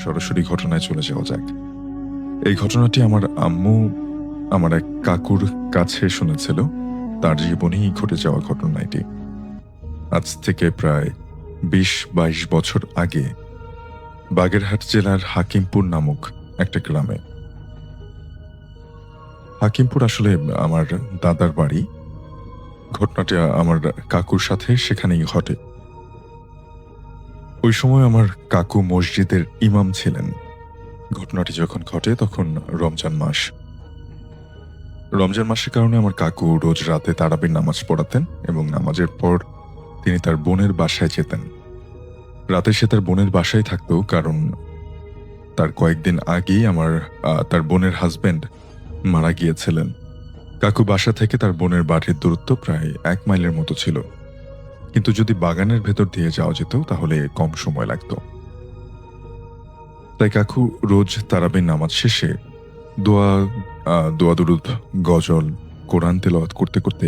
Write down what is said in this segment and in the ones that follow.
সরাসরি ঘটনায় চলে যাওয়া যাক। এই ঘটনাটি আমার আম্মু আমার এক কাকুর কাছে শুনেছিল। তার জীবনেই ঘটে যাওয়া ঘটনা এটি। আজ থেকে প্রায় ২০-২২ বছর আগে বাগেরহাট জেলার হাকিমপুর নামক একটা গ্রামে। হাকিমপুর আসলে আমার দাদার বাড়ি। ঘটনাটা আমার কাকুর সাথে সেখানেই ঘটে। ওই সময় আমার কাকু মসজিদের ইমাম ছিলেন। ঘটনাটি যখন ঘটে তখন রমজান মাস। রমজান মাসের কারণে আমার কাকু রোজ রাতে তারাবির নামাজ পড়াতেন এবং নামাজের পর তিনি তার বোনের বাসায় যেতেন। রাতে সে তার বোনের বাসায় থাকত, কারণ তার কয়েকদিন আগেই তার বোনের হাসব্যান্ড মারা গিয়েছিলেন। কাকু বাসা থেকে তার বোনের বাড়ির দূরত্ব প্রায় ১ মাইলের মতো ছিল। কিন্তু যদি বাগানের ভেতর দিয়ে যাওয়া যেত তাহলে কম সময় লাগত। তাই কাকু রোজ তারাবির নামাজ শেষে দোয়া দুরুদ, গজল, কোরআন তেলাওয়াত করতে করতে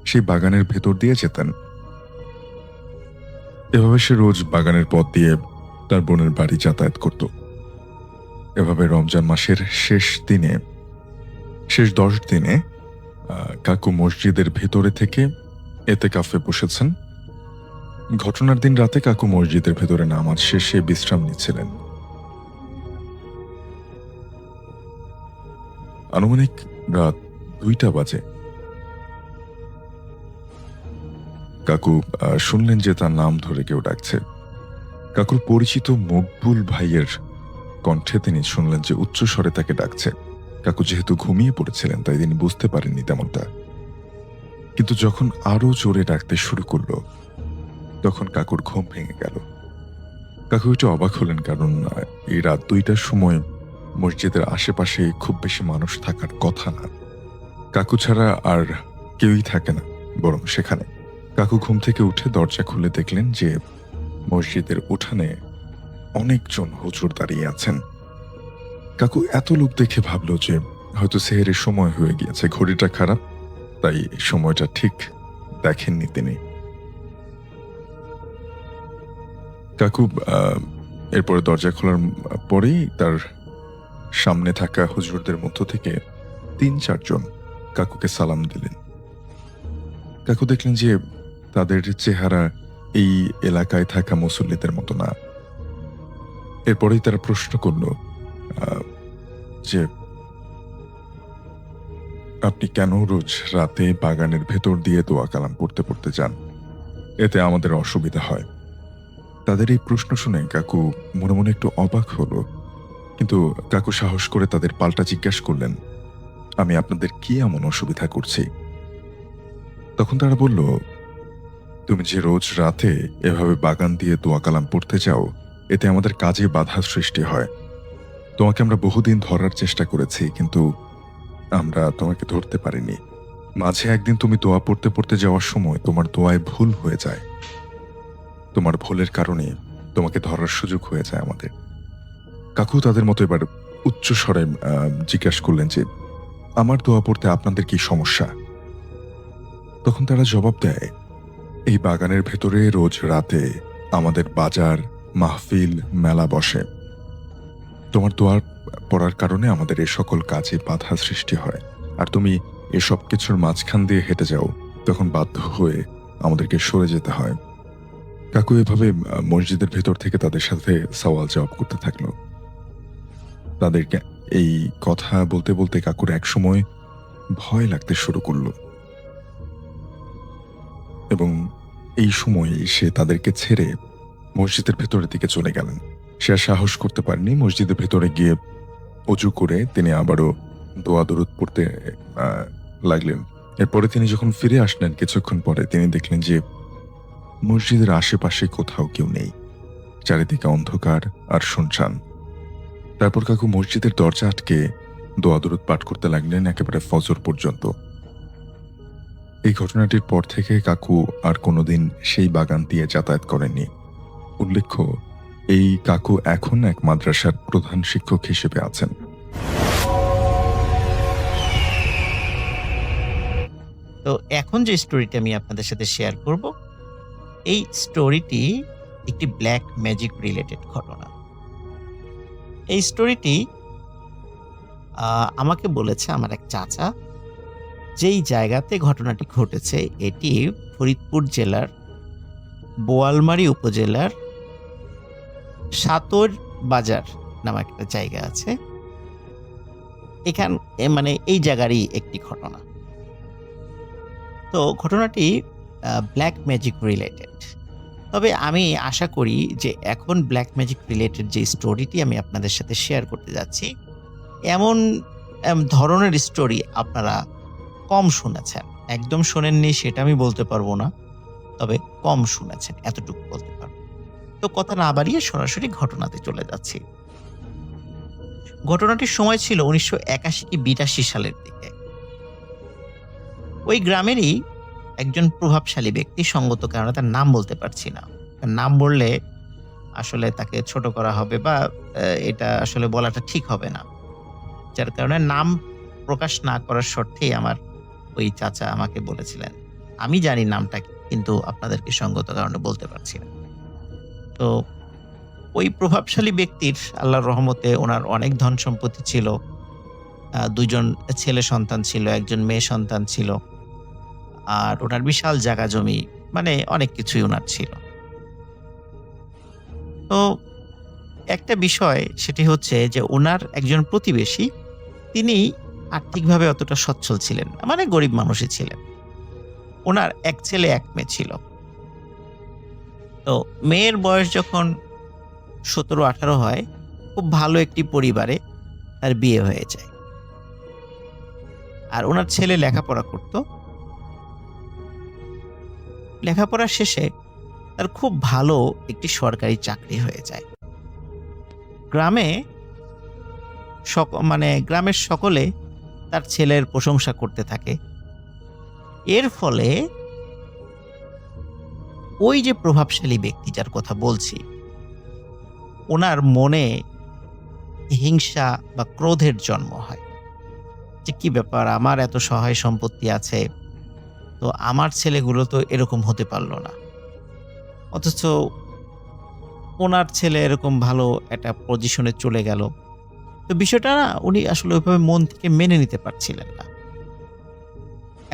সেই বাগানের ভেতর দিয়ে যেতেন। এভাবে সে রোজ বাগানের পথ দিয়ে তার বোনের বাড়ি যাতায়াত করত। এভাবে রমজান মাসের শেষ ১০ দিনে কাকু মসজিদের ভেতরে থেকে এতেকাফে বসেছেন। ঘটনার দিন রাতে কাকু মসজিদের ভেতরে নামাজ শেষে বিশ্রাম নিচ্ছিলেন। আনুমানিক রাত ২টা বাজে। কাকু শুনলেন যে তার নাম ধরে কেউ ডাকছে। কাকুর পরিচিত মকবুল ভাইয়ের কণ্ঠে তিনি শুনলেন যে উচ্চস্বরে তাকে ডাকছে। কাকু যেহেতু ঘুমিয়ে পড়েছিলেন তাই তিনি বুঝতে পারেননি তেমনটা। কিন্তু যখন আরো জোরে ডাকতে শুরু করলো তখন কাকুর ঘুম ভেঙে গেল। কাকু একটু অবাক হলেন, কারণ এই রাত ২টার সময় মসজিদের আশেপাশে খুব বেশি মানুষ থাকার কথা না। কাকু ছাড়া আর কেউই থাকে না বরং সেখানে। কাকু ঘুম থেকে উঠে দরজা খুলে দেখলেন যে মসজিদের উঠানে অনেকজন হুজুর দাঁড়িয়ে আছেন। কাকু এত লোক দেখে ভাবল যে হয়তো সেহেরের সময় হয়ে গিয়েছে, ঘড়িটা খারাপ, তাই সময়টা ঠিক দেখেননি তিনি। কাকু এরপরে দরজা খোলার পরেই তার সামনে থাকা হুজুরদের মধ্য থেকে ৩-৪ জন কাকুকে সালাম দিলেন। কাকু দেখলেন যে তাদের চেহারা এই এলাকায় থাকা মুসল্লিদের মতো না। এরপরেই তারা প্রশ্ন করল যে আপনি কেন রোজ রাতে বাগানের ভেতর দিয়ে দোয়া কালাম পড়তে পড়তে যান? এতে আমাদের অসুবিধা হয়। তাদের এই প্রশ্ন শুনে কাকু মনে মনে একটু অবাক হলো, কিন্তু কাকু সাহস করে তাদের পাল্টা জিজ্ঞাসা করলেন, আমি আপনাদের কি এমন অসুবিধা করছি? তখন তারা বলল, তুমি যে রোজ রাতে এভাবে বাগান দিয়ে দোয়া কালাম পড়তে যাও, এতে আমাদের কাজে বাধা সৃষ্টি হয়। তোমাকে আমরা বহুদিন ধরার চেষ্টা করেছি, কিন্তু আমরা তোমাকে ধরতে পারিনি। মাঝে একদিন তুমি দোয়া পড়তে পড়তে যাওয়ার সময় তোমার দোয়ায় ভুল হয়ে যায়। তোমার ভুলের কারণে তোমাকে ধরার সুযোগ হয়ে যায় আমাদের। কাকু তাদের মতো এবার উচ্চ স্বরে জিজ্ঞাসা করলেন যে আমার দোয়া পড়তে আপনাদের কি সমস্যা? তখন তারা জবাব দেয়, এই বাগানের ভেতরে রোজ রাতে আমাদের বাজার, মাহফিল, মেলা বসে। তোমার দোয়া পড়ার কারণে আমাদের এ সকল কাজে বাধা সৃষ্টি হয়। আর তুমি এসব কিছুর মাঝখান দিয়ে হেঁটে যাও, তখন বাধ্য হয়ে আমাদেরকে সরে যেতে হয়। কাকু এভাবে মসজিদের ভেতর থেকে তাদের সাথে সওয়াল জবাব করতে থাকলো। তাদেরকে এই কথা বলতে বলতে কাকুর একসময় ভয় লাগতে শুরু করলো এবং এই সময় সে তাদেরকে ছেড়ে মসজিদের ভেতরের দিকে চলে গেলেন। সে আর সাহস করতে পারেনি। মসজিদের ভেতরে গিয়ে অজু করে তিনি আবারও দোয়া দরুদ পড়তে লাগলেন। এরপরে তিনি যখন ফিরে আসলেন কিছুক্ষণ পরে তিনি দেখলেন যে মসজিদের আশেপাশে কোথাও কেউ নেই। চারিদিকে অন্ধকার আর শুনশান। তারপর কাকু মসজিদের দরজা আটকে দোয়া দরুদ পাঠ করতে লাগলেন একেবারে ফজর পর্যন্ত। এই ঘটনাটির পর থেকে কাকু আর কোনোদিন সেই বাগান দিয়ে যাতায়াত করেননি। উল্লেখ্য, এই কাকু এখন এক মাদ্রাসার প্রধান শিক্ষক হিসেবে আছেন। তো এখন যে স্টোরিটি আমি আপনাদের সাথে শেয়ার করব, এই স্টোরিটি একটি ব্ল্যাক ম্যাজিক রিলেটেড ঘটনা। এই স্টোরিটি আমাকে বলেছে আমার এক চাচা। যেই জায়গাতে ঘটনাটি ঘটেছে এটি ফরিদপুর জেলার বোয়ালমারী উপজেলার সাতর বাজার নামে একটা জায়গা আছে। মানে এই জায়গারই একটি ঘটনা। তো ঘটনাটি ব্ল্যাক ম্যাজিক রিলেটেড। তবে আমি আশা করি যে এখন ব্ল্যাক ম্যাজিক রিলেটেড যে স্টোরিটি আমি আপনাদের সাথে শেয়ার করতে যাচ্ছি, এমন ধরনের স্টোরি আপনারা কম শুনেছেন। একদম শোনেননি সেটা আমি বলতে পারবো না, তবে কম শুনেছেন এতটুকু বলতে পারবো। তো কথা না বাড়িয়ে সরাসরি ঘটনাতে চলে যাচ্ছি। ঘটনাটির সময় ছিল 1981 কি 82 সালের দিকে। ওই গ্রামেরই একজন প্রভাবশালী ব্যক্তি, সঙ্গত কারণে তার নাম বলতে পারছি না। তার নাম বললে আসলে তাকে ছোট করা হবে বা এটা আসলে বলাটা ঠিক হবে না। যার কারণে নাম প্রকাশ না করার শর্তেই আমার ওই চাচা আমাকে বলেছিলেন। আমি জানি নামটা কি, কিন্তু আপনাদেরকে সঙ্গত কারণে বলতে পারছি না। তো ওই প্রভাবশালী ব্যক্তির আল্লাহর রহমতে ওনার অনেক ধন সম্পত্তি ছিল। ২ জন ছেলে সন্তান ছিল, ১ জন মেয়ে সন্তান ছিল। আর ওনার বিশাল জায়গা জমি, মানে অনেক কিছুই ওনার ছিল। তো একটা বিষয় সেটি হচ্ছে যে ওনার একজন প্রতিবেশী, তিনি আর্থিকভাবে অতটা সচ্ছল ছিলেন না, মানে গরিব মানুষই ছিলেন। ওনার ১ ছেলে ১ মেয়ে ছিল। তো মেয়ের বয়স যখন ১৭-১৮ হয়, খুব ভালো একটি পরিবারে তার বিয়ে হয়ে যায়। আর ওনার ছেলে লেখাপড়া করত। লেখাপড়া শেষে তার খুব ভালো একটি সরকারি চাকরি হয়ে যায়। গ্রামে গ্রামের সকলে তার ছেলের প্রশংসা করতে থাকে। এর ফলে ওই যে প্রভাবশালী ব্যক্তি যার কথা বলছি, ওনার মনে হিংসা বা ক্রোধের জন্ম হয় যে কি ব্যাপার, আমার এত সহায় সম্পত্তি আছে, তো আমার ছেলেগুলো তো এরকম হতে পারলো না, অথচ ওনার ছেলে এরকম ভালো একটা পজিশনে চলে গেল। তো বিষয়টা না উনি আসলে ওইভাবে মন থেকে মেনে নিতে পারছিলেন না।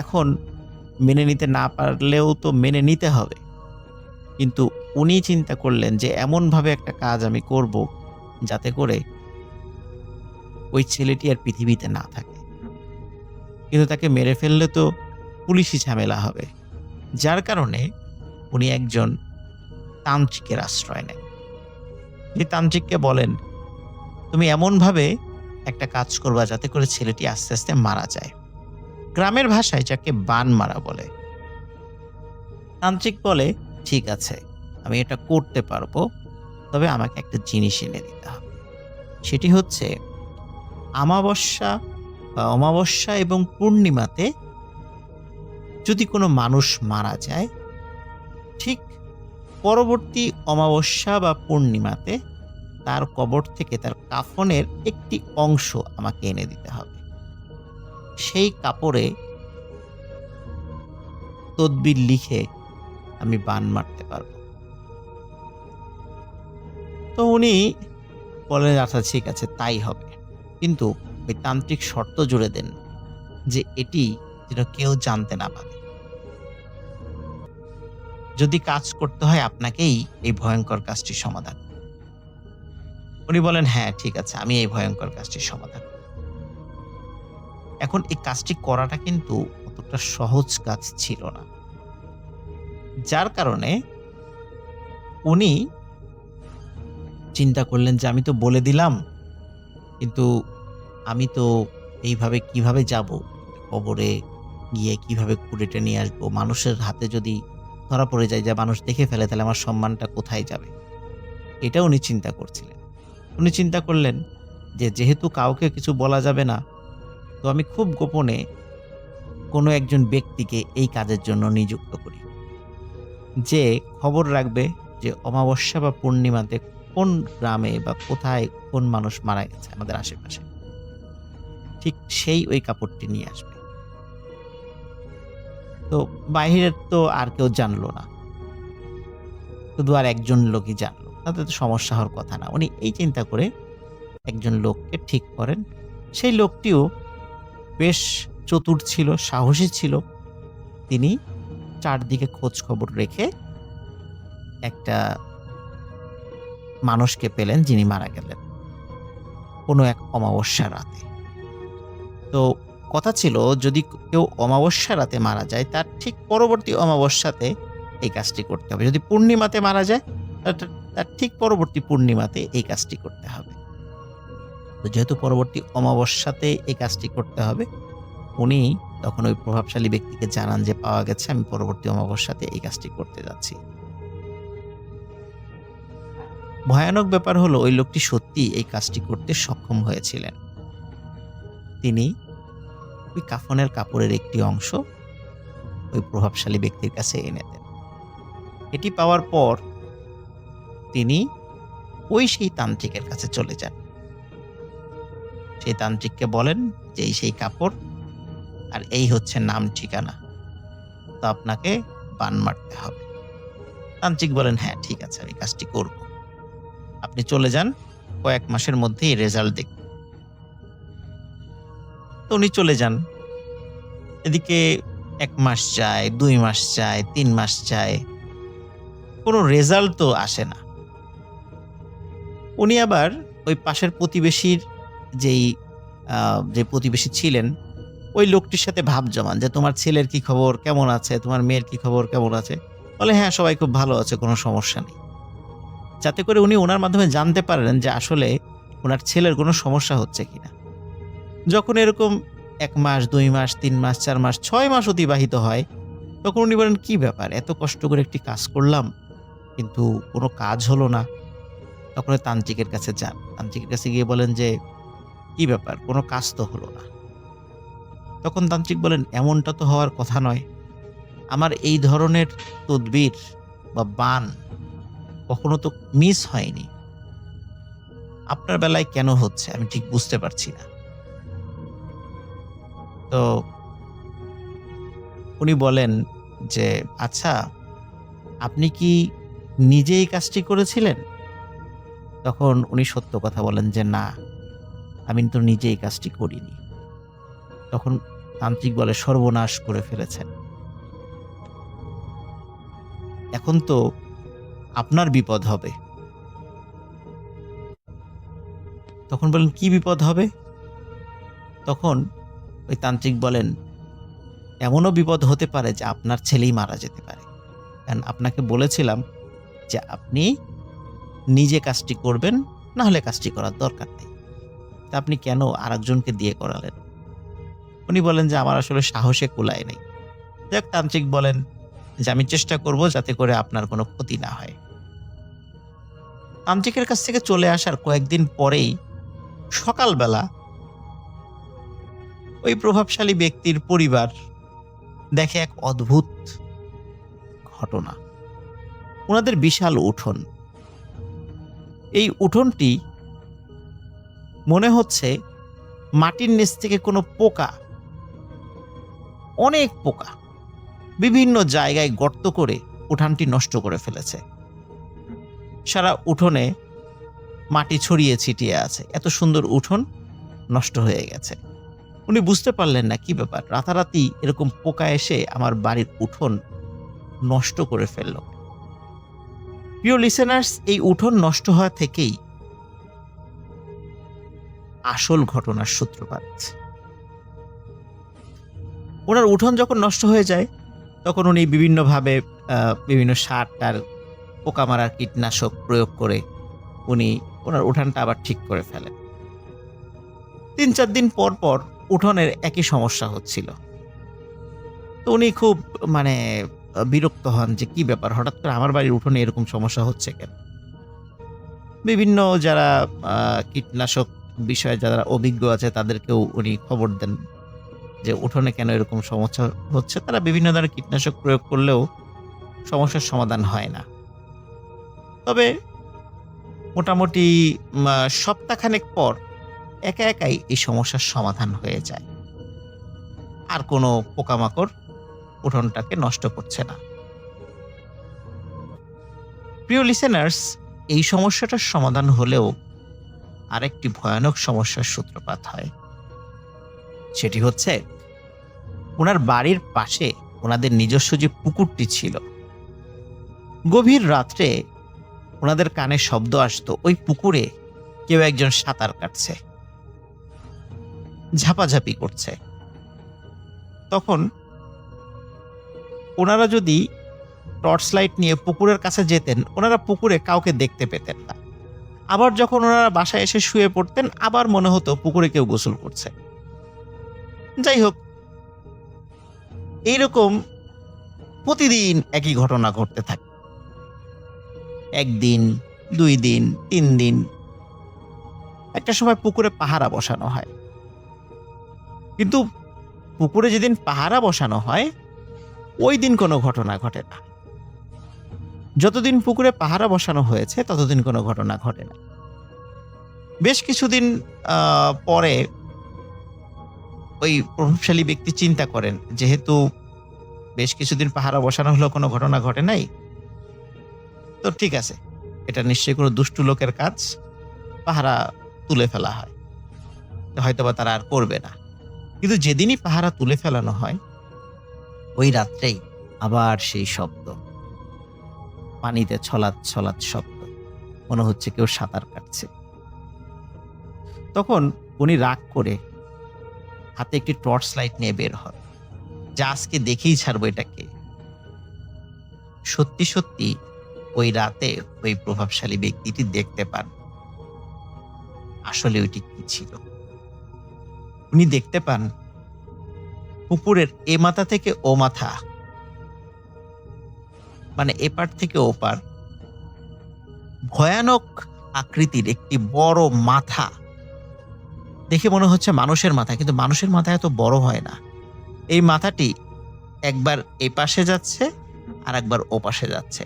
এখন মেনে নিতে না পারলেও তো মেনে নিতে হবে, কিন্তু উনি চিন্তা করলেন যে এমনভাবে একটা কাজ আমি করব যাতে করে ওই ছেলেটি আর পৃথিবীতে না থাকে। কিন্তু তাকে মেরে ফেললে তো পুলিশি ঝামেলা হবে। যার কারণে উনি একজন তান্ত্রিকের আশ্রয় নেন। যে তান্ত্রিককে বলেন, তুমি এমনভাবে একটা কাজ করবা যাতে করে ছেলেটি আস্তে আস্তে মারা যায়। গ্রামের ভাষায় যাকে বান মারা বলে। তান্ত্রিক বলে, ঠিক আছে, আমি এটা করতে পারবো, তবে আমাকে একটা জিনিস এনে দিতে হবে। সেটি হচ্ছে অমাবস্যা এবং পূর্ণিমাতে যদি কোনো মানুষ মারা যায়, ঠিক পরবর্তী অমাবস্যা বা পূর্ণিমাতে তার কবর থেকে তার কাফনের একটি অংশ আমাকে এনে দিতে হবে। সেই কাপড়ে তদবির লিখে আমি বান মারতে পারব। তো উনি বলেন, আচ্ছা ঠিক আছে, তাই হবে, কিন্তু ওই তান্ত্রিক শর্ত জুড়ে দেন যে এটি যেন কেউ জানতে না পারে। যদি কাজ করতে হয় আপনাকেই এই ভয়ঙ্কর কাজটির সমাধান। উনি বলেন, হ্যাঁ ঠিক আছে, আমি এই ভয়ঙ্কর কাজটির সমাধান। এখন এই কাজটি করাটা কিন্তু অতটা সহজ কাজ ছিল না। যার কারণে উনি চিন্তা করলেন যে আমি তো বলে দিলাম, কিন্তু আমি তো এইভাবে কিভাবে যাব, কবরে গিয়ে কিভাবে কুড়েটে নিয়ে আসবো, মানুষের হাতে যদি ধরা পড়ে যায়, যা মানুষ দেখে ফেলে, তাহলে আমার সম্মানটা কোথায় যাবে, এটা উনি চিন্তা করছিলেন। উনি চিন্তা করলেন যে যেহেতু কাউকে কিছু বলা যাবে না, তো আমি খুব গোপনে কোনো একজন ব্যক্তিকে এই কাজের জন্য নিযুক্ত করি, যে খবর রাখবে যে অমাবস্যা বা পূর্ণিমাতে কোন গ্রামে বা কোথায় কোন মানুষ মারা গেছে আমাদের আশেপাশে, ঠিক সেই ওই কাপড়টি নিয়ে আসবে। তো বাহিরের তো আর কেউ জানলো না, শুধু আর একজন লোকই জানলো, তাতে তো সমস্যা হওয়ার কথা না। উনি এই চিন্তা করে একজন লোককে ঠিক করেন। সেই লোকটিও বেশ চতুর ছিল, সাহসী ছিল। তিনি চারদিকে খোঁজ খবর রেখে একটা মানুষকে পেলেন যিনি মারা গেলেন কোনো এক অমাবস্যা রাতে। তো কথা ছিল, যদি কেউ অমাবস্যা রাতে মারা যায় তার ঠিক পরবর্তী অমাবস্যাতে এই কাজটি করতে হবে। যদি পূর্ণিমাতে মারা যায় তার ঠিক পরবর্তী পূর্ণিমাতে এই কাজটি করতে হবে। তো যেহেতু পরবর্তী অমাবস্যাতে এই কাজটি করতে হবে, উনি তখন ওই প্রভাবশালী ব্যক্তিকে জানান যে পাওয়া গেছে, আমি পরবর্তী অমাবস্যাতে এই কাজটি করতে যাচ্ছি। ভয়ানক ব্যাপার হলো ওই লোকটি সত্যিই এই কাজটি করতে সক্ষম হয়েছিলেন। তিনি ওই কাফনের কাপড়ের একটি অংশ ওই প্রভাবশালী ব্যক্তির কাছে এনে দেন। এটি পাওয়ার পর তিনি সেই তান্ত্রিকের কাছে চলে যান। সেই তান্ত্রিককে বলেন যে এই সেই কাপড়, আর এই হচ্ছে নাম ঠিকানা, তো আপনাকে বান মারতে হবে। তান্ত্রিক বলেন, হ্যাঁ ঠিক আছে, আমি কাজটি করব। আপনি চলে যান, কয়েক মাসের মধ্যেই রেজাল্ট দেখবেন। তো উনি চলে যান। এদিকে ১ মাস যায়, ২ মাস যায়, ৩ মাস যায়, কোনো রেজাল্ট তো আসে না। উনি আবার ওই পাশের প্রতিবেশীর যে প্রতিবেশী ছিলেন ওই লোকটির সাথে ভাব জমান যে, তোমার ছেলের কি খবর, কেমন আছে, তোমার মেয়ের কি খবর, কেমন আছে? বলে, হ্যাঁ সবাই খুব ভালো আছে, কোনো সমস্যা নেই। যাতে করে উনি ওনার মাধ্যমে জানতে পারেন যে আসলে ওনার ছেলের কোনো সমস্যা হচ্ছে কিনা। যখন এরকম ১ মাস, ২ মাস, ৩ মাস, ৪ মাস, ৬ মাস অতিবাহিত হয়, তখন উনি বলেন, কি ব্যাপার, এত কষ্ট করে একটি কাজ করলাম কিন্তু কোনো কাজ হলো না। তখন ওই তান্ত্রিকের কাছে যান। তান্ত্রিকের কাছে গিয়ে বলেন যে, কি ব্যাপার, কোনো কাজ তো হলো না। তখন তান্ত্রিক বলেন, এমনটা তো হওয়ার কথা নয়। আমার এই ধরনের তদবির বা বান কখনো তো মিস হয়নি। আপনার বেলায় কেন হচ্ছে আমি ঠিক বুঝতে পারছি না। তো উনি বলেন যে, আচ্ছা আপনি কি নিজে এই কাজটি করেছিলেন? তখন উনি সত্য কথা বলেন যে, না, আমি তো নিজে এই কাজটি করিনি। তখন তান্ত্রিক বলে, সর্বনাশ করে ফেলেছেন। এখন তো আপনার বিপদ হবে। তখন বলেন, কি বিপদ হবে? তখন ওই তান্ত্রিক বলেন, এমনও বিপদ হতে পারে যে আপনার ছেলেই মারা যেতে পারে। কারণ আপনাকে বলেছিলাম যে আপনি নিজে কাজটি করবেন, না হলে কাজটি করার দরকার নেই। তা আপনি কেন আরেকজনকে দিয়ে করালেন? উনি বলেন যে, আমার আসলে সাহসে কুলায় নেই। যাক, তান্ত্রিক বলেন যে, আমি চেষ্টা করব যাতে করে আপনার কোনো ক্ষতি না হয়। তান্ত্রিকের কাছ থেকে চলে আসার কয়েকদিন পরেই সকালবেলা ওই প্রভাবশালী ব্যক্তির পরিবার দেখে এক অদ্ভুত ঘটনা। ওনাদের বিশাল উঠোন। এই উঠোনটি মনে হচ্ছে মাটির নিচ থেকে কোনো পোকা, অনেক পোকা বিভিন্ন জায়গায় গর্ত করে উঠানটি নষ্ট করে ফেলেছে। সারা উঠোনে মাটি ছড়িয়ে ছিটিয়ে আছে। এত সুন্দর উঠোন নষ্ট হয়ে গেছে। উনি বুঝতে পারলেন না কি ব্যাপার, রাতারাতি এরকম পোকা এসে আমার বাড়ির উঠোন নষ্ট করে ফেলল। প্রিয় লিসেনার্স, এই উঠোন নষ্ট হওয়া থেকেই আসল ঘটনার সূত্রপাত। ওনার উঠোন যখন নষ্ট হয়ে যায় তখন উনি বিভিন্নভাবে বিভিন্ন সার টার, পোকা মারার কীটনাশক প্রয়োগ করে উনি ওনার উঠানটা আবার ঠিক করে ফেলেন। ৩-৪ দিন পর পর উঠোনের একই সমস্যা হচ্ছিল। তো উনি খুব বিরক্ত হন যে, কি ব্যাপার, হঠাৎ করে আমার বাড়ির উঠোনে এরকম সমস্যা হচ্ছে কেন? বিভিন্ন যারা কীটনাশক বিষয়ে যারা অভিজ্ঞ আছে তাদেরকেও উনি খবর দেন যে উঠোনে কেন এরকম সমস্যা হচ্ছে। তারা বিভিন্ন ধরনের কীটনাশক প্রয়োগ করলেও সমস্যার সমাধান হয় না। তবে মোটামুটি সপ্তাহখানেক পর একাই এই সমস্যার সমাধান হয়ে যায়। আর কোনো পোকামাকড় উঠোনটাকে নষ্ট করছে না। প্রিয় লিসেনার্স, এই সমস্যাটার সমাধান হলেও আরেকটি ভয়ানক সমস্যার সূত্রপাত হয়। সেটি হচ্ছে, ওনার বাড়ির পাশে ওনাদের নিজস্ব যে পুকুরটি ছিল, গভীর রাত্রে ওনাদের কানে শব্দ আসতো ওই পুকুরে কেউ একজন সাঁতার কাটছে, ঝাপাঝাপি করছে। তখন ওনারা যদি টর্চ লাইট নিয়ে পুকুরের কাছে যেতেন, ওনারা পুকুরে কাউকে দেখতে পেতেন না। আবার যখন ওনারা বাসায় এসে শুয়ে পড়তেন, আবার মনে হতো পুকুরে কেউ গোসল করছে। যাই হোক, এইরকম প্রতিদিন একই ঘটনা ঘটতে থাকে। একদিন, 2 দিন, 3 দিন, একটা সময় পুকুরে পাহারা বসানো হয়। কিন্তু পুকুরে যেদিন পাহারা বসানো হয়, ওই দিন কোনো ঘটনা ঘটে না। যতদিন পুকুরে পাহারা বসানো হয়েছে ততদিন কোনো ঘটনা ঘটে না। বেশ কিছুদিন পরে ওই প্রভাবশালী ব্যক্তি চিন্তা করেন, যেহেতু বেশ কিছুদিন পাহারা বসানো হলো, কোনো ঘটনা ঘটে নাই, তো ঠিক আছে, এটা নিশ্চয়ই কোনো দুষ্টু লোকের কাজ, পাহারা তুলে ফেলা হয়, হয়তোবা তারা আর করবে না। কিন্তু যেদিনই পাহারা তুলে ফেলানো হয়, ওই রাত্রেই আবার সেই শব্দ, পানিতে ছলাৎ ছলাৎ শব্দ, মনে হচ্ছে কেউ সাঁতার কাটছে। তখন উনি রাগ করে হাতে একটি টর্চ লাইট নিয়ে বের হন, যা আজকে দেখেই ছাড়বো এটাকে। সত্যি সত্যি ওই রাতে ওই প্রভাবশালী ব্যক্তিটি দেখতে পান আসলে ওইটি কি ছিল। উনি দেখতে পান পুকুরের এ মাথা থেকে ও মাথা, মানে এপার থেকে ওপার, ভয়ানক আকৃতির একটি বড় মাথা। দেখে মনে হচ্ছে মানুষের মাথা, কিন্তু মানুষের মাথা এত বড় হয় না। এই মাথাটি একবার এ পাশে যাচ্ছে আর একবার ও পাশে যাচ্ছে।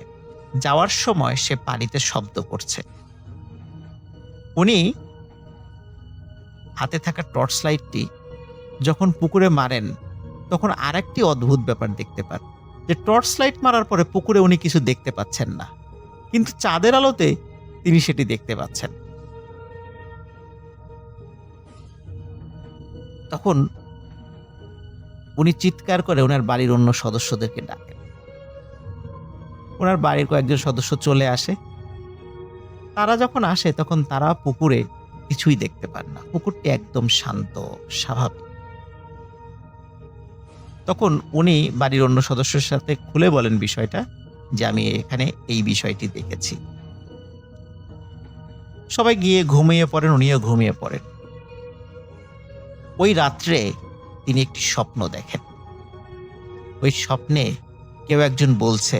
যাওয়ার সময় সে পানিতে শব্দ করছে। উনি হাতে থাকা টর্চ লাইটটি যখন পুকুরে মারেন, তখন আরেকটি অদ্ভুত ব্যাপার দেখতে পান, যে টর্চ লাইট মারার পরে পুকুরে উনি কিছু দেখতে পাচ্ছেন না, কিন্তু চাঁদের আলোতে তিনি সেটি দেখতে পাচ্ছেন। তখন উনি চিৎকার করে ওনার বাড়ির অন্য সদস্যদেরকে ডাকেন। ওনার বাড়ির কয়েকজন সদস্য চলে আসে। তারা যখন আসে তখন তারা পুকুরে কিছুই দেখতে পান না, পুকুরটি একদম শান্ত, স্বাভাবিক। তখন উনি বাড়ির অন্য সদস্যের সাথে খুলে বলেন বিষয়টা, যে আমি এখানে এই বিষয়টি দেখেছি। সবাই গিয়ে ঘুমিয়ে পড়েন, উনিও ঘুমিয়ে পড়েন। ওই রাত্রে তিনি একটি স্বপ্ন দেখেন। ওই স্বপ্নে কেউ একজন বলছে,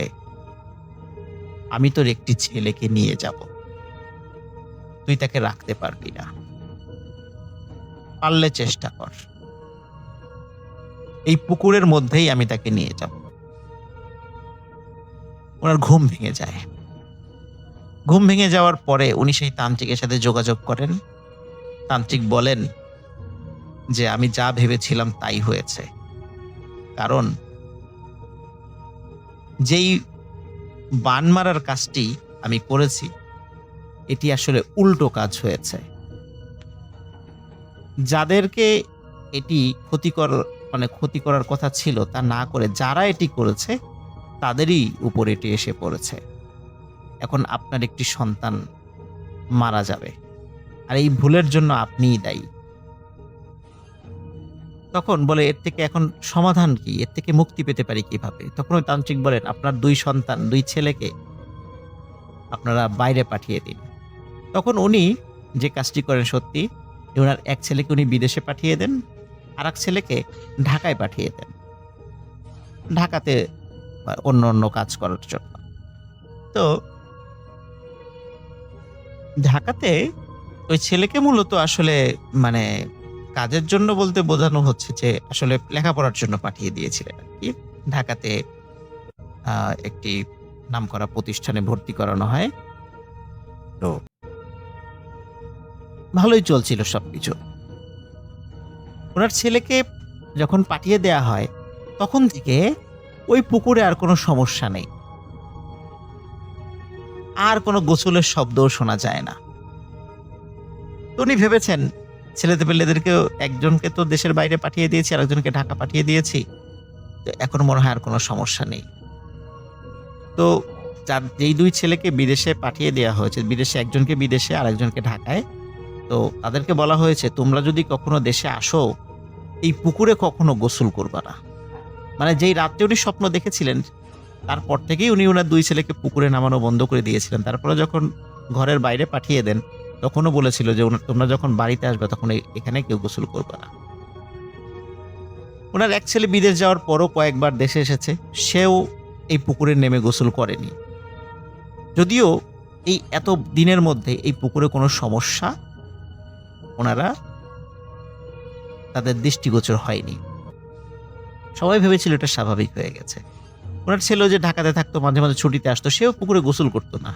আমি তোর একটি ছেলেকে নিয়ে যাব, তুই তাকে রাখতে পারবি না, পারলে চেষ্টা কর, এই পুকুরের মধ্যেই আমি তাকে নিয়ে যাব। ওনার ঘুম ভেঙে যায়। ঘুম ভেঙে যাওয়ার পরে উনি সেই তান্ত্রিকের সাথে যোগাযোগ করেন। তান্ত্রিক বলেন যে আমি যা ভেবেছিলাম তাই হয়েছে, কারণ যেই বান মারার কাজটি আমি করেছি এটি আসলে উল্টো কাজ হয়েছে। যাদেরকে এটি ক্ষতি করার কথা ছিল তা না করে যারা এটি করেছে তাদেরই উপর এটি এসে পড়েছে। এখন আপনার একটি সন্তান মারা যাবে, আর এই ভুলের জন্য আপনিই দায়ী। তখন বলে, এর থেকে এখন সমাধান কি, এর থেকে মুক্তি পেতে পারি কিভাবে? তখন ওই তান্ত্রিক বলেন, আপনার 2 সন্তান, 2 ছেলেকে আপনারা বাইরে পাঠিয়ে দিন। তখন উনি যে কাজটি করেন, সত্যি ওনার এক ছেলেকে উনি বিদেশে পাঠিয়ে দেন, আর এক ছেলেকে ঢাকায় পাঠিয়ে দেন, ঢাকাতে অন্য কাজ করার জন্য। তো ঢাকাতে ওই ছেলেকে মূলত আসলে মানে কাজের জন্য বলতে বোঝানো হচ্ছে যে আসলে লেখাপড়ার জন্য পাঠিয়ে দিয়েছিলেন আর কি। ঢাকাতে একটি নামকরা প্রতিষ্ঠানে ভর্তি করানো হয়। তো ভালোই চলছিল সবকিছু। ওনার ছেলেকে যখন পাঠিয়ে দেয়া হয় তখন থেকে ওই পুকুরে আর কোনো সমস্যা নেই, আর কোনো গোসলের শব্দও শোনা যায় না। তো উনি ভেবেছেন ছেলেপেলেদেরকেও একজনকে তো দেশের বাইরে পাঠিয়ে দিয়েছি, আরেকজনকে ঢাকা পাঠিয়ে দিয়েছি। তো এখন মনে হয় আর কোনো সমস্যা নেই। তো যেই ২ ছেলেকে বিদেশে পাঠিয়ে দেয়া হয়েছে, বিদেশে একজনকে বিদেশে আরেকজনকে ঢাকায়। তো তাদেরকে বলা হয়েছে, "তোমরা যদি কখনো দেশে আসো, এই পুকুরে কখনো গোসল করবা না।" মানে যেই রাত্রে উনি স্বপ্ন দেখেছিলেন, তারপর থেকেই উনি উনার ২ ছেলেকে পুকুরে নামানো বন্ধ করে দিয়েছিলেন। তারপরে যখন ঘরের বাইরে পাঠিয়ে দেন, তখনও বলেছিল যে, "তোমরা যখন বাড়িতে আসবে তখন এখানে কেউ গোসল করবা না।" উনার এক ছেলে বিদেশ যাওয়ার পরও কয়েকবার দেশে এসেছে। সেও এই পুকুরে নেমে গোসল করেনি। যদিও এই এত দিনের মধ্যে এই পুকুরে কোনো সমস্যা ওনারা তাদের দৃষ্টিগোচর হয়নি। সবাই ভেবেছিল এটা স্বাভাবিক হয়ে গেছে। উনার ছেলেও যে ঢাকাতে থাকতো, মাঝে, মাঝে ছুটিতে আসতো, সেও পুকুরে গোসল করত না।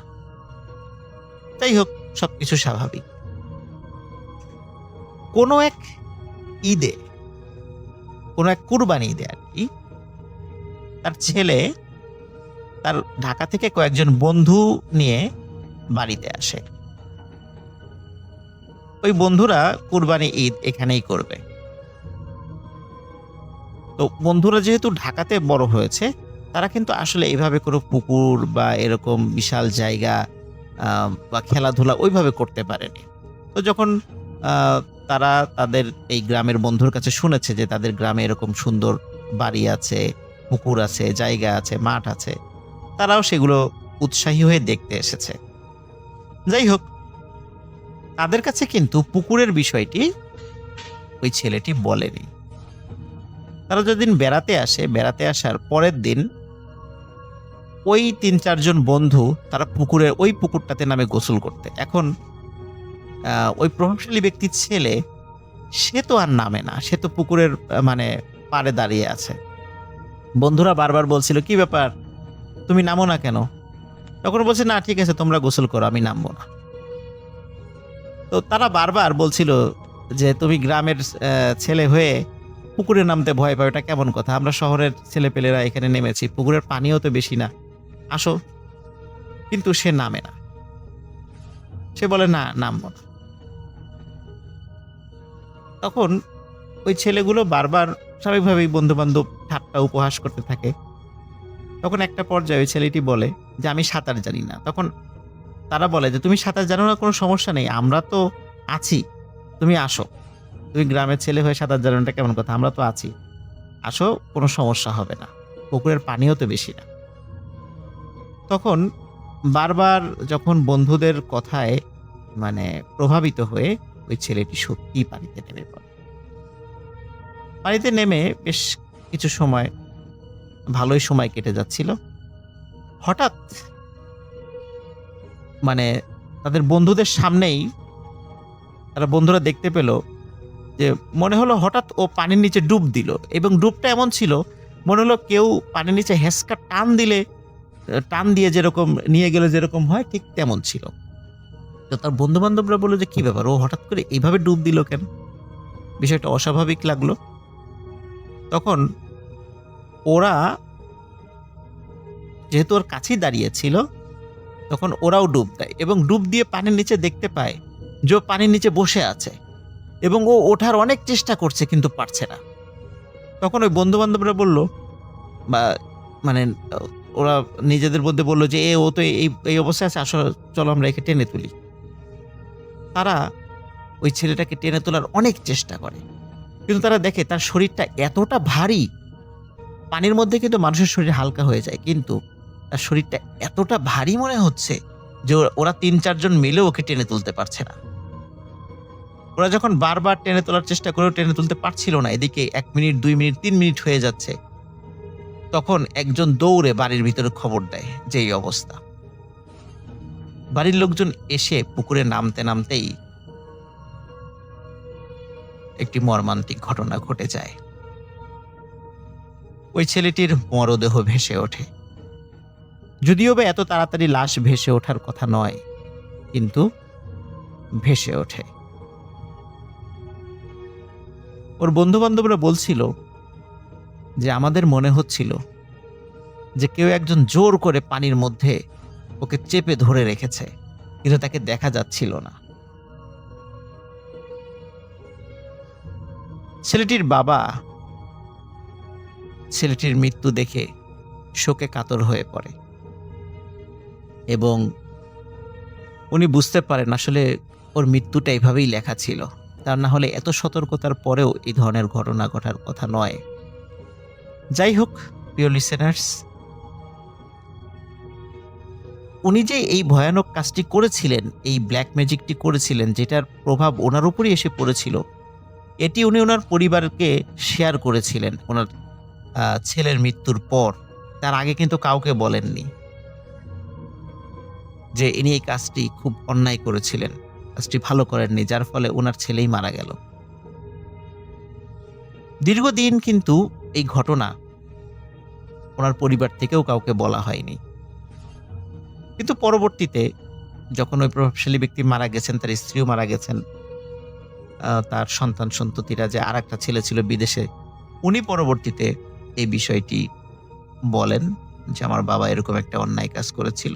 যাই হোক, সবকিছু স্বাভাবিক। কোনো এক ঈদে, কোনো এক কুরবানি ঈদে আরকি, তার ছেলে তার ঢাকা থেকে কয়েকজন বন্ধু নিয়ে বাড়িতে আসে। ওই বন্ধুরা কুরবানি ঈদ এখানেই করবে। তো বন্ধুরা যেহেতু ঢাকাতে বড় হয়েছে, তারা কিন্তু আসলে এভাবে কোনো পুকুর বা এরকম বিশাল জায়গা বা খেলাধুলা ওইভাবে করতে পারেনি। তো যখন আ তারা তাদের এই গ্রামের বন্ধুর কাছে শুনেছে যে তাদের গ্রামে এরকম সুন্দর বাড়ি আছে, পুকুর আছে, জায়গা আছে, মাঠ আছে, তারাও সেগুলো উৎসাহী হয়ে দেখতে এসেছে। যাই হোক, তাদের কাছে কিন্তু পুকুরের বিষয়টি ওই ছেলেটি বলেনি। তারা যেদিন বেড়াতে আসে, বেড়াতে আসার পরের দিন ওই ৩-৪ জন বন্ধু তারা ওই পুকুরটাতে নামে গোসল করতে। এখন ওই প্রভাবশালী ব্যক্তির ছেলে, সে তো আর নামে না। সে তো পুকুরের মানে পাড়ে দাঁড়িয়ে আছে। বন্ধুরা বারবার বলছিল, "কি ব্যাপার? তুমি নামো না কেন?" তখন বলছে, "না, ঠিক আছে, তোমরা গোসল করো, আমি নামবো না।" তো তারা বারবার বলছিল যে, "তুমি গ্রামের ছেলে হয়ে পুকুরে নামতে ভয় পাও, এটা কেমন কথা? আমরা শহরের ছেলেপেলেরা এখানে নেমেছি। পুকুরের পানিও তো বেশি না। আসো।" কিন্তু সে নামে না। সে বলে, "না, নামবো না।" তখন ওই ছেলেগুলো বারবার স্বাভাবিকভাবেই বন্ধু-বান্ধব ঠাট্টা উপহাস করতে থাকে। তখন একটা পর্যায়ে ওই ছেলেটি বলে যে, "আমি সাঁতার জানি না।" তখন তারা বলে যে, "তুমি সাঁতার জানো না, কোনো সমস্যা নেই। আমরা তো আছি। তুমি আসো। তুমি গ্রামের ছেলে হয়ে সাঁতার জানো না, এটা কেমন কথা? আমরা তো আছি। আসো, কোনো সমস্যা হবে না। পুকুরের পানিও তো বেশি না।" তখন বারবার যখন বন্ধুদের কথায় মানে প্রভাবিত হয়ে ওই ছেলেটি সত্যিই পানিতে নেমে পড়ে। পানিতে নেমে বেশ কিছু সময়, ভালোই সময় কেটে যাচ্ছিল। হঠাৎ মানে তাদের বন্ধুদের সামনেই তারা বন্ধুরা দেখতে পেল যে, মনে হলো হঠাৎ ও পানির নিচে ডুব দিল, এবং ডুবটা এমন ছিল, মনে হলো কেউ পানির নিচে হেঁচকা টান দিয়ে যেরকম নিয়ে গেলে যেরকম হয়, ঠিক তেমন ছিল। তো তার বন্ধু-বান্ধবরা বলল যে, "কি ব্যাপার? ও হঠাৎ করে এভাবে ডুব দিল কেন?" বিষয়টা অস্বাভাবিক লাগলো। তখন ওরা, যেহেতু ওর কাছেই দাঁড়িয়ে ছিল, তখন ওরাও ডুব দেয় এবং ডুব দিয়ে পানির নিচে দেখতে পায় যে ও পানির নিচে বসে আছে এবং ও ওঠার অনেক চেষ্টা করছে কিন্তু পারছে না। তখন ওই বন্ধু-বান্ধবরা বলল, বা মানে ওরা নিজেদের মধ্যে বলল যে, ও তো এই অবস্থায় আছে, আসো, চলো আমরা একে টেনে তুলি।" তারা ওই ছেলেটাকে টেনে তোলার অনেক চেষ্টা করে। কিন্তু তারা দেখে তার শরীরটা এতটা ভারী, পানির মধ্যে কিন্তু মানুষের শরীর হালকা হয়ে যায়। কিন্তু তার শরীরটা এতটা ভারী মনে হচ্ছে যে ওরা ৩-৪ জন মিলেও ওকে টেনে তুলতে পারছে না। ওরা যখন বারবার টেনে তোলার চেষ্টা করেও টেনে তুলতে পারছিল না, এদিকে ১ মিনিট, ২ মিনিট, ৩ মিনিট হয়ে যাচ্ছে। তখন একজন দৌড়ে বাড়ির ভিতরে খবর দেয় যে এই অবস্থা। বাড়ির লোকজন এসে পুকুরে নামতেই একটি মর্মান্তিক ঘটনা ঘটে যায়। ওই ছেলেটির মরদেহ ভেসে ওঠে। যদিও বা এত তাড়াতাড়ি লাশ ভেসে ওঠার কথা নয়, কিন্তু ভেসে ওঠে। ওর বন্ধু-বান্ধবরা বলছিল যে, "আমাদের মনে হচ্ছিল যে কেউ একজন জোর করে পানির মধ্যে ওকে চেপে ধরে রেখেছে, কিন্তু তাকে দেখা যাচ্ছিল না।" ছেলেটির বাবা ছেলেটির মৃত্যু দেখে শোকে কাতর হয়ে পড়ে এবং উনি বুঝতে পারেন আসলে ওর মৃত্যুটা এভাবেই লেখা ছিল। তা না হলে এত সতর্কতার পরেও এই ধরনের ঘটনা ঘটার কথা নয়। যাই হোক, প্রিয় লিসেনার্স, উনি যে এই ভয়ানক কাজটি করেছিলেন, এই ব্ল্যাক ম্যাজিকটি করেছিলেন, যেটার প্রভাব ওনার উপরই এসে পড়েছিল, এটি উনি ওনার পরিবারকে শেয়ার করেছিলেন ওনার ছেলের মৃত্যুর পর। তার আগে কিন্তু কাউকে বলেননি যে ইনি এই কাজটি খুব অন্যায় করেছিলেন, কাজটি ভালো করেননি, যার ফলে ওনার ছেলেই মারা গেল। দীর্ঘদিন কিন্তু এই ঘটনা ওনার পরিবার থেকেও কাউকে বলা হয়নি। কিন্তু পরবর্তীতে যখন ওই প্রভাবশালী ব্যক্তি মারা গেছেন, তার স্ত্রীও মারা গেছেন, তার সন্তান সন্ততিরা যে আর একটা ছেলে ছিল বিদেশে, উনি পরবর্তীতে এই বিষয়টি বলেন যে আমার বাবা এরকম একটা অন্যায় কাজ করেছিল,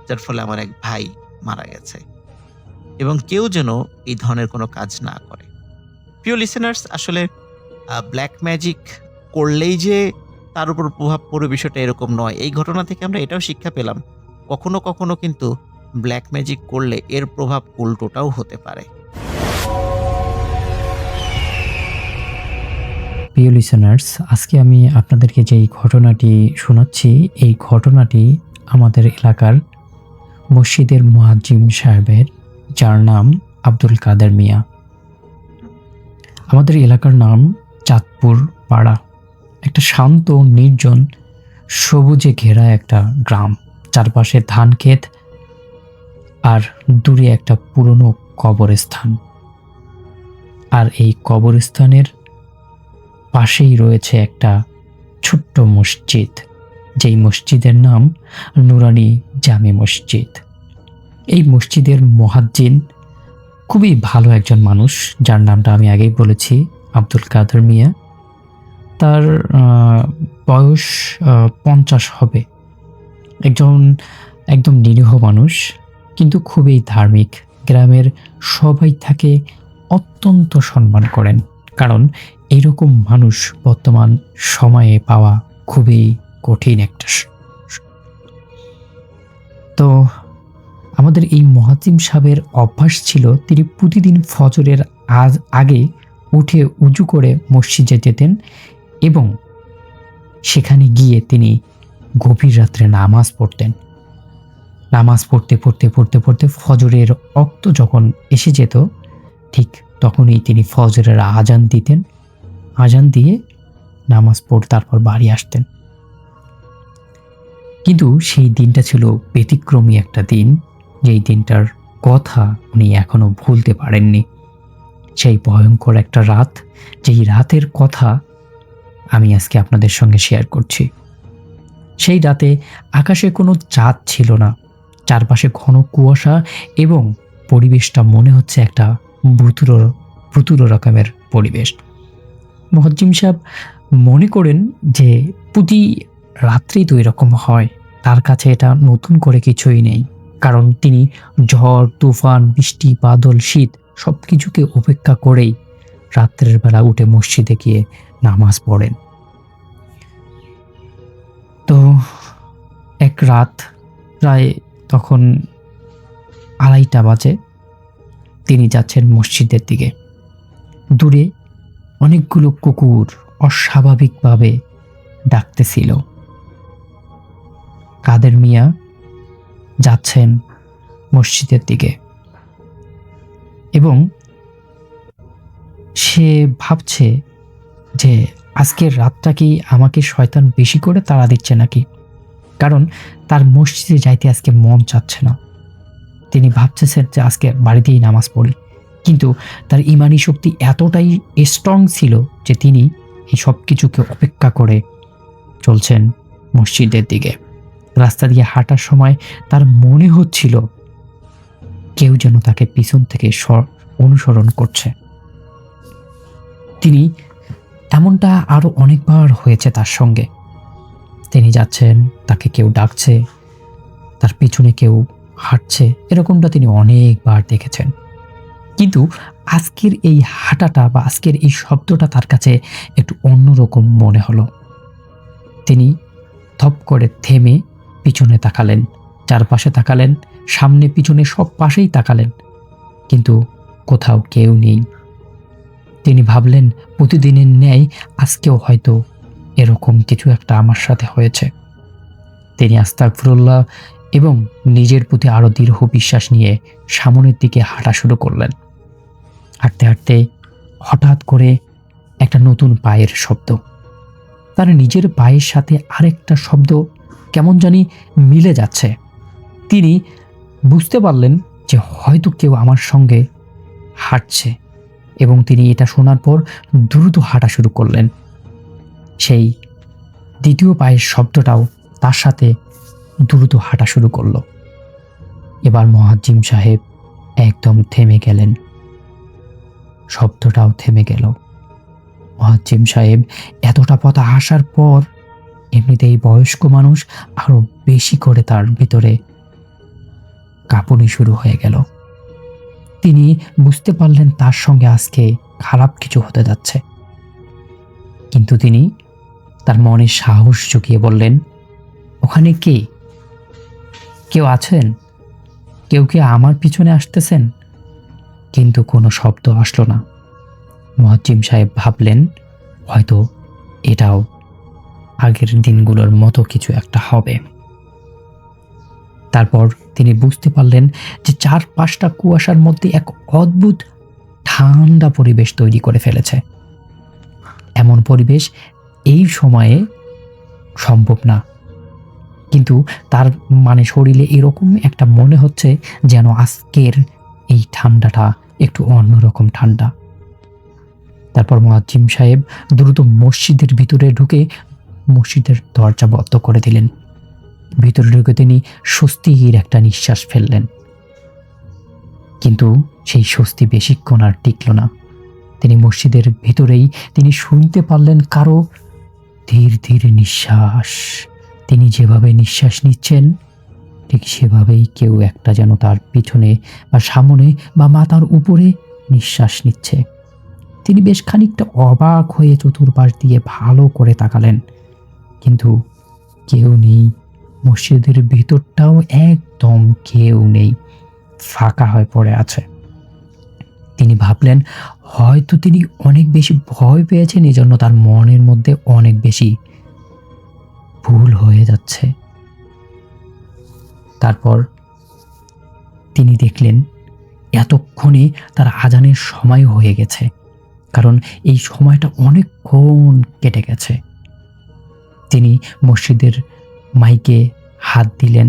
যার ফলে আমার এক ভাই মারা গেছে এবং কেউ যেন এই ধরনের কোনো কাজ না করে। প্রিয় লিসেনার্স, আসলে ব্ল্যাক ম্যাজিক করলেই যে তার উপর প্রভাব পড়বে বিষয়টা এরকম নয়। এই ঘটনা থেকে আমরা এটাও শিক্ষা পেলাম, কখনো কখনো কিন্তু ব্ল্যাক ম্যাজিক করলে এর প্রভাব উল্টোটাও হতে পারে। প্রিয় লিসেনার্স, আজকে আমি আপনাদেরকে যেই ঘটনাটি শোনাচ্ছি, এই ঘটনাটি আমাদের এলাকার মসজিদের মুয়াজ্জিম সাহেবের, যার নাম আব্দুল কাদের মিয়া। আমাদের এলাকার নাম চাঁদপুর পাড়া। একটা শান্ত, নির্জন, সবুজে ঘেরা একটা গ্রাম, চারপাশে ধান ক্ষেত আর দূরে একটা পুরনো কবরস্থান। আর এই কবরস্থানের পাশেই রয়েছে একটা ছোট্ট মসজিদ, যেই মসজিদের নাম নুরানি জামে মসজিদ। এই মসজিদের মুয়াজ্জিন খুবই ভালো একজন মানুষ, যার নামটা আমি আগেই বলেছি, আব্দুল কাদের মিয়া। তার বয়স 50 হবে। একদম নিরীহ মানুষ, কিন্তু খুবই ধার্মিক। গ্রামের সবাই তাকে অত্যন্ত সম্মান করেন, কারণ এরকম মানুষ বর্তমান সময়ে পাওয়া খুবই কঠিন একটা তো আমাদের এই মুয়াজ্জিম সাহেবের অভ্যাস ছিল, তিনি প্রতিদিন ফজরের আগে উঠে উজু করে মসজিদে যেতেন এবং সেখানে গিয়ে তিনি গভীর রাত্রে নামাজ পড়তেন। নামাজ পড়তে পড়তে পড়তে পড়তে ফজরের ওয়াক্ত যখন এসে যেত, ঠিক তখনই তিনি ফজরের আজান দিতেন। আজান দিয়ে নামাজ পড়ে তারপর বাড়ি আসতেন। কিন্তু সেই দিনটা ছিল ব্যতিক্রমী একটা দিন, যেই দিনটার কথা উনি এখনো ভুলতে পারেননি। সেই ভয়ঙ্কর একটা রাত, যেই রাতের কথা আমি আজকে আপনাদের সঙ্গে শেয়ার করছি। সেই রাতে আকাশে কোনো চাঁদ ছিল না, চারপাশে ঘন কুয়াশা এবং পরিবেশটা মনে হচ্ছে একটা ভুতুড়ো রকমের পরিবেশ। মুয়াজ্জিম সাহেব মনে করেন যে প্রতি রাত্রেই তো এরকম হয়, তার কাছে এটা নতুন করে কিছুই নেই, কারণ তিনি ঝড়, তুফান, বৃষ্টি, বাদল, শীত সব কিছুকে উপেক্ষা করেই রাত্রের বেলা উঠে মসজিদে গিয়ে নামাজ পড়েন। তো এক রাত প্রায় তখন 2:30 বাজে, তিনি যাচ্ছেন মসজিদের দিকে। দূরে অনেকগুলো কুকুর অস্বাভাবিকভাবে ডাকতেছিল। কাদের মিয়া যাচ্ছেন মসজিদের দিকে এবং সে ভাবছে যে আজকের রাতটা কি আমাকে শয়তান বেশি করে তাড়া দিচ্ছে নাকি, কারণ তার মসজিদে যাইতে আজকে মন চাচ্ছে না। তিনি ভাবতেছেন যে আজকে বাড়িতেই নামাজ পড়ি, কিন্তু তার ইমানি শক্তি এতটাই স্ট্রং ছিল যে তিনি এই সব কিছুকে অপেক্ষা করে চলছেন মসজিদের দিকে। রাস্তা দিয়ে হাঁটার সময় তার মনে হচ্ছিল কেউ যেন তাকে পিছন থেকে অনুসরণ করছে। তিনি এমনটা আরো অনেকবার হয়েছে তার সঙ্গে। তিনি যাচ্ছেন, তাকে কেউ ডাকছে, তার পিছনে কেউ হাঁটছে, এরকমটা তিনি অনেকবার দেখেছেন। কিন্তু আজকের এই হাঁটাটা বা আজকের এই শব্দটা তার কাছে একটু অন্যরকম মনে হলো। তিনি থপ করে থেমে পিছনে তাকালেন, চারপাশে তাকালেন, সামনে পিছনে সব পাশেই তাকালেন, কিন্তু কোথাও কেউ নেই। তিনি ভাবলেন, প্রতিদিনের ন্যায় আজকেও হয়তো এরকম কিছু একটা আমার সাথে হয়েছে। তিনি আস্তাগফিরুল্লাহ এবং নিজের প্রতি আরো দৃঢ় বিশ্বাস নিয়ে সামনের দিকে হাঁটা শুরু করলেন। হাঁটতে হাঁটতে হঠাৎ করে একটা নতুন পায়ের শব্দ, তার নিজের পায়ের সাথে আরেকটা শব্দ কেমন জানি মিলে যাচ্ছে। তিনি বুঝতে পারলেন যে হয়তো কেউ আমার সঙ্গে হাঁটছে, এবং তিনি এটা শোনার পর দ্রুত হাঁটা শুরু করলেন। সেই দ্বিতীয় পায়ের শব্দটাও তার সাথে দ্রুত হাঁটা শুরু করলো। এবার মুয়াজ্জিম সাহেব একদম থেমে গেলেন, শব্দটাও থেমে গেল। মুয়াজ্জিম সাহেব এতটা পথ আসার পর এমনিতেই বয়স্ক মানুষ, আরো বেশি করে তার ভিতরে কাঁপুনি শুরু হয়ে গেল। তিনি বুঝতে পারলেন তার সঙ্গে আজকে খারাপ কিছু হতে যাচ্ছে, কিন্তু তিনি তার মনে সাহস জুগিয়ে বললেন, ওখানে কে? কেউ আছেন? কেউ কি আমার পিছনে আসতেছেন? কিন্তু কোনো শব্দ আসলো না। মুয়াজ্জিম সাহেব ভাবলেন, হয়তো এটাও আগের দিনগুলোর মতো কিছু একটা হবে। তারপর তিনি বুঝতে পারলেন যে চারপাশটা কুয়াশার মধ্যে এক অদ্ভুত ঠান্ডা পরিবেশ তৈরি করে ফেলেছে। এমন পরিবেশ এই সময়ে সম্ভব না, কিন্তু তার মানে শরীরে এরকম একটা মনে হচ্ছে যেন আজকের এই ঠান্ডাটা একটু অন্যরকম ঠান্ডা। তারপর মুয়াজ্জিম সাহেব দ্রুত মসজিদের ভিতরে ঢুকে মসজিদের দরজা বন্ধ করে দিলেন। ভিতরে ঢুকে তিনি স্বস্তির একটা নিঃশ্বাস ফেললেন, কিন্তু সেই স্বস্তি বেশিক্ষণ আর টিকল না। তিনি মসজিদের ভিতরেই তিনি শুনতে পারলেন কারো ধীর ধীর নিঃশ্বাস। তিনি যেভাবে নিঃশ্বাস নিচ্ছেন ঠিক সেভাবেই কেউ একটা যেন তার পিছনে বা সামনে বা মাথার উপরে নিঃশ্বাস নিচ্ছে। তিনি বেশ খানিকটা অবাক হয়ে চতুর্পাশ দিয়ে ভালো করে তাকালেন, কিন্তু কেউ নেই। মসজিদের ভিতরটাও একদম কেউ নেই, ফাঁকা হয়ে পড়ে আছে। তিনি ভাবলেন হয়তো তিনি অনেক বেশি ভয় পেয়েছেন, এই জন্য তার মনের মধ্যে অনেক বেশি ভুল হয়ে যাচ্ছে। তারপর তিনি দেখলেন এতক্ষণে তার আজানের সময় হয়ে গেছে, কারণ এই সময়টা অনেকক্ষণ কেটে গেছে। তিনি মসজিদের মাইকে হাত দিলেন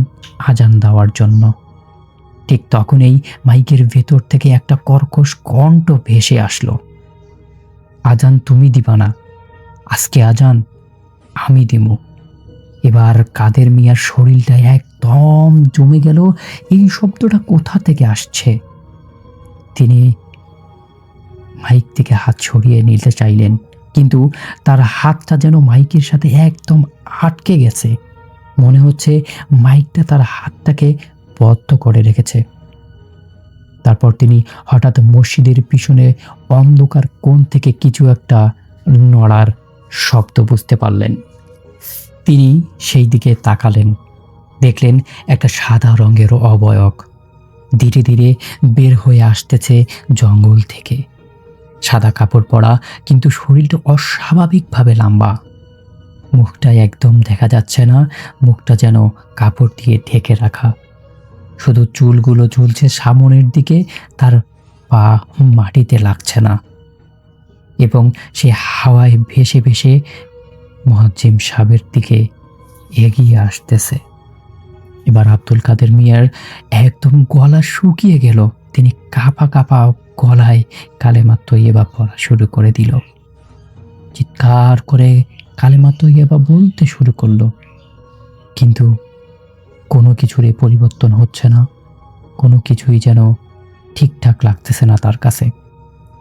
আজান দেওয়ার জন্য। ঠিক তখনই মাইকের ভেতর থেকে একটা কর্কশ কণ্ঠ ভেসে আসলো, আজান তুমি দিবা না, আজকে আজান আমি দিব। এবার কাদের মিয়ার শরীরটা একদম জমে গেল। এই শব্দটা কোথা থেকে আসছে? তিনি মাইক থেকে হাত সরিয়ে নিতে চাইলেন, কিন্তু তার হাতটা যেন মাইকের সাথে একদম আটকে গেছে। মনে হচ্ছে মাইকটা তার হাতটাকে বদ্ধ করে রেখেছে। তারপর তিনি হঠাৎ মসজিদের পিছনে অন্ধকার কোণ থেকে কিছু একটা নড়ার শব্দ বুঝতে পারলেন। তিনি সেই দিকে তাকালেন, দেখলেন একটা সাদা রঙের অবয়ব ধীরে ধীরে বের হয়ে আসতেছে জঙ্গল থেকে। সাদা কাপড় পরা, কিন্তু শরীরটা অস্বাভাবিকভাবে লম্বা। মুখটা একদম দেখা যাচ্ছে না, মুখটা যেন কাপড় দিয়ে ঢেকে রাখা। শুধু চুলগুলো ঝুলছে সামনের দিকে, তার পা মাটিতে লাগছে না, এবং সে হাওয়ায় ভেসে ভেসে মুয়াজ্জিম সাহেবের দিকে এগিয়ে আসতেছে। এবার আব্দুল কাদের মিয়ার একদম গলা শুকিয়ে গেল। তিনি কাঁপা কাঁপা গলায় কালেমা তৈয়বা পড়া শুরু করে দিল। চিৎকার করে কালেমা তৈয়বা বলতে শুরু করলো, কিন্তু কোনো কিছুরই পরিবর্তন হচ্ছে না। কোনো কিছুই যেন ঠিকঠাক লাগতেছে না তার কাছে।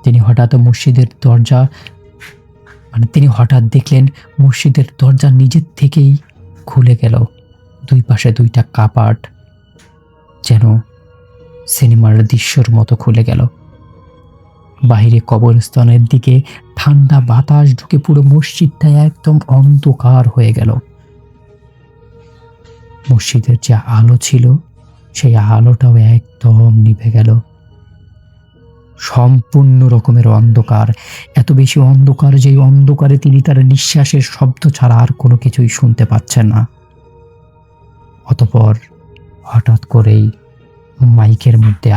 তিনি হঠাৎ দেখলেন মসজিদের দরজা নিজের থেকেই খুলে গেল। দুই পাশে দুইটা কাপাট যেন সিনেমার দৃশ্যর মতো খুলে গেল। বাইরে কবরস্থানের দিকে ঠান্ডা বাতাস ঢুকে পুরো মসজিদটা একদম অন্ধকার হয়ে গেল। মসজিদের যে আলো ছিল সেই আলোটাও একদম নিভে গেল। সম্পূর্ণ রকমের অন্ধকার, এত বেশি অন্ধকার যে অন্ধকারে তিনি তার নিঃশ্বাসের শব্দ ছাড়া আর কোনো কিছুই শুনতে পাচ্ছেন না। অতঃপর হঠাৎ করেই মাইকের মধ্যে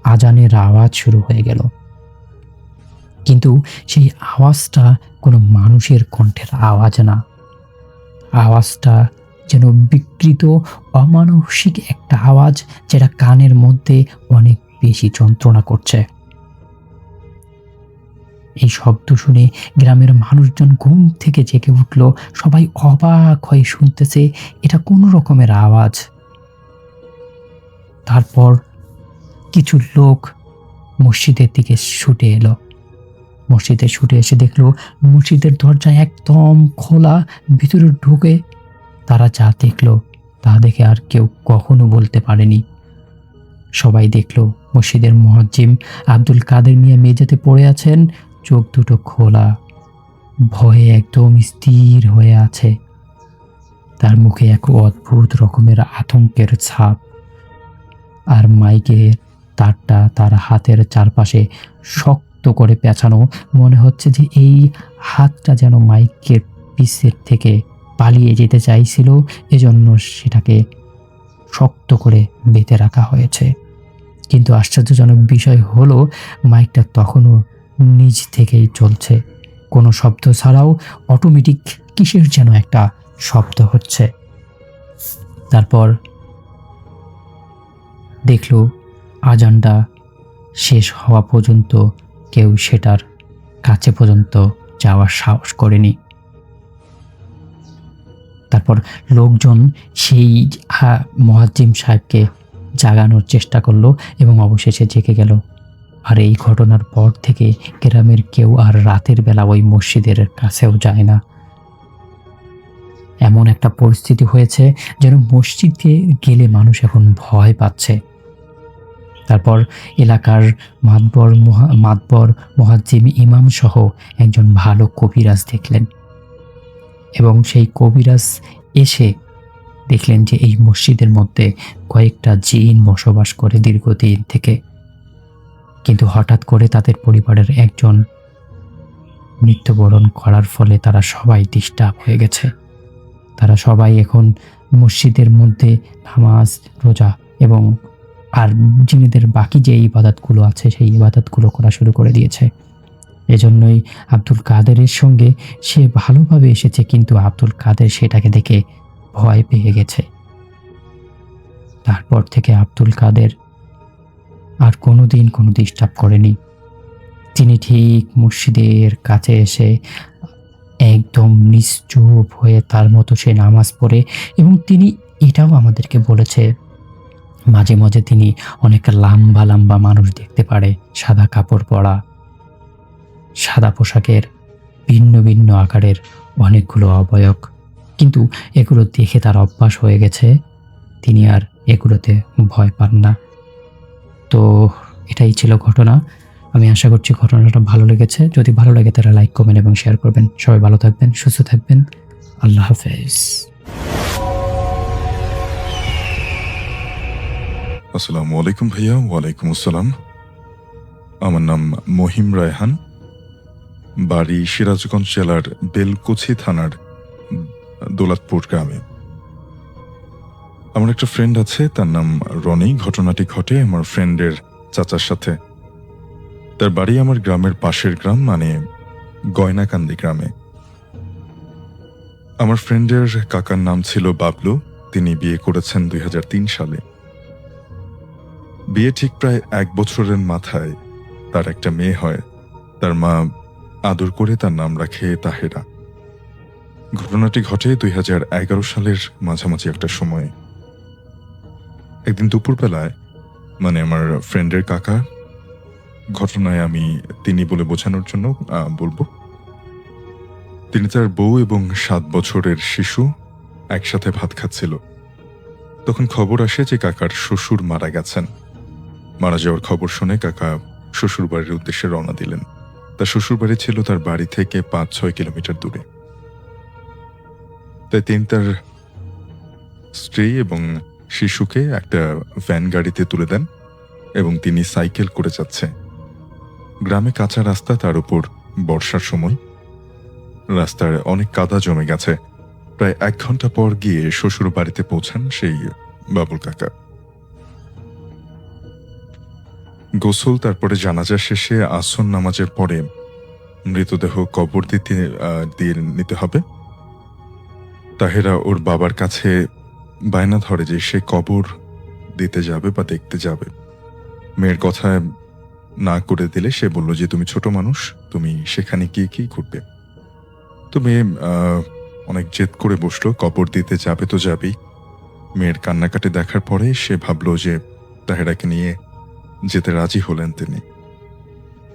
আজানের আওয়াজ শুরু হয়ে গেল। কিন্তু সেই আওয়াজটা কোনো মানুষের কণ্ঠের আওয়াজ না, আওয়াজটা যেন বিকৃত অমানসিক একটা আওয়াজ, যেটা কানের মধ্যে অনেক বেশি যন্ত্রণা করছে। এই শব্দ শুনে গ্রামের মানুষজন ঘুম থেকে জেগে উঠল। সবাই অবাক হয়ে শুনতেছে এটা কোন রকমের আওয়াজ। তারপর কিছু লোক মসজিদের দিকে ছুটে এলো। মসজিদে ছুটে এসে দেখলো মসজিদের দরজা একদম খোলা। ভিতরে ঢুকে তারা যা দেখলো তা দেখে আর কেউ কখনো বলতে পারেনি। সবাই দেখলো মসজিদের মুয়াজ্জিম আব্দুল কাদের মিয়া মেঝেতে পড়ে আছেন, চোখ দুটো খোলা, ভয়ে একদম স্থির হয়ে আছে। তার মুখে এক অদ্ভুত রকমের আতঙ্কের ছাপ। আর মাইকের তারটা তার হাতের চারপাশে শক্ত করে পেঁচানো, মনে হচ্ছে যে এই হাতটা যেন মাইকের পিছের থেকে পালিয়ে যেতে চাইছিল, এজন্য সেটাকে শক্ত করে বেঁধে রাখা হয়েছে। কিন্তু আশ্চর্যজনক বিষয় হলো মাইকটা তখনও নিজ থেকেই চলছে, কোনো শব্দ ছাড়াও অটোমেটিক কিসের যেন একটা শব্দ হচ্ছে। তারপর দেখলো আজানটা শেষ হওয়া পর্যন্ত কেউ সেটার কাছে পর্যন্ত যাওয়ার সাহস করেনি। তারপর লোকজন সেই মুয়াজ্জিম সাহেবকে জাগানোর চেষ্টা করলো এবং অবশেষে জেগে গেল। আর এই ঘটনার পর থেকে গ্রামের কেউ আর রাতের বেলা ওই মসজিদের কাছেও যায় না। এমন একটা পরিস্থিতি হয়েছে যেন মসজিদে গেলে মানুষ এখন ভয় পাচ্ছে। তারপর এলাকার মাতবর মুয়াজ্জিম ইমাম সহ একজন ভালো কবিরাজ দেখলেন এবং সেই কবিরাজ এসে দেখলেন যে এই মসজিদের মধ্যে কয়েকটা জিন বসবাস করে দীর্ঘদিন থেকে। কিন্তু হঠাৎ করে তাদের পরিবারের একজন মৃত্যুবরণ করার ফলে তারা সবাই ডিস্টার্ব হয়ে গেছে। তারা সবাই এখন মসজিদের মধ্যে নামাজ, রোজা এবং আর জিনেদের বাকি যে ইবাদতগুলো আছে সেই ইবাদতগুলো করা শুরু করে দিয়েছে। এজন্যই আব্দুল কাদেরের সঙ্গে সে ভালোভাবে এসেছে, কিন্তু আব্দুল কাদের সেটাকে দেখে ভয় পেয়ে গেছে। তারপর থেকে আব্দুল কাদের আর কোনোদিন কোনো ডিস্টার্ব করেনি। তিনি ঠিক মসজিদের কাছে এসে একদম নিশ্চুপ হয়ে তার মতো সে নামাজ পড়ে এবং তিনি এটাও আমাদেরকে বলেছে মাঝে মাঝে তিনি অনেক লম্বা লম্বা মানুষ দেখতে পারে, সাদা কাপড় পরা, সাদা পোশাকের, ভিন্ন ভিন্ন আকারের অনেকগুলো অবয়ব। কিন্তু এগুলো দেখে তার অভ্যাস হয়ে গেছে, তিনি আর এগুলোতে ভয় পান না। তো এটাই ছিল ঘটনা। আমি আশা করছি ঘটনাটা ভালো লেগেছে। যদি ভালো লাগে তারা লাইক, কমেন্ট এবং শেয়ার করবেন। সবাই ভালো থাকবেন, সুস্থ থাকবেন। আল্লাহ হাফেজ। আসসালামু আলাইকুম ভাইয়া। ওয়ালাইকুম আসসালাম। আমার নাম মহিম রায়হান, বাড়ি সিরাজগঞ্জ জেলার বেলকুচি থানার দৌলতপুর গ্রামে। আমার একটা ফ্রেন্ড আছে, তার নাম রনি। ঘটনাটি ঘটে আমার ফ্রেন্ডের চাচার সাথে। তার বাড়ি আমার গ্রামের পাশের গ্রাম, মানে গয়নাকান্দি গ্রামে। আমার ফ্রেন্ডের কাকার নাম ছিল বাবলু। তিনি বিয়ে করেছেন 2003 সালে। বিয়ে ঠিক প্রায় 1 বছরের মাথায় তার একটা মেয়ে হয়। তার মা আদর করে তার নাম রাখে তাহেরা। ঘটনাটি ঘটে 2011 সালের মাঝামাঝি একটা সময়ে। একদিন দুপুরবেলায়, মানে আমার ফ্রেন্ডের কাকা, ঘটনায় আমি তিনি বলে বোঝানোর জন্য বলবো, তিনি তার বউ এবং 7 বছরের শিশু একসাথে ভাত খাচ্ছিল। তখন খবর আসে যে কাকার শ্বশুর মারা গেছেন। মারা যাওয়ার খবর শুনে কাকা শ্বশুরবাড়ির উদ্দেশ্যে রওনা দিলেন। তার শ্বশুরবাড়ি ছিল তার বাড়ি থেকে 5-6 কিলোমিটার দূরে। তাই তিনি তার স্ত্রী এবং শিশুকে একটা ভ্যান গাড়িতে তুলে দেন এবং তিনি সাইকেল করে যাচ্ছে। গ্রামে কাঁচা রাস্তা, তার উপর বর্ষার সময় রাস্তায় অনেক কাদা জমে গেছে। প্রায় 1 ঘন্টা পর গিয়ে শ্বশুর বাড়িতে পৌঁছান সেই বাবুল কাকা। গোসল, তারপরে জানাজা শেষে আসর নামাজের পরে মৃতদেহ কবর দিয়ে নিতে হবে। তাহেরা ওর বাবার কাছে বায়না ধরে যে সে কবর দিতে যাবে বা দেখতে যাবে। মেয়ের কথা না করে দিলে সে বলল যে তুমি ছোট মানুষ, তুমি সেখানে গিয়ে কি করবে। তো মেয়ে অনেক জেদ করে বসলো, কবর দিতে যাবে তো যাবেই। মেয়ের কান্নাকাটি দেখার পরে সে ভাবলো যে তাহেরাকে নিয়ে যেতে রাজি হলেন তিনি।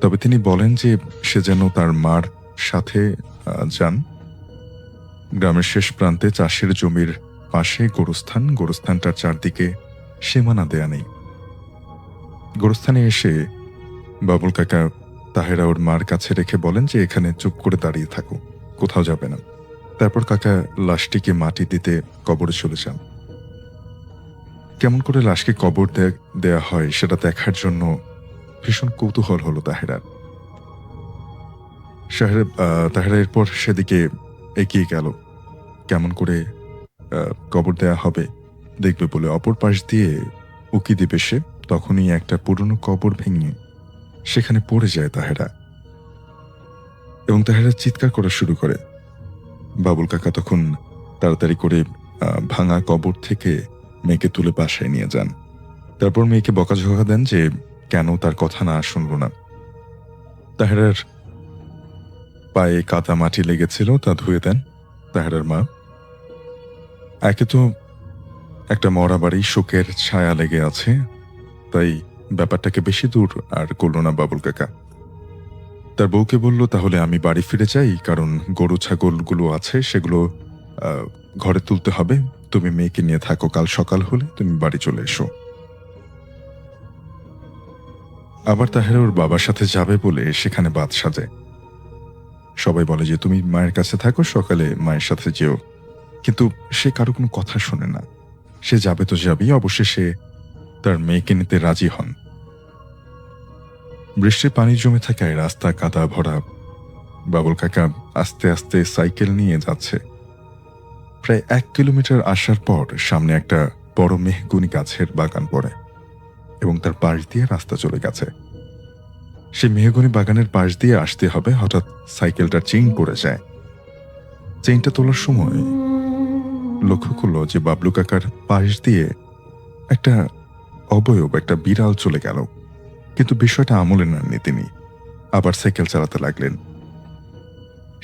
তবে তিনি বলেন যে সে যেন তার মার সাথে যান। গ্রামের শেষ প্রান্তে চাষের জমির পাশে গোরস্থানটার চারদিকে সীমানা দেয়া নেই। গোরস্থানে এসে বাবুল কাকা তাহেরা ওর মার কাছে রেখে বলেন যে এখানে চুপ করে দাঁড়িয়ে থাকো, কোথাও যাবে না। তারপর কাকা লাশটিকে মাটি দিতে কবরে চলে যান। কেমন করে লাশকে কবর দেয়া হয় সেটা দেখার জন্য ভীষণ কৌতূহল হলো তাহেরার। তাহেরা এরপর সেদিকে এগিয়ে গেল, কেমন করে কবর দেয়া হবে দেখবে বলে। অপর পাশ দিয়ে উকি দিবে সে, তখনই একটা পুরনো কবর ভেঙে সেখানে পড়ে যায় তাহেরা এবং তাহেরা চিৎকার করা শুরু করে। বাবুল কাকা তখন তাড়াতাড়ি করে ভাঙা কবর থেকে মেয়েকে তুলে বাসায় নিয়ে যান। তারপর মেয়েকে বকাঝকা দেন যে কেন তার কথা না শুনল না। তাহেরার পায়ে কাদা মাটি লেগেছিল, তা ধুয়ে দেন তাহেরার মা। একে তো একটা মরা বাড়ি, শোকের ছায়া লেগে আছে, তাই ব্যাপারটাকে বেশি দূর আর করল না বাবুল কাকা। তার বউকে বলল তাহলে আমি বাড়ি ফিরে যাই, কারণ গরু ছাগলগুলো আছে সেগুলো ঘরে তুলতে হবে, তুমি মেয়েকে নিয়ে থাকো, কাল সকাল হলে তুমি বাড়ি চলে এসো। আবার তাহেরা ওর বাবার সাথে যাবে বলে সেখানে বাদ সাজে। সবাই বলে যে তুমি মায়ের কাছে থাকো, সকালে মায়ের সাথে যেও। কিন্তু সে কারো কোনো কথা শোনে না, সে যাবে তো যাবেই। অবশেষে তার মেয়েকে নিতে রাজি হন। বৃষ্টির পানি জমে থাকায় রাস্তা কাদা ভরা। বাবুল কাকা আস্তে আস্তে সাইকেল নিয়ে যাচ্ছে। প্রায় 1 কিলোমিটার আসার পর সামনে একটা বড় মেহগুনি গাছের বাগান পড়ে এবং তার পাশ দিয়ে রাস্তা চলে গেছে। সে মেহগুনি বাগানের পাশ দিয়ে আসতে হবে, হঠাৎ সাইকেলটার চেইন পড়ে যায়। চেইনটা তোলার সময় লক্ষ্য করলো যে বাবলু কাকার পাশ দিয়ে একটা অবয়ব, একটা বিড়াল চলে গেল। কিন্তু বিষয়টা আমলে নেননি তিনি, আবার সাইকেল চালাতে লাগলেন।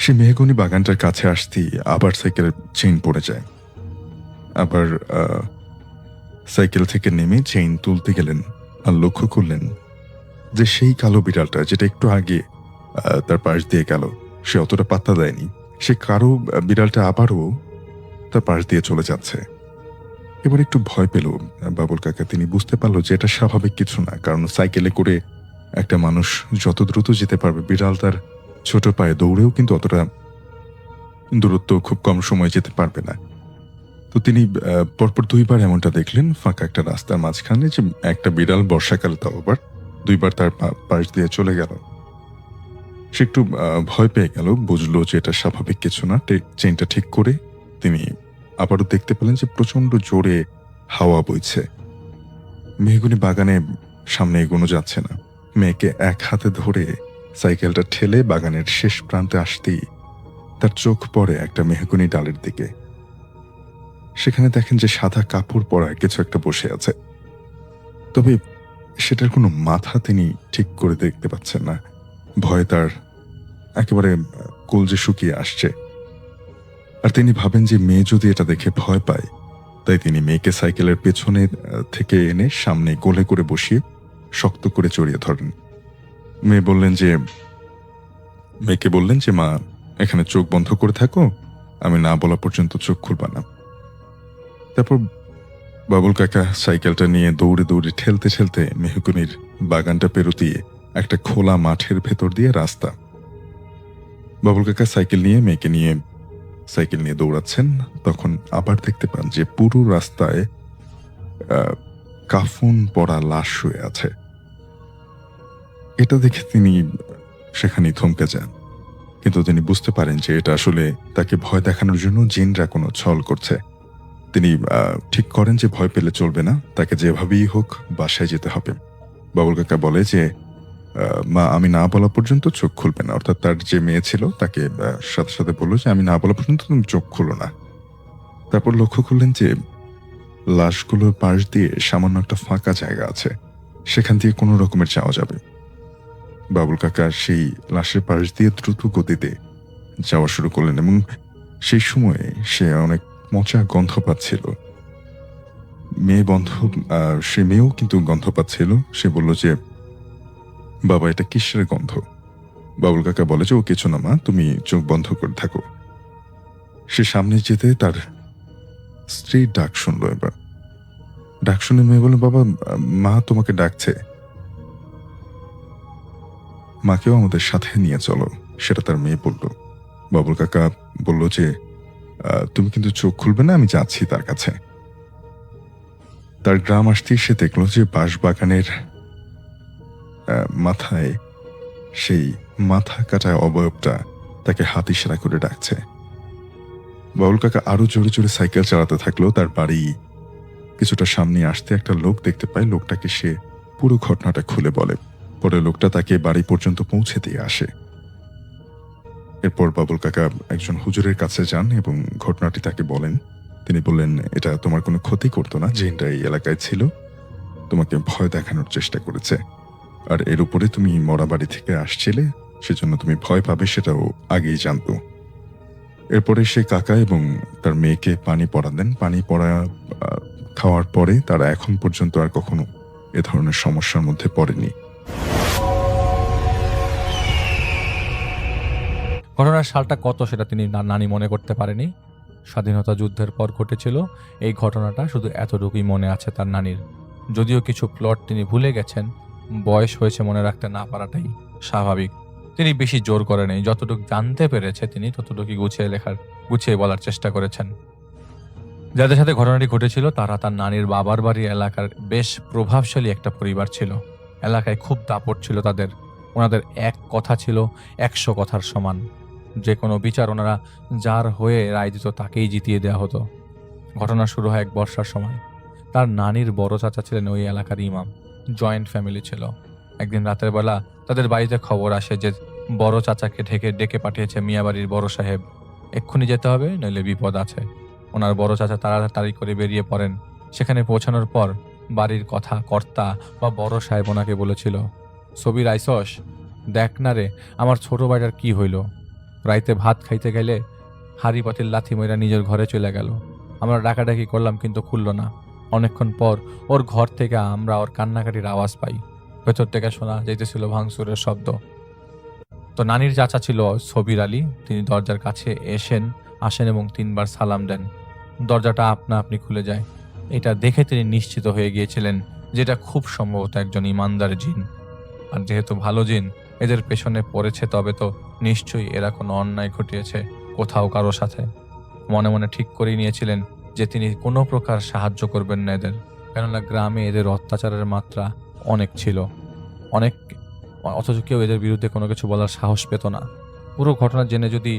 সে মেহগুনি বাগানটার কাছে আসতেই আবার সাইকেলের চেইন পড়ে যায়। আবার সাইকেল থেকে নেমে চেইন তুলতে গেলেন আর লক্ষ্য করলেন যে সেই কালো বিড়ালটা যেটা একটু আগে তার পাশ দিয়ে গেল, সে অতটা পাত্তা দেয়নি। সে কারো বিড়ালটা আবারও তার পাশ দিয়ে চলে যাচ্ছে। এবার একটু ভয় পেল বাবুল কাকা। তিনি বুঝতে পারলো যে এটা স্বাভাবিক কিছু না, কারণ সাইকেলে করে একটা মানুষ যত দ্রুত যেতে পারবে, বিড়াল তার ছোট পায়ে দৌড়েও কিন্তু অতটা দূরত্ব খুব কম সময় যেতে পারবে না। তো তিনি পরপর 2 বার এমনটা দেখলেন, ফাঁকা একটা রাস্তার মাঝখানে যে একটা বিড়াল, বর্ষাকালে তাও আবার 2 বার তার পাশ দিয়ে চলে গেল। সে একটু ভয় পেয়ে গেল, বুঝলো যে এটা স্বাভাবিক কিছু না। চেইনটা ঠিক করে তিনি আবারও দেখতে পেলেন যে প্রচন্ড জোরে হাওয়া বইছে। মেহগুনি বাগানে সামনে এগোনো যাচ্ছে না। মেয়েকে এক হাতে ধরে সাইকেলটা ঠেলে বাগানের শেষ প্রান্তে আসতেই তার চোখ পড়ে একটা মেহগুনি ডালের দিকে। সেখানে দেখেন যে সাদা কাপড় পরা কিছু একটা বসে আছে, তবে সেটার কোনো মাথা তিনি ঠিক করে দেখতে পাচ্ছেন না। ভয়ে তার একেবারে কলজে শুকিয়ে আসছে। আর তিনি ভাবেন যে মেয়ে যদি এটা দেখে ভয় পায়, তাই তিনি মেয়েকে সাইকেলের পেছনে থেকে এনে সামনে কোলে করে বসিয়ে শক্ত করে জড়িয়ে ধরেন। মেয়েকে বললেন যে মা, এখানে চোখ বন্ধ করে থাকো, আমি না বলা পর্যন্ত চোখ খুলবা না। তারপর বাবুল কাকা সাইকেলটা নিয়ে দৌড়ে দৌড়ে ঠেলতে ঠেলতে মেহগুনির বাগানটা পেরোতিয়ে একটা খোলা মাঠের ভেতর দিয়ে রাস্তা। বাবুল কাকা সাইকেল নিয়ে সাইকেল নিয়ে দৌড়াচ্ছেন। তখন আবার দেখতে পান যে পুরো রাস্তায় আহ, কাফন পরা লাশ শুয়ে আছে। এটা দেখে তিনি সেখানেই থমকে যান, কিন্তু তিনি বুঝতে পারেন যে এটা আসলে তাকে ভয় দেখানোর জন্য জিনরা কোনো ছল করছে। তিনি ঠিক করেন যে ভয় পেলে চলবে না, তাকে যেভাবেই হোক বাসায় যেতে হবে। বাবুল কাকা বলে যে মা আমি না বলা পর্যন্ত চোখ খুলবে না, অর্থাৎ তার যে মেয়ে ছিল তাকে সাথে সাথে বললো যে আমি না বলা পর্যন্ত তুমি চোখ খুলো না। তারপর লক্ষ্য করলেন যে লাশগুলোর পাশ দিয়ে সামান্য একটা ফাঁকা জায়গা আছে, সেখান দিয়ে কোনো রকমের যাওয়া যাবে। বাবুল কাকা সেই লাশের পাশ দিয়ে দ্রুত গতিতে যাওয়া শুরু করলেন এবং সেই সময়ে সে অনেক মচা গন্ধ পাচ্ছিল। সে মেয়েও কিন্তু গন্ধ পাচ্ছিল। সে বলল যে বাবা এটা কিসের গন্ধ? বাবুল কাকা বলে যে ও কিছু না মা, তুমি চোখ বন্ধ করে থাকো। সে সামনে যেতে তার স্ত্রীর ডাক শুনলো। এবার ডাক শুনে মেয়ে বলে বাবা মা তোমাকে ডাকছে, মাকেও আমাদের সাথে নিয়ে চলো, সেটা তার মেয়ে বলল। বাবুল কাকা বলল যে তুমি কিন্তু চোখ খুলবে না, আমি যাচ্ছি তার কাছে। তার গ্রাম আসতেই সে দেখলো যে বাঁশবাগানের মাথায় সেই মাথা কাটা অবয়বটা তাকে হাত ইশারা করে ডাকছে। বাবুল কাকা আরো জোরে জোরে সাইকেল চালাতে থাকলো। তার বাড়ি কিছুটা সামনে আসতে একটা লোক দেখতে পায়। লোকটাকে সে পুরো ঘটনাটা খুলে বলে। পরে লোকটা তাকে বাড়ি পর্যন্ত পৌঁছে দিয়ে আসে। এরপর বাবুল কাকা একজন হুজুরের কাছে যান এবং ঘটনাটি তাকে বলেন। তিনি বললেন এটা তোমার কোনো ক্ষতি করতো না, জিনটা এই এলাকায় ছিল, তোমাকে ভয় দেখানোর চেষ্টা করেছে, আর এর উপরে তুমি মরা বাড়ি থেকে আসছিলে, সেজন্য তুমি ভয় পাবে সেটাও আগেই জানতো। এরপরে সে কাকা এবং তার মেয়েকে পানি পড়া দেন। পানি পড়া খাওয়ার পরে তারা এখন পর্যন্ত আর কখনো এ ধরনের সমস্যার মধ্যে পড়েনি। ঘটনার সালটা কত সেটা তিনি নানি মনে করতে পারেনি। স্বাধীনতা যুদ্ধের পর ঘটেছিল এই ঘটনাটা, শুধু এতটুকুই মনে আছে তার নানির। যদিও কিছু প্লট তিনি ভুলে গেছেন, বয়স হয়েছে, মনে রাখতে না পারাটাই স্বাভাবিক। তিনি বেশি জোর করে নেই, যতটুকু জানতে পেরেছে তিনি ততটুকুই গুছিয়ে বলার চেষ্টা করেছেন। যাদের সাথে ঘটনাটি ঘটেছিল তারা তার নানির বাবার বাড়ি এলাকার বেশ প্রভাবশালী একটা পরিবার ছিল। এলাকায় খুব দাপট ছিল তাদের। ওনাদের এক কথা ছিল 100 কথার সমান। যে কোনো বিচার ওনারা যার হয়ে রায় দিত তাকেই জিতিয়ে দেওয়া হতো। ঘটনা শুরু হয় এক বর্ষার সময়। তার নানির বড় চাচা ছিলেন ওই এলাকার ইমাম। জয়েন্ট ফ্যামিলি ছিল। একদিন রাতের বেলা তাদের বাড়িতে খবর আসে যে বড় চাচাকে ডেকে পাঠিয়েছে মিয়াবাড়ির বড় সাহেব। এক্ষুনি যেতে হবে, নইলে বিপদ আছে। ওনার বড় চাচা তাড়াতাড়ি করে বেরিয়ে পড়েন। সেখানে পৌঁছানোর পর বাড়ির কথা কর্তা বা বড় সাহেব ওনাকে বলেছিল, সবির আইসস, দেখ না রে আমার ছোট ভাইটার কি হইল। রাইতে ভাত খাইতে গেলে হাড়ি পাতিল লাথি মইরা নিজের ঘরে চলে গেল। আমরা ডাকাডাকি করলাম কিন্তু খুলল না। অনেকক্ষণ পর ওর ঘর থেকে আমরা ওর কান্নাকাটির আওয়াজ পাই। ভেতর থেকে শোনা যাইতেছিল ভাঙচুরের শব্দ। তো নানির চাচা ছিল সবির আলী। তিনি দরজার কাছে আসেন এবং 3 বার সালাম দেন। দরজাটা আপনা আপনি খুলে যায়। এটা দেখে তিনি নিশ্চিত হয়ে গিয়েছিলেন যেটা খুব সম্ভবত একজন ইমানদার জিন। আর যেহেতু ভালো জিন এদের পেছনে পড়েছে, তবে তো নিশ্চয়ই এরা কোনো অন্যায় ঘটিয়েছে কোথাও কারো সাথে। মনে মনে ঠিক করেই নিয়েছিলেন যে তিনি কোনো প্রকার সাহায্য করবেন না এদের, কেননা গ্রামে এদের অত্যাচারের মাত্রা অনেক ছিল, অথচ কেউ এদের বিরুদ্ধে কোনো কিছু বলার সাহস পেত না। পুরো ঘটনা জেনে যদি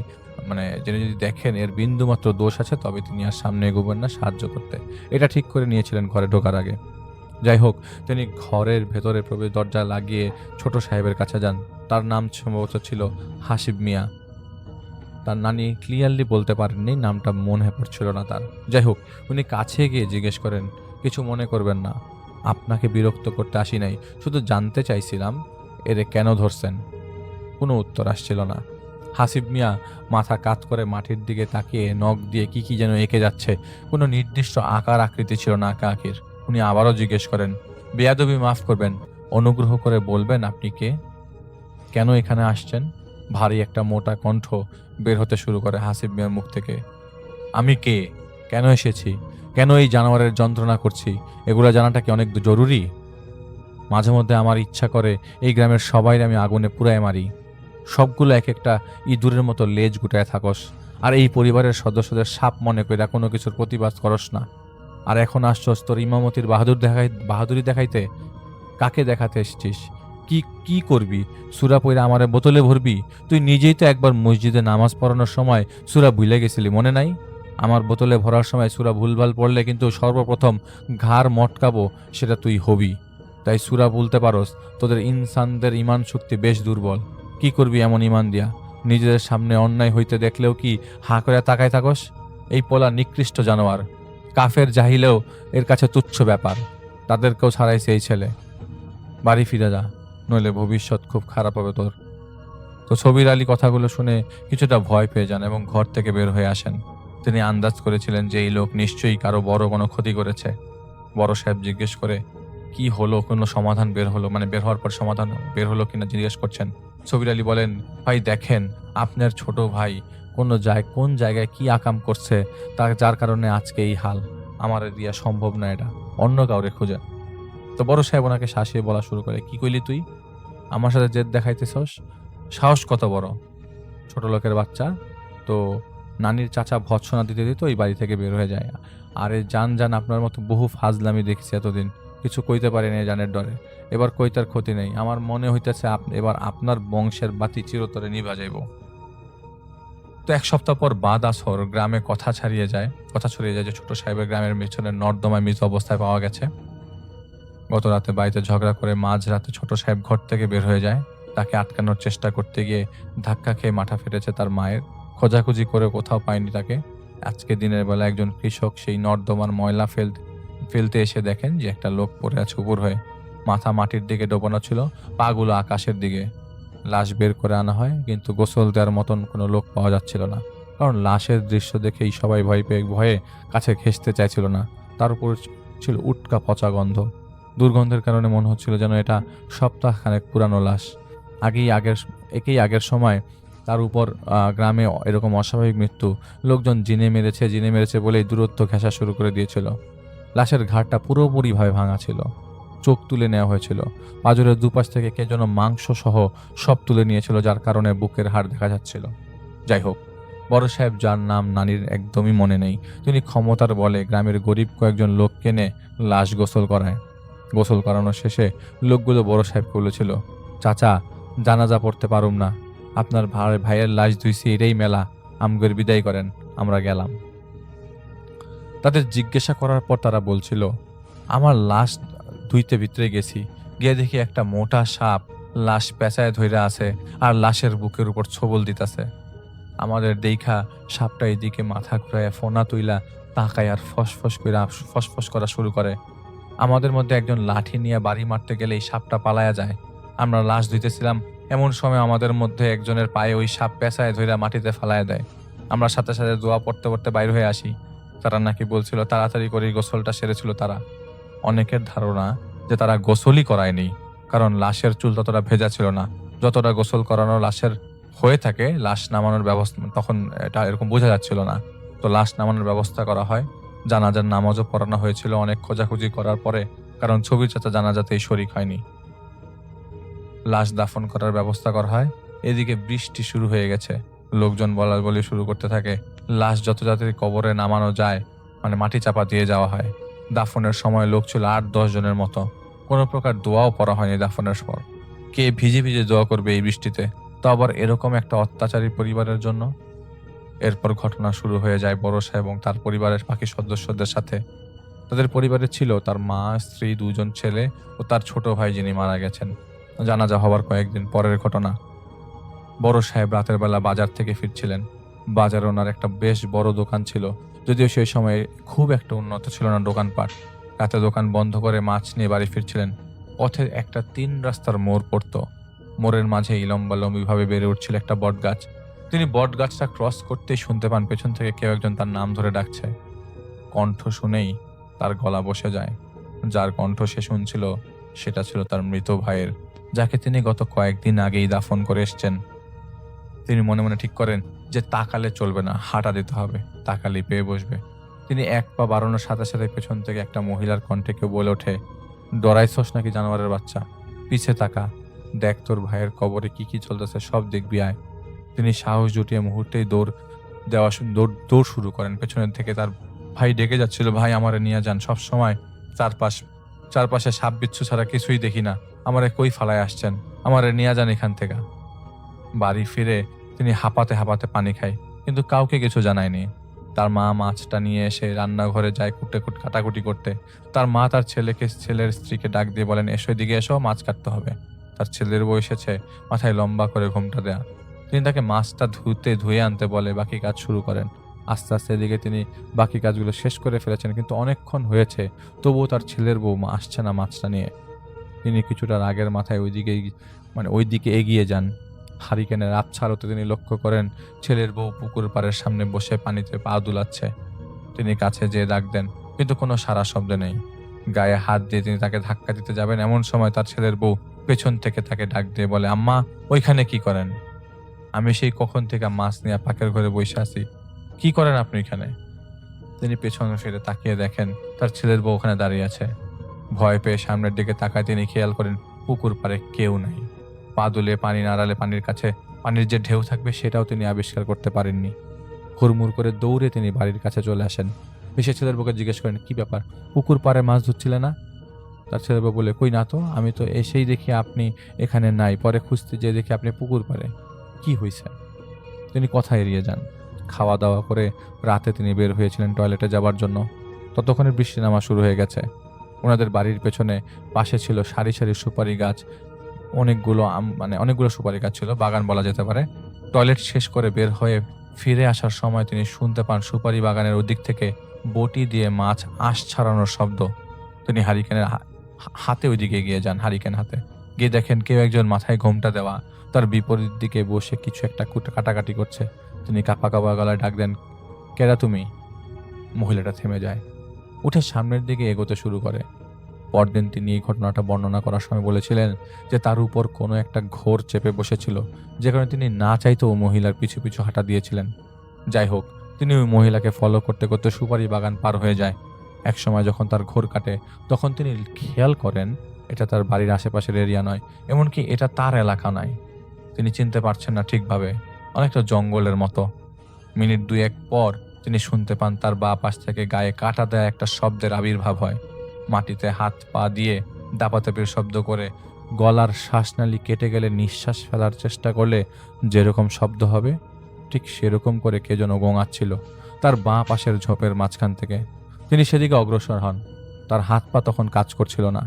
দেখেন এর বিন্দুমাত্র দোষ আছে, তবে তিনি আর সামনে এগোবেন না সাহায্য করতে। এটা ঠিক করে নিয়েছিলেন ঘরে ঢোকার আগে। যাই হোক, তিনি ঘরের ভেতরে প্রবেশ দরজা লাগিয়ে ছোট সাহেবের কাছে যান। তার নাম সম্ভবত ছিল হাসিব মিয়া। তার নানি ক্লিয়ারলি বলতে পারেননি, নামটা মনে পড়ছিল না তার। যাই হোক, উনি কাছে গিয়ে জিজ্ঞেস করেন, কিছু মনে করবেন না, আপনাকে বিরক্ত করতে আসি নাই, শুধু জানতে চাইছিলাম এরে কেন ধরছেন। কোনো উত্তর আসছিল না। হাসিব মিয়া মাথা কাত করে মাটির দিকে তাকিয়ে নখ দিয়ে কি যেন এঁকে যাচ্ছে। কোনো নির্দিষ্ট আকার আকৃতি ছিল না আঁকির। উনি আবারও জিজ্ঞেস করেন, বেয়াদবি মাফ করবেন, অনুগ্রহ করে বলবেন আপনি কে, কেন এখানে আসছেন। ভারী একটা মোটা কণ্ঠ বের হতে শুরু করে হাসিব মিয়ার মুখ থেকে। আমি কে, কেন এসেছি, কেন এই জানোয়ারের যন্ত্রণা করছি, এগুলো জানাটা কি অনেক জরুরি? মাঝে মধ্যে আমার ইচ্ছা করে এই গ্রামের সবাই আমি আগুনে পুড়ায় মারি। সবগুলো এক একটা ইঁদুরের মতো লেজ গুটায় থাকস, আর এই পরিবারের সদস্যদের সাপ মনে কইরা কোনো কিছুর প্রতিবাদ করস না। আর এখন আসছস তোর ইমামতির বাহাদুরি দেখাইতে? কাকে দেখাতে এসেছিস? কি কি করবি? সূরা পইরা আমারে বোতলে ভরবি? তুই নিজেই তো একবার মসজিদে নামাজ পড়ানোর সময় সূরা ভুলে গেছিলি, মনে নাই? আমার বোতলে ভরার সময় সূরা ভুলভাল পড়লে কিন্তু সর্বপ্রথম ঘাড় মটকাবো সেটা তুই হবি। তাই সূরা বলতে পারস? তোদের ইনসানদের ইমান শক্তি বেশ দুর্বল। কি করবি এমন ইমান দিয়া? নিজেদের সামনে অন্যায় হইতে দেখলেও কি হা করে তাকায় থাকস? এই পোলা নিকৃষ্ট জানোয়ার, কাফের জাহিলেও এর কাছে তুচ্ছ ব্যাপার। তাদেরকেও ছাড়াইছে এই ছেলে। বাড়ি ফিরে যা, নইলে ভবিষ্যৎ খুব খারাপ হবে তোর। তো ছবির আলী কথাগুলো শুনে কিছুটা ভয় পেয়ে যান এবং ঘর থেকে বের হয়ে আসেন। তিনি আন্দাজ করেছিলেন যে এই লোক নিশ্চয়ই কারো বড় কোনো ক্ষতি করেছে। বড় সাহেব জিজ্ঞেস করে, কি হলো? কোনো সমাধান বের হলো? মানে বের হওয়ার পর সমাধান বের হলো কিনা জিজ্ঞেস করছেন। ছবির আলী বলেন, ভাই দেখেন, আপনার ছোট ভাই কোন জায়গায় কি আকাম করছে, তার যার কারণে আজকে এই হাল। আমার দিয়া সম্ভব না, এটা অন্য কাউরে খুঁজে। তো বড় সাহেব ওনাকে শাসিয়ে বলা শুরু করে, কি কইলি তুই? আমার সাথে জেদ দেখাইতেছস? সাহস কত বড়? ছোট লোকের বাচ্চা। তো নানির চাচা ভৎসনা দিতে দিতে ওই বাড়ি থেকে বের হয়ে যায়। আরে জান, আপনার মতো বহু ফাজলামি দেখছি এতদিন, কিছু কইতে পারিনি জানের ডরে। এবার কইতার ক্ষতি নেই। আমার মনে হইতেছে এবার আপনার বংশের বাতি চিরতরে নিভা যাইব। তো এক সপ্তাহ পর বাদ আসর গ্রামে কথা ছড়িয়ে যায় যে ছোট সাহেবের গ্রামের মিছনের নর্দমায় মৃত অবস্থায় পাওয়া গেছে। গত রাতে বাড়িতে ঝগড়া করে মাঝরাতে ছোট সাহেব ঘর থেকে বের হয়ে যায়। তাকে আটকানোর চেষ্টা করতে গিয়ে ধাক্কা খেয়ে মাথা ফেটেছে তার মায়ের। খোঁজাখুঁজি করে কোথাও পায়নি তাকে। আজকে দিনের বেলা একজন কৃষক সেই নর্দমার ময়লা ফেলতে এসে দেখেন যে একটা লোক পড়ে আছে উপর হয়ে। মাথা মাটির দিকে ডোবানো ছিল, পাগুলো আকাশের দিকে। লাশ বের করে আনা হয়, কিন্তু গোসল দেওয়ার মতন কোনো লোক পাওয়া যাচ্ছিল না, কারণ লাশের দৃশ্য দেখেই সবাই ভয়ে কাছে ঘেঁষতে চাইছিল না। তার উপর ছিল উটকা পচা গন্ধ। দুর্গন্ধের কারণে মনে হচ্ছিল যেন এটা সপ্তাহখানেক পুরানো লাশ। আগের সময় তার উপর গ্রামে এরকম অস্বাভাবিক মৃত্যু, লোকজন জিনে মেরেছে বলেই দূরত্ব ঘেঁষা শুরু করে দিয়েছিল। লাশের ঘাড়টা পুরোপুরিভাবে ভাঙা ছিল, চোখ তুলে নেওয়া হয়েছিল, পাঁজরের দুপাশ থেকে কে যেন মাংস সহ সব তুলে নিয়েছিল, যার কারণে বুকের হাড় দেখা যাচ্ছিল। যাই হোক, বড় সাহেব, যার নাম নানির একদমই মনে নেই, তিনি ক্ষমতার বলে গ্রামের গরিব কয়েকজন লোক কেনে লাশ গোসল করায়। গোসল করানো শেষে লোকগুলো বড় সাহেবকে বলেছিল, চাচা, জানাজা পড়তে পারুম না, আপনার ভাইয়ের লাশ ধুইছি, এটাই মেলা, আমগের বিদায় করেন, আমরা গেলাম। তাদের জিজ্ঞাসা করার পর তারা বলছিল, আমার লাশ ধুইতে ভিতরে গেছি, গিয়ে দেখি একটা মোটা সাপ লাশ পেঁচায় ধইরা আছে আর লাশের বুকের উপর ছোবল দিতেছে। আমাদের দেখা সাপটা এদিকে মাথা ঘুরাইয়া ফোনা তুইলা তাকায় আর ফসফস করা শুরু করে। আমাদের মধ্যে একজন লাঠি নিয়ে বাড়ি মারতে গেলে এই সাপটা পালায়া যায়। আমরা লাশ ধুইতেছিলাম, এমন সময় আমাদের মধ্যে একজনের পায়ে ওই সাপ পেঁচায় ধইরা মাটিতে ফালায়া দেয়। আমরা সাথে সাথে দোয়া পড়তে পড়তে বাইর হয়ে আসি। তারা নাকি বলছিল তাড়াতাড়ি করে গোসলটা সেরেছিল তারা। অনেকের ধারণা যে তারা গোসলই করায়নি, কারণ লাশের চুল ততটা ভেজা ছিল না যতটা গোসল করানো লাশের হয়ে থাকে। লাশ নামানোর ব্যবস্থা তখন এটা এরকম বোঝা যাচ্ছিল না, তো লাশ নামানোর ব্যবস্থা করা হয়। জানাজার নামাজও পড়ানো হয়েছিল অনেক খোঁজাখুঁজি করার পরে, কারণ ছবির চাচা জানাজাতেই শরিক হয়নি। লাশ দাফন করার ব্যবস্থা করা হয়। এদিকে বৃষ্টি শুরু হয়ে গেছে, লোকজন বলাবলি শুরু করতে থাকে। লাশ যত তাড়াতাড়ি কবরে নামানো যায়, মানে মাটি চাপা দিয়ে যাওয়া হয়। দাফনের সময় লোক ছিল 8-10 জনের মতো। কোনো প্রকার দোয়াও পড়া হয়নি দাফনের পর। কে ভিজে ভিজে দোয়া করবে এই বৃষ্টিতে, তো আবার এরকম একটা অত্যাচারী পরিবারের জন্য? এরপর ঘটনা শুরু হয়ে যায় বড় সাহেব এবং তার পরিবারের বাকি সদস্যদের সাথে। তাদের পরিবারে ছিল তার মা, স্ত্রী, 2 জন ছেলে ও তার ছোট ভাই, যিনি মারা গেছেন। জানাজা হওয়ার কয়েকদিন পরের ঘটনা। বড় সাহেব রাতের বেলা বাজার থেকে ফিরছিলেন। বাজারে ওনার একটা বেশ বড় দোকান ছিল, যদিও সেই সময় খুব একটা উন্নত ছিল না দোকানপাট। রাতে দোকান বন্ধ করে মাছ নিয়ে বাড়ি ফিরছিলেন। পথে একটা 3 রাস্তার মোড় পড়তো। মোড়ের মাঝেই লম্বালম্বিভাবে বেড়ে উঠছিল একটা বট গাছ। তিনি বট গাছটা ক্রস করতেই শুনতে পান পেছন থেকে কেউ একজন তার নাম ধরে ডাকছে। কণ্ঠ শুনেই তার গলা বসে যায়। যার কণ্ঠ সে শুনছিল সেটা ছিল তার মৃত ভাইয়ের, যাকে তিনি গত কয়েকদিন আগেই দাফন করে এসছেন। তিনি মনে মনে ঠিক করেন যে তাকালে চলবে না, হাঁটা দিতে হবে, তাকালে পেয়ে বসবে। তিনি 1 পা বাড়ানোর সাথে সাথে পেছন থেকে একটা মহিলার কণ্ঠে কেউ বলে ওঠে, ডরাইছস নাকি জানোয়ারের বাচ্চা? পিছে তাকা, দেখ তোর ভাইয়ের কবরে কি কি চলতেছে, সব দেখবি আয়। তিনি সাহস জুটিয়ে মুহূর্তেই দৌড় শুরু করেন। পেছনের থেকে তার ভাই ডেকে যাচ্ছিল, ভাই আমারে নিয়ে যান, সব সময় চারপাশে সাপ বিচ্ছু ছাড়া কিছুই দেখি না, আমারে কই ফালায় আসছেন, আমারে নিয়ে যান এখান থেকে। বাড়ি ফিরে তিনি হাঁপাতে হাঁপাতে পানি খায়, কিন্তু কাউকে কিছু জানায়নি। তার মা মাছটা নিয়ে এসে রান্নাঘরে যায় কাটাকুটি করতে। তার মা তার ছেলের স্ত্রীকে ডাক দিয়ে বলেন, এসো এদিকে এসো, মাছ কাটতে হবে। তার ছেলের বউ এসেছে, মাথায় লম্বা করে ঘোমটা দেয়া। তিনি তাকে মাছটা ধুয়ে আনতে বলে বাকি কাজ শুরু করেন। আস্তে আস্তে এদিকে তিনি বাকি কাজগুলো শেষ করে ফেলেছেন, কিন্তু অনেকক্ষণ হয়েছে, তবুও তার ছেলের বউ আসছে না মাছটা নিয়ে। তিনি কিছুটা রাগের মাথায় ওইদিকে এগিয়ে যান। হারিকেনের আবছা আলোতে তিনি লক্ষ্য করেন ছেলের বউ পুকুর পাড়ের সামনে বসে পানিতে পা দুলাচ্ছে। তিনি কাছে যেয়ে ডাক দেন, কিন্তু কোনো সাড়া শব্দ নেই। গায়ে হাত দিয়ে তিনি তাকে ধাক্কা দিতে যাবেন, এমন সময় তার ছেলের বউ পেছন থেকে তাকে ডাক দিয়ে বলে, আম্মা ওইখানে কি করেন? আমি সেই কখন থেকে মাছ নিয়ে পাকের ঘরে বসে আছি, কি করেন আপনি এখানে? তিনি পেছনে ফিরে তাকিয়ে দেখেন তার ছেলের বউ ওখানে দাঁড়িয়ে আছে। ভয় পেয়ে সামনের দিকে তাকায় তিনি খেয়াল করেন পুকুর পাড়ে কেউ নাই। পা দুলে পানি নাড়ালে পানির যে ঢেউ থাকবে সেটাও তিনি আবিষ্কার করতে পারেননি। হুড়মুড় করে দৌড়ে তিনি বাড়ির কাছে চলে আসেন। এসে ছেলের বউকে জিজ্ঞেস করেন, কি ব্যাপার, পুকুর পাড়ে মাছ ধরছিলে না? তার ছেলের বউ বলে, কই না তো, আমি তো এসেই দেখি আপনি এখানে নাই, পরে খুঁজতে যেয়ে দেখি আপনি পুকুর পাড়ে। কি হয়েছে? তিনি কথা এড়িয়ে যান। খাওয়া দাওয়া করে রাতে তিনি বের হয়েছিলেন টয়লেটে যাবার জন্য। ততক্ষণে বৃষ্টি নামা শুরু হয়ে গেছে। ওনাদের বাড়ির পাশে ছিল সারি সারি সুপারি গাছ, অনেকগুলো সুপারি গাছ ছিল, বাগান বলা যেতে পারে। টয়লেট শেষ করে বের হয়ে ফিরে আসার সময় তিনি শুনতে পান সুপারি বাগানের ওদিক থেকে বটি দিয়ে মাছ আঁশ ছাড়ানোর শব্দ। তিনি হারিকেনের হাতে ওইদিকে গিয়ে যান, হারিকেন হাতে গিয়ে দেখেন কেউ একজন মাথায় ঘোমটা দেওয়া তার বিপরীত দিকে বসে কিছু একটা কাটাকাটি করছে। তিনি কাপা কাপা গলায় ডাক দেন, কেডা তুমি? মহিলাটা থেমে যায়, উঠে সামনের দিকে এগোতে শুরু করে। পরদিন তিনি এই ঘটনাটা বর্ণনা করার সময় বলেছিলেন যে তার উপর কোনো একটা ঘোর চেপে বসেছিল, যে কারণে তিনি না চাইতেও মহিলার পিছু পিছু হাঁটা দিয়েছিলেন। যাই হোক, তিনি ওই মহিলাকে ফলো করতে করতে সুপারি বাগান পার হয়ে যায়। একসময় যখন তার ঘোর কাটে, তখন তিনি খেয়াল করেন এটা তার বাড়ির আশেপাশের এরিয়া নয়, এমনকি এটা তার এলাকা নয়। তিনি চিনতে পারছেন না ঠিকভাবে, অনেকটা জঙ্গলের মতো। মিনিট দুয়েক পর তিনি শুনতে পান তার বাঁ পাশ থেকে গায়ে কাটা দেয়া একটা শব্দের আবির্ভাব হয়। মাটিতে হাত পা দিয়ে দাপাদাপির শব্দ করে গলার শ্বাসনালী কেটে গেলে নিঃশ্বাস ফেলার চেষ্টা করলে যেরকম শব্দ হবে, ঠিক সেরকম করে কে যেন গোঙাচ্ছিল তার বাঁ পাশের ঝোপের মাঝখান থেকে। তিনি সেদিকে অগ্রসর হন। তার হাত পা তখন কাজ করছিল না,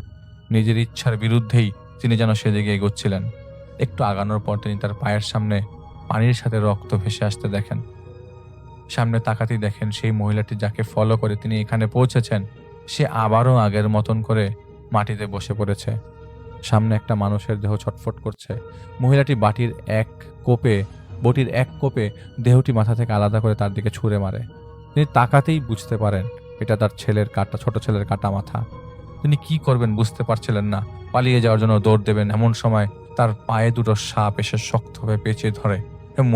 নিজের ইচ্ছার বিরুদ্ধেই তিনি যেন সেদিকে এগোচ্ছিলেন। একটু আগানোর পর তিনি তার পায়ের সামনে পানির সাথে রক্ত ভেসে আসতে দেখেন। সামনে তাকাতেই দেখেন সেই মহিলাটি যাকে ফলো করে তিনি এখানে পৌঁছেছেন, সে আবারও আগের মতন করে মাটিতে বসে পড়েছে। সামনে একটা মানুষের দেহ ছটফট করছে। মহিলাটি বটির এক কোপে দেহটি মাথা থেকে আলাদা করে তার দিকে ছুঁড়ে মারে। তিনি তাকাতেই বুঝতে পারেন এটা তার ছোট ছেলের কাটা মাথা। তিনি কি করবেন বুঝতে পারছিলেন না। পালিয়ে যাওয়ার জন্য দৌড় দেবেন, এমন সময় তার পায়ে দুটো সাপ এসে শক্তভাবে পেঁচিয়ে ধরে এবং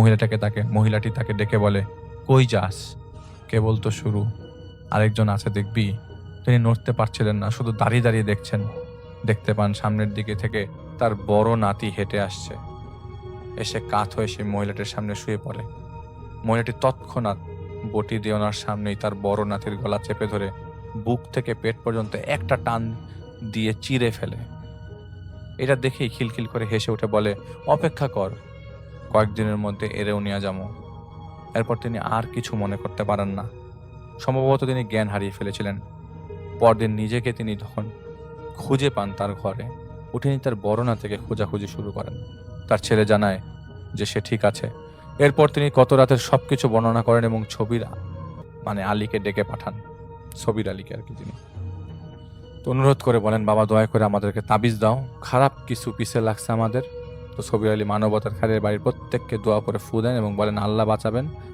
মহিলাটি তাকে ডেকে বলে, কই যাস? কেবল তো শুরু, আরেকজন আছে দেখবি। তিনি নড়তে পারছিলেন না, শুধু দাঁড়িয়ে দাঁড়িয়ে দেখছেন। দেখতে পান সামনের দিকে থেকে তার বড় নাতি হেঁটে আসছে। এসে কাত হয়ে সেই মহিলাটির সামনে শুয়ে পড়ে। মহিলাটি তৎক্ষণাৎ বটি দিয়ে ওনার সামনেই তার বড় নাতির গলা চেপে ধরে বুক থেকে পেট পর্যন্ত একটা টান দিয়ে চিরে ফেলে। এটা দেখেই খিলখিল করে হেসে উঠে বলে, অপেক্ষা কর, কয়েকদিনের মধ্যে এরেও নিয়ে যাবো। এরপর তিনি আর কিছু মনে করতে পারেন না। সম্ভবত তিনি জ্ঞান হারিয়ে ফেলেছিলেন। পরদিন নিজেকে তিনি তখন খুঁজে পান তার ঘরে। উঠে তার বড় নাতিকে খোঁজাখুঁজি শুরু করেন। তার ছেলে জানায় যে সে ঠিক আছে। এরপর তিনি গত রাতের সবকিছু বর্ণনা করেন এবং আলীকে ডেকে পাঠান, ছবির আলীকে আর কি। তিনি তো অনুরোধ করে বলেন, বাবা দয়া করে আমাদেরকে তাবিজ দাও, খারাপ কিছু পিছে লাগছে আমাদের। তো ছবির আলী মানবতার খালের বাড়ির প্রত্যেককে দোয়া করে ফু দেন এবং বলেন, আল্লাহ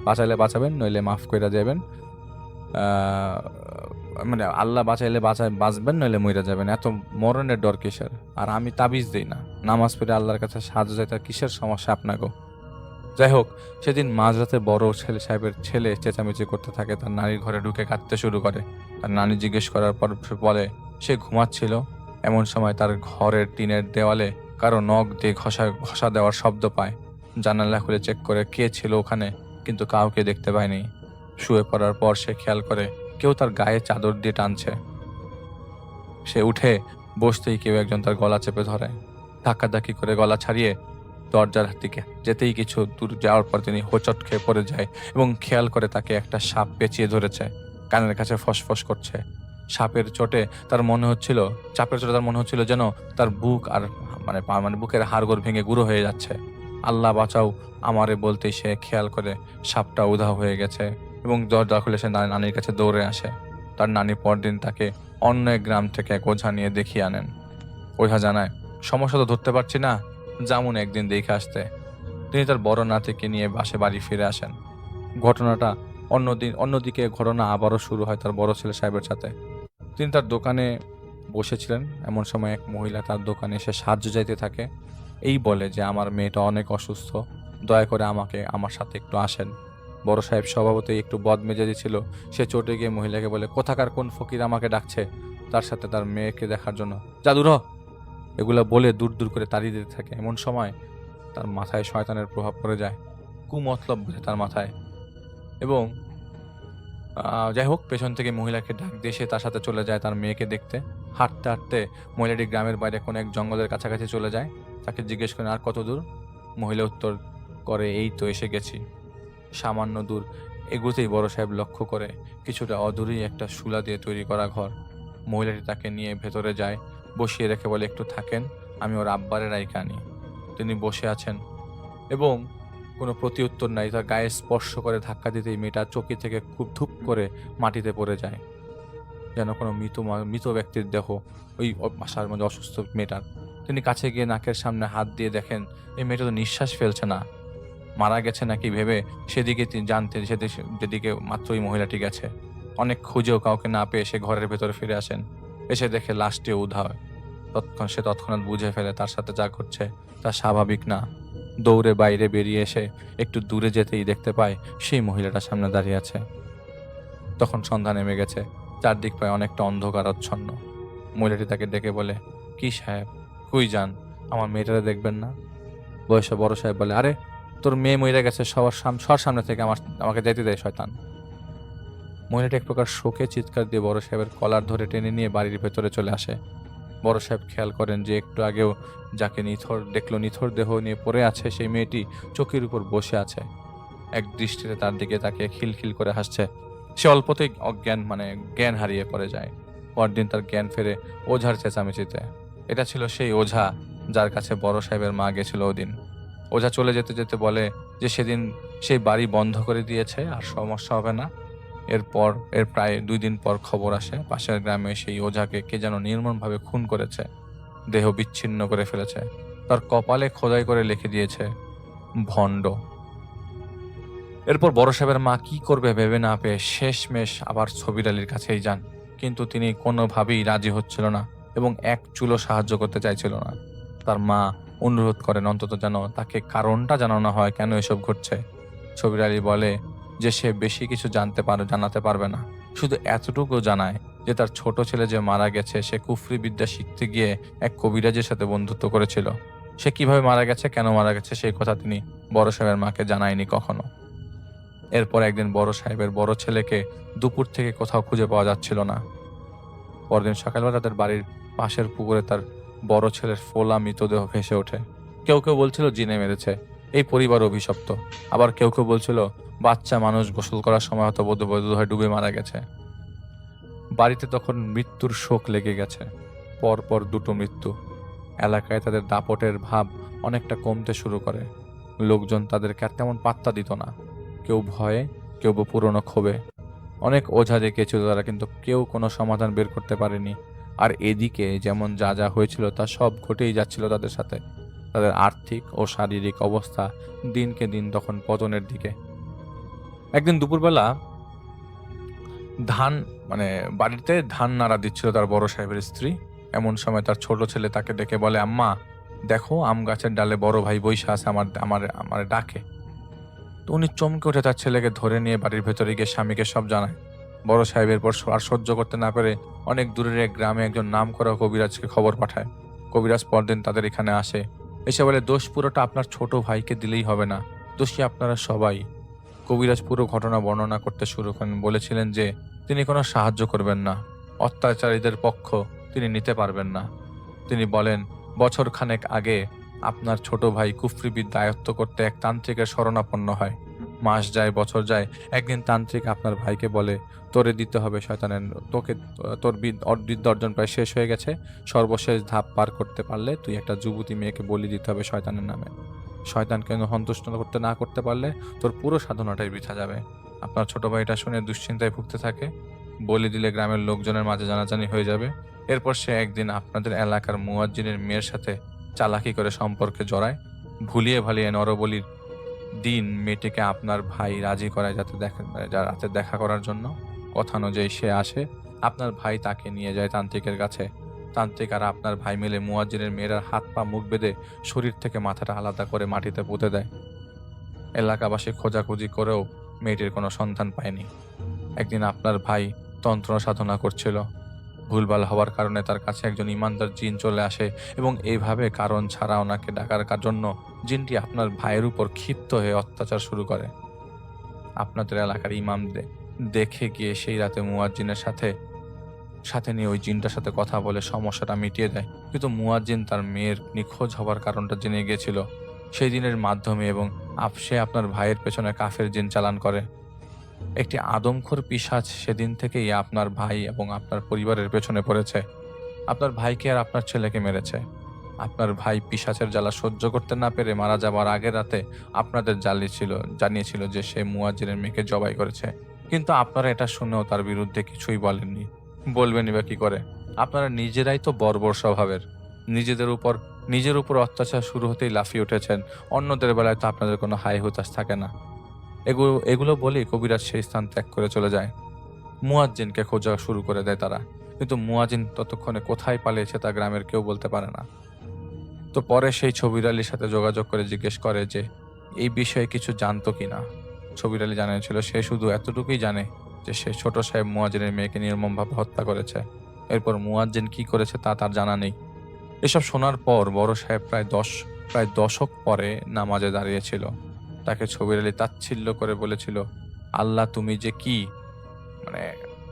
বাঁচাইলে বাঁচাবেন, নইলে মাফ করে যাবেন। আল্লাহ বাঁচাইলে বাঁচবেন, নইলে মইরা যাবেন। এত মরণের ডর কিসের? আর আমি তাবিজ দিই না, নামাজ পড়ে আল্লাহর কাছে সাহায্য চাই, তার কিসের সমস্যা আপনাকে? যাই হোক, সেদিন মাঝরাতে বড় সাহেবের ছেলে চেঁচামেচি করতে থাকে, তার নানির ঘরে ঢুকে কাঁদতে শুরু করে। তার নানি জিজ্ঞেস করার পর বলে সে ঘুমাচ্ছিল, এমন সময় তার ঘরের টিনের দেওয়ালে কারো নখ দিয়ে ঘষা ঘষা দেওয়ার শব্দ পায়। জানালা খুলে চেক করে কে ছিল ওখানে, কিন্তু কাউকে দেখতে পায়নি। শুয়ে পড়ার পর সে খেয়াল করে কেউ তার গায়ে চাদর দিয়ে টানছে। সে উঠে বসতেই কেউ একজন তার গলা চেপে ধরে। ধাক্কাধাক্কি করে গলা ছাড়িয়ে দরজার দিকে যেতেই কিছু দূর যাওয়ার পর তিনি হোঁচট খেয়ে পড়ে যায় এবং খেয়াল করে তাকে একটা সাপ পেঁচিয়ে ধরেছে, কানের কাছে ফসফস করছে। চাপের চোটে তার মনে হচ্ছিল যেন তার বুক আর মানে বুকের হাড়গোড় ভেঙে গুঁড়ো হয়ে যাচ্ছে। আল্লাহ বাঁচাও আমারে বলতেই সে খেয়াল করে সাপটা উধাও হয়ে গেছে এবং দরজা খুলে সে নানির কাছে দৌড়ে আসে। তার নানি পরদিন তাকে অন্য এক গ্রাম থেকে এক ওঝা নিয়ে দেখিয়ে আনেন। ওঝা জানায়, সমস্যা তো ধরতে পারছি না, যেমন একদিন দেখে আসতে। তিনি তার বড় নাতিকে নিয়ে বাড়ি ফিরে আসেন। অন্যদিকে ঘটনা আবারও শুরু হয় তার বড় ছেলে সাহেবের সাথে। তিনি তার দোকানে বসেছিলেন, এমন সময় এক মহিলা তার দোকানে এসে সাহায্য চাইতে থাকে। এই বলে যে আমার মেয়েটা অনেক অসুস্থ, দয়া করে আমার সাথে একটু আসেন। বড় সাহেব স্বভাবতই একটু বদমেজাজি ছিল। সে চটে গিয়ে মহিলাকে বলে, কোথাকার কোন ফকির আমাকে ডাকছে তার সাথে তার মেয়েকে দেখার জন্য, যা দূর হ। এগুলো বলে দূর দূর করে তাড়িয়ে দিতে থাকে। এমন সময় তার মাথায় শয়তানের প্রভাব পড়ে যায়, কুমতলব বুঝে তার মাথায়। এবং যাই হোক, পেছন থেকে মহিলাকে ডাক দিয়ে সে তার সাথে চলে যায় তার মেয়েকে দেখতে। হাঁটতে হাঁটতে মহিলাটি গ্রামের বাইরে কোনো এক জঙ্গলের কাছাকাছি চলে যায়। তাকে জিজ্ঞেস করেন, আর কত দূর? মহিলা উত্তর করে, এই তো এসে গেছি। সামান্য দূর এগুতেই বড় সাহেব লক্ষ্য করে কিছুটা অদূরেই একটা শুলা দিয়ে তৈরি করা ঘর। মহিলাটি তাকে নিয়ে ভেতরে যায়, বসিয়ে রেখে বলে, একটু থাকেন, আমি ওর আব্বারে রাইখে আনি। তিনি বসে আছেন এবং কোনো প্রতি উত্তর নাই। তার গায়ে স্পর্শ করে ধাক্কা দিতেই মেয়েটা চকি থেকে খুব ধূপ করে মাটিতে পড়ে যায়, যেন কোনো মৃত ব্যক্তির দেহ ওই বাসার মধ্যে অসুস্থ মেয়েটার। তিনি কাছে গিয়ে নাকের সামনে হাত দিয়ে দেখেন এই মেয়েটা তো নিঃশ্বাস ফেলছে না, মারা গেছে নাকি ভেবে সেদিকে তিনি জানতেন, যেদিকে মাত্র ওই মহিলাটি গেছে। অনেক খুঁজেও কাউকে না পেয়ে সে ঘরের ভেতরে ফিরে আসেন। এসে দেখে লাশটি উধাও। তৎক্ষণাৎ বুঝে ফেলে তার সাথে যা ঘটছে তা স্বাভাবিক না। দৌড়ে বাইরে বেরিয়ে এসে একটু দূরে যেতেই দেখতে পায় সেই মহিলাটার সামনে দাঁড়িয়ে আছে। তখন সন্ধ্যা নেমে গেছে, চারদিক প্রায় অনেকটা অন্ধকারাচ্ছন্ন। মহিলাটি তাকে ডেকে বলে, কি সাহেব, কই যান? আমার মেয়েটারে দেখবেন না? বড় সাহেব বলে, আরে তোর মেয়ে মরে গেছে, সবার সামনে থেকে আমাকে যেতে দেয় শয়তান। মহিলাটি এক প্রকার শোকে চিৎকার দিয়ে বড় সাহেবের কলার ধরে টেনে নিয়ে বাড়ির ভেতরে চলে আসে। বড় সাহেব খেয়াল করেন যে একটু আগেও যাকে নিথর দেহ নিয়ে পড়ে আছে সেই মেয়েটি চকির উপর বসে আছে, এক দৃষ্টিতে তার দিকে তাকিয়ে খিলখিল করে হাসছে। সে অল্পতেই জ্ঞান হারিয়ে পড়ে যায়। পরদিন তার জ্ঞান ফেরে ওঝার চেঁচামেচিতে। এটা ছিল সেই ওঝা যার কাছে বড় সাহেবের মা গেছিল ওদিন। ওঝা চলে যেতে যেতে বলে যে সেদিন সেই বাড়ি বন্ধ করে দিয়েছে, আর সমস্যা হবে না। এর প্রায় 2 দিন পর খবর আসে পাশের গ্রামে সেই ওঝাকে কে যেন নির্মমভাবে খুন করেছে, দেহ বিচ্ছিন্ন করে ফেলেছে, তার কপালে খোদাই করে লিখে দিয়েছে ভণ্ড। এরপর বড় সাহেবের মা কি করবে ভেবে না পেয়ে শেষমেশ আবার ছবির আলীর কাছেই যান, কিন্তু তিনি কোনোভাবেই রাজি হচ্ছিল না এবং এক চুলো সাহায্য করতে চাইছিল না। তার মা অনুরোধ করেন অন্তত যেন তাকে কারণটা জানানো হয় কেন এসব ঘটছে। ছবির আলী বলে যে সে বেশি কিছু জানাতে পারবে না, শুধু এতটুকু জানায় যে তার ছোট ছেলে যে মারা গেছে সে কুফরি বিদ্যা শিখতে গিয়ে এক কবিরাজের সাথে বন্ধুত্ব করেছিল। সে কিভাবে মারা গেছে, কেন মারা গেছে সেই কথা তিনি বড় সাহেবের মাকে জানায়নি কখনো। এরপর একদিন বড় সাহেবের বড় ছেলেকে দুপুর থেকে কোথাও খুঁজে পাওয়া যাচ্ছিল না। পরদিন সকালবেলা তাদের বাড়ির পাশের পুকুরে তার বড় ছেলের ফোলা মৃতদেহ ভেসে ওঠে। কেউ কেউ বলছিল জিনে মেরেছে, এই পরিবার অভিশপ্ত। আবার কেউ কেউ বলছিল বাচ্চা মানুষ গোসল করার সময় হয়তো বোধহয় ডুবে মারা গেছে। বাড়িতে তখন মৃত্যুর শোক লেগে গেছে, পরপর 2টো মৃত্যু। এলাকায় তাদের দাপটের ভাব অনেকটা কমতে শুরু করে। লোকজন তাদেরকে আর তেমন পাত্তা দিত না, কেউ ভয়ে, কেউ পুরনো ক্ষোভে। অনেক ওঝা দেখেছিল তারা, কিন্তু কেউ কোনো সমাধান বের করতে পারেনি। আর এদিকে যেমন যা যা হয়েছিল তা সব ঘটেই যাচ্ছিল তাদের সাথে। তাদের আর্থিক ও শারীরিক অবস্থা দিনকে দিন তখন পতনের দিকে। একদিন দুপুরবেলা বাড়িতে ধান নাড়া দিচ্ছিল তার বড় সাহেবের স্ত্রী। এমন সময় তার ছোট ছেলে তাকে ডেকে বলে, আম্মা দেখো, আম গাছের ডালে বড় ভাই বৈশা আছে, আমার ডাকে। তো উনি চমকে উঠে তার ছেলেকে ধরে নিয়ে বাড়ির ভেতরে গিয়ে স্বামীকে সব জানায়। বড় সাহেব এরপর আর সহ্য করতে না পেরে অনেক দূরের এক গ্রামে একজন নামকরা কবিরাজকে খবর পাঠায়। কবিরাজ পরদিন তাদের এখানে আসে, এসে বলে দোষ পুরোটা আপনার ছোট ভাইকে দিলেই হবে না, দোষী আপনারা সবাই। কবিরাজ পুরো ঘটনা বর্ণনা করতে শুরু করেন। বলেছিলেন যে তিনি কোনো সাহায্য করবেন না, অত্যাচারীদের পক্ষ তিনি নিতে পারবেন না। তিনি বলেন বছর খানেক আগে আপনার ছোট ভাই কুফরি বিদ্যা আয়ত্ত করতে এক তান্ত্রিকের শরণাপন্ন হয়। মাস যায়, বছর যায়, একদিন তান্ত্রিক আপনার ভাইকে বলে তোরে দিতে হবে শয়তানের, তোকে তোর বিদ্যা অর্জন প্রায় শেষ হয়ে গেছে, সর্বশেষ ধাপ পার করতে পারলে তুই একটা যুবতী মেয়েকে বলি দিতে হবে শয়তানের নামে। শয়তানকে সন্তুষ্ট না করতে পারলে তোর পুরো সাধনাটাই বৃথা যাবে। আপনার ছোট ভাইটা শুনে দুশ্চিন্তায় ভুগতে থাকে। বলি দিলে গ্রামের লোকজনের মাঝে জানাজানি হয়ে যাবে। এরপর সে একদিন আপনাদের এলাকার মুয়াজ্জিনের মেয়ের সাথে চালাকি করে সম্পর্কে জড়ায়। ভুলিয়ে ভালিয়ে নরবলির দিন মেয়েটিকে আপনার ভাই রাজি করায় রাতে দেখা করার জন্য। কথা অনুযায়ী সে আসে, আপনার ভাই তাকে নিয়ে যায় তান্ত্রিকের কাছে। তান্ত্রিক আর আপনার ভাই মিলে মুয়াজ্জিনের মেয়ের হাত পা মুখ বেঁধে শরীর থেকে মাথাটা আলাদা করে মাটিতে পুঁতে দেয়। এলাকাবাসী খোঁজাখুঁজি করেও মেয়েটির কোনো সন্ধান পায়নি। একদিন আপনার ভাই তন্ত্র সাধনা করছিল, ভুলভাল হওয়ার কারণে তার কাছে একজন ইমানদার জিন চলে আসে এবং এইভাবে কারণ ছাড়া ওনাকে ডাকার জন্য জিনটি আপনার ভাইয়ের উপর ক্ষিপ্ত হয়ে অত্যাচার শুরু করে। আপনাদের এলাকার ইমাম দেখে গিয়ে সেই রাতে মুয়াজ্জিনের সাথে নিয়ে ওই জিনটার সাথে কথা বলে সমস্যাটা মিটিয়ে দেয়। কিন্তু মুয়াজ্জিন তার মেয়ের নিখোঁজ হওয়ার কারণটা জেনে গিয়েছিল সেই দিনের মাধ্যমে এবং সে আপনার ভাইয়ের পেছনে কাফের জিন চালান করে। একটি আদমখোর পিশাচ সেদিন থেকেই আপনার ভাই এবং আপনার পরিবারের পেছনে পড়েছে। আপনার ভাইকে আর আপনার ছেলেকে মেরেছে। আপনার ভাই পিশাচের জ্বালা সহ্য করতে না পেরে মারা যাওয়ার আগের রাতে আপনাদের জানিয়েছিল যে সে মুয়াজ্জিনের মেয়েকে জবাই করেছে। কিন্তু আপনারা এটা শুনেও তার বিরুদ্ধে কিছুই বলেননি। বলবেনই বা কি করে? আপনারা নিজেরাই তো বর্বর স্বভাবের। নিজের উপর অত্যাচার শুরু হতেই লাফিয়ে উঠেছেন। অন্যদের বেলায় তো আপনাদের কোনো হাই হুতাশ থাকে না। এগুলো বলেই কবিরাজ সেই স্থান ত্যাগ করে চলে যায়। মুয়াজ্জিনকে খোঁজা শুরু করে দেয় তারা, কিন্তু মুয়াজ্জিন ততক্ষণে কোথায় পালিয়েছে তা গ্রামের কেউ বলতে পারে না। তো পরে সেই ছবির আলীর সাথে যোগাযোগ করে জিজ্ঞেস করে যে এই বিষয়ে কিছু জানতো কিনা। ছবির আলী জানিয়েছিল সে শুধু এতটুকুই জানে যে সে ছোট সাহেব মুয়াজ্জিনের মেয়েকে নির্মমভাবে হত্যা করেছে। এরপর মুয়াজ্জিন কি করেছে তা তার জানা নেই। এসব শোনার পর বড় সাহেব প্রায় দশক পরে নামাজে দাঁড়িয়েছিল। তাকে ছবির আলী তাচ্ছিল্য করে বলেছিল, আল্লাহ তুমি যে কি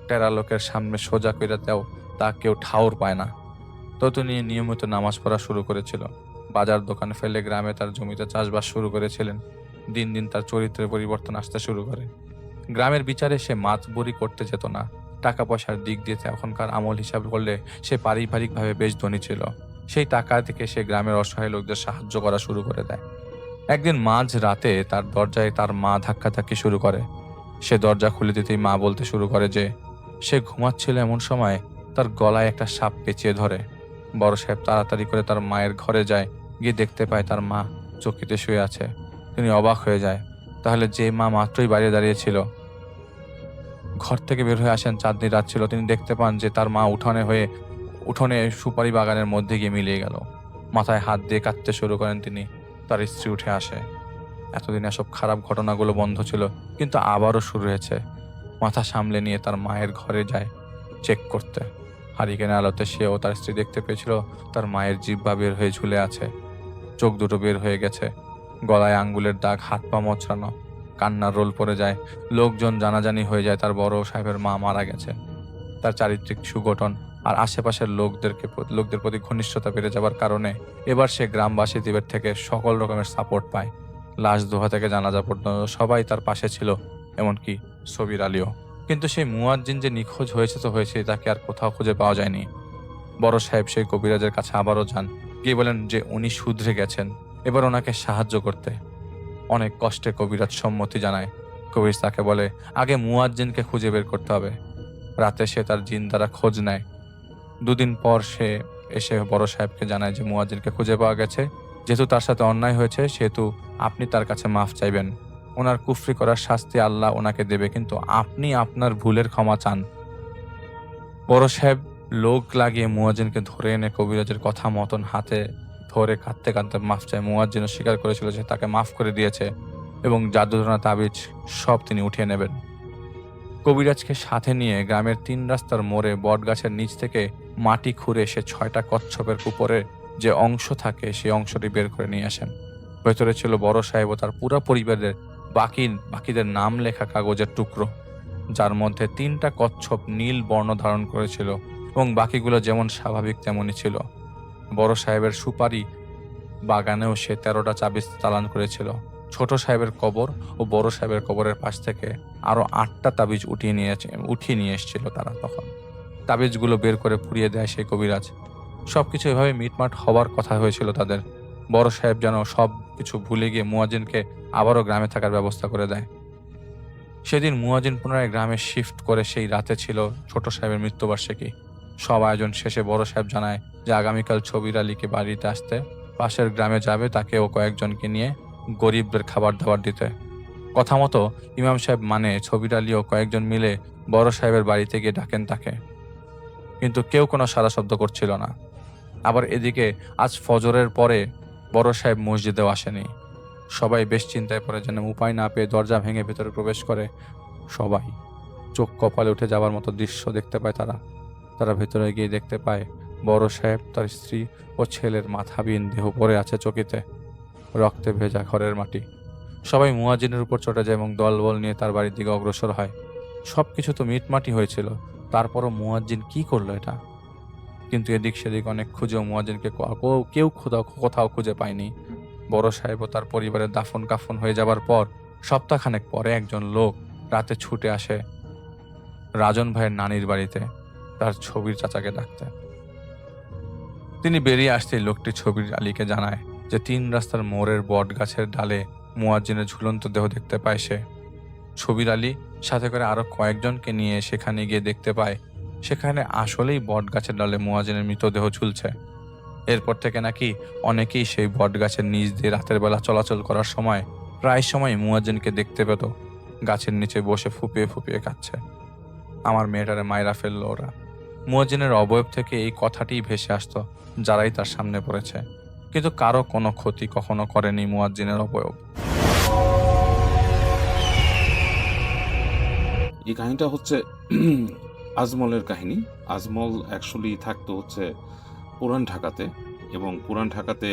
টেরা লোকের সামনে সোজা করে দাও তা কেউ ঠাউর পায় না। তো তিনি নিয়মিত নামাজ পড়া শুরু করেছিল। বাজার দোকান ফেলে গ্রামে তার জমিতে চাষবাস শুরু করেছিলেন। দিন দিন তার চরিত্রের পরিবর্তন আসতে শুরু করে। গ্রামের বিচারে সে মাতবরি করতে যেত না। টাকা পয়সার দিক দিয়ে এখনকার আমল হিসাব করলে সে পারিবারিকভাবে বেশ ধনী ছিল। সেই টাকা থেকে সে গ্রামের অসহায় লোকদের সাহায্য করা শুরু করে দেয়। একদিন মাঝ রাতে তার দরজায় তার মা ধাক্কাধাক্কি শুরু করে। সে দরজা খুলে দিতেই মা বলতে শুরু করে যে সে ঘুমাচ্ছিল, এমন সময় তার গলায় একটা সাপ পেঁচিয়ে ধরে। বড় সাহেব তাড়াতাড়ি করে তার মায়ের ঘরে যায়, গিয়ে দেখতে পায় তার মা চৌকিতে শুয়ে আছে। তিনি অবাক হয়ে যায়। তাহলে যে মা মাত্রই বাইরে দাঁড়িয়েছিল, ঘর থেকে বের হয়ে আসেন, চাঁদনি রাত ছিল, তিনি দেখতে পান যে তার মা উঠোনে সুপারি বাগানের মধ্যে গিয়ে মিলিয়ে গেল। মাথায় হাত দিয়ে কাঁদতে শুরু করেন তিনি। তার স্ত্রী উঠে আসে। এতদিন এসব খারাপ ঘটনাগুলো বন্ধ ছিল, কিন্তু আবারও শুরু হয়েছে। মাথা সামলে নিয়ে তার মায়ের ঘরে যায় চেক করতে। হারিকেনের আলোতে সে ও তার স্ত্রী দেখতে পেয়েছিল তার মায়ের জিহ্বা বের হয়ে ঝুলে আছে, চোখ দুটো বের হয়ে গেছে, গলায় আঙ্গুলের দাগ, হাত পা মোচড়ানো, কান্নার রোল পড়ে যায়। লোকজন জানাজানি হয়ে যায় তার বড় সাহেবের মা মারা গেছে। তার চারিত্রিক সুগঠন আর আশেপাশের লোকদের প্রতি ঘনিষ্ঠতা বেড়ে যাবার কারণে এবার সে গ্রামবাসীদের থেকে সকল রকমের সাপোর্ট পায়। লাশ দোহা থেকে জানাজা পর্যন্ত সবাই তার পাশে ছিল, এমনকি ছবির আলীও। কিন্তু সেই মুয়াজ্জিন যে নিখোঁজ হয়েছে তো হয়েছে, তাকে আর কোথাও খুঁজে পাওয়া যায়নি। বড় সাহেব সেই কবিরাজের কাছে আবারও যান, গিয়ে বলেন যে উনি শুধরে গেছেন, এবার ওনাকে সাহায্য করতে। অনেক কষ্টে কবিরাজ সম্মতি জানায়। কবিরাজ তাকে বলে আগে মুয়াজ্জিনকে খুঁজে বের করতে হবে। রাতে সে তার জিন দ্বারা খোঁজ নেয়। দুদিন পর সে এসে বড় সাহেবকে জানায় যে মুয়াজ্জিনকে খুঁজে পাওয়া গেছে। যেহেতু তার সাথে অন্যায় হয়েছে, সেহেতু আপনি তার কাছে মাফ চাইবেন। ওনার কুফরি করার শাস্তি আল্লাহ ওনাকে দেবে, কিন্তু আপনি আপনার ভুলের ক্ষমা চান। বড় সাহেব লোক লাগিয়ে মুয়াজ্জিনকে ধরে এনে কবিরাজের কথা মতন হাতে ধরে কাঁদতে কাঁদতে মাফ চায়। মুয়াজ্জিনও স্বীকার করেছিল যে তাকে মাফ করে দিয়েছে এবং জাদুধনা তাবিজ সব তিনি উঠিয়ে নেবেন। কবিরাজকে সাথে নিয়ে গ্রামের ৩ রাস্তার মোড়ে বটগাছের নিচ থেকে মাটি খুঁড়ে সে ৬টা কচ্ছপের উপরে যে অংশ থাকে সেই অংশটি বের করে নিয়ে আসেন। ভেতরে ছিল বড় সাহেব ও তার পুরা পরিবারের বাকিদের নাম লেখা কাগজের টুকরো, যার মধ্যে ৩টা কচ্ছপ নীল বর্ণ ধারণ করেছিল এবং বাকিগুলো যেমন স্বাভাবিক তেমনই ছিল। বড় সাহেবের সুপারি বাগানেও সে ১৩টা তাবিজ চালান করেছিল। ছোট সাহেবের কবর ও বড় সাহেবের কবরের পাশ থেকে আরো ৮টা তাবিজ উঠিয়ে নিয়ে এসেছিল তারা। তখন তাবিজগুলো বের করে পুড়িয়ে দেয় সেই কবিরাজ। সবকিছু এভাবে মিটমাট হওয়ার কথা হয়েছিল তাদের। বড় সাহেব যেন সব কিছু ভুলে গিয়ে মুয়াজ্জিনকে আবারও গ্রামে থাকার ব্যবস্থা করে দেয়। সেদিন মুয়াজ্জিন পুনরায় গ্রামে শিফট করে সেই রাতে ছিল ছোট সাহেবের মৃত্যুবার্ষিকী। সব আয়োজন শেষে বড় সাহেব জানায় যে আগামীকাল ছবির আলীকে বাড়িতে আসতে, পাশের গ্রামে যাবে তাকে ও কয়েকজনকে নিয়ে গরিবদের খাবার দাবার দিতে। কথা মতো ইমাম সাহেব মানে ছবির আলী ও কয়েকজন মিলে বড় সাহেবের বাড়িতে গিয়ে ডাকেন তাকে, কিন্তু কেউ কোনো সাড়া শব্দ করছিল না। আবার এদিকে আজ ফজরের পরে বড় সাহেব মসজিদেও আসেনি। সবাই বেশ চিন্তায় পড়ে, যেন উপায় না পেয়ে দরজা ভেঙে ভেতরে প্রবেশ করে। সবাই চোখ কপালে উঠে যাবার মতো দৃশ্য দেখতে পায় তারা ভেতরে গিয়ে দেখতে পায় বড় সাহেব, তার স্ত্রী ও ছেলের মাথাবিহীন দেহ পড়ে আছে চকিতে, রক্তে ভেজা ঘরের মাটি। সবাই মুয়াজ্জিনের উপর চটে যায় এবং দলবল নিয়ে তার বাড়ির দিকে অগ্রসর হয়। সবকিছু তো মিটমাটি হয়েছিল, তারপরও মুয়াজ্জিন কি করলো এটা? কিন্তু এদিক সেদিক অনেক খুঁজেও মুয়াজ্জিনকে কেউ কোথাও খুঁজে পায়নি। বড় সাহেব ও তার পরিবারের দাফন কাফন হয়ে যাবার পর সপ্তাহখানেক পরে একজন লোক রাতে ছুটে আসে রাজন ভাইয়ের নানির বাড়িতে তার ছবির চাচাকে ডাকতে। তিনি বেরিয়ে আসতেই লোকটি ছবির আলীকে জানায় যে ৩ রাস্তার মোড়ের বট গাছের ডালে মুয়াজ্জিনের ঝুলন্ত দেহ দেখতে পায় সে। ছবির আলী সাথে করে আরো কয়েকজনকে নিয়ে সেখানে গিয়ে দেখতে পায় সেখানে আসলেই বট গাছের ডালে মুয়াজ্জিনের মৃতদেহ ঝুলছে। এরপর থেকে নাকি অনেকেই সেই বট গাছের নিচ দিয়ে রাতের বেলা চলাচল করার সময় প্রায় সময় মুয়াজ্জিনকে দেখতে পেত গাছের নিচে বসে ফুপিয়ে ফুপিয়ে কাঁদছে। আমার মেয়েটারে মাইরা ফেললো ওরা। মুয়াজ্জিনের অবয়ব থেকে এই কথাটিই ভেসে আসতো যারাই তার সামনে পড়েছে, কিন্তু কারো কোনো ক্ষতি কখনো করেনি মুয়াজ্জিনের অবয়ব। এই কাহিনীটা হচ্ছে আজমলের কাহিনী। আজমল অ্যাকচুয়ালি থাকতো হচ্ছে পুরান ঢাকাতে, এবং পুরান ঢাকাতে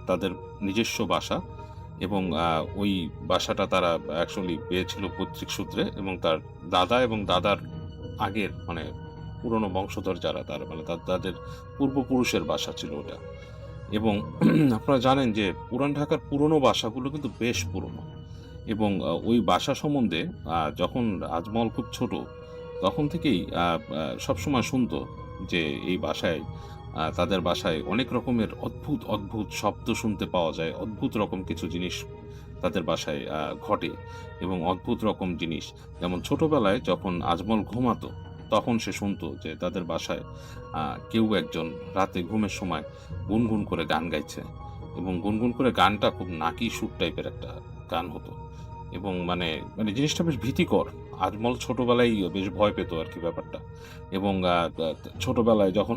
তাদের নিজস্ব বাসা, এবং ওই বাসাটা তারা অ্যাকচুয়ালি পেয়েছিল পৈতৃক সূত্রে, এবং তার দাদা এবং দাদার আগের মানে পুরনো বংশধর যারা মানে তাদের পূর্বপুরুষের বাসা ছিল ওটা। এবং আপনারা জানেন যে পুরান ঢাকার পুরনো বাসাগুলো কিন্তু বেশ পুরনো, এবং ওই বাসা সম্বন্ধে যখন আজমল খুব ছোট তখন থেকেই সবসময় শুনতো যে এই বাসায় তাদের বাসায় অনেক রকমের অদ্ভুত অদ্ভুত শব্দ শুনতে পাওয়া যায়, অদ্ভুত রকম কিছু জিনিস তাদের বাসায় ঘটে, এবং অদ্ভুত রকম জিনিস যেমন ছোটবেলায় যখন আজমল ঘুমাতো তখন সে শুনতো যে তাদের বাসায় কেউ একজন রাতে ঘুমের সময় গুনগুন করে গান গাইছে, এবং গুনগুন করে গানটা খুব নাকি সুর টাইপের একটা গান হতো, এবং মানে মানে জিনিসটা বেশ ভীতিকর। আজমল ছোটবেলায় বেশ ভয় পেত আর কি ব্যাপারটা। এবং ছোটবেলায় যখন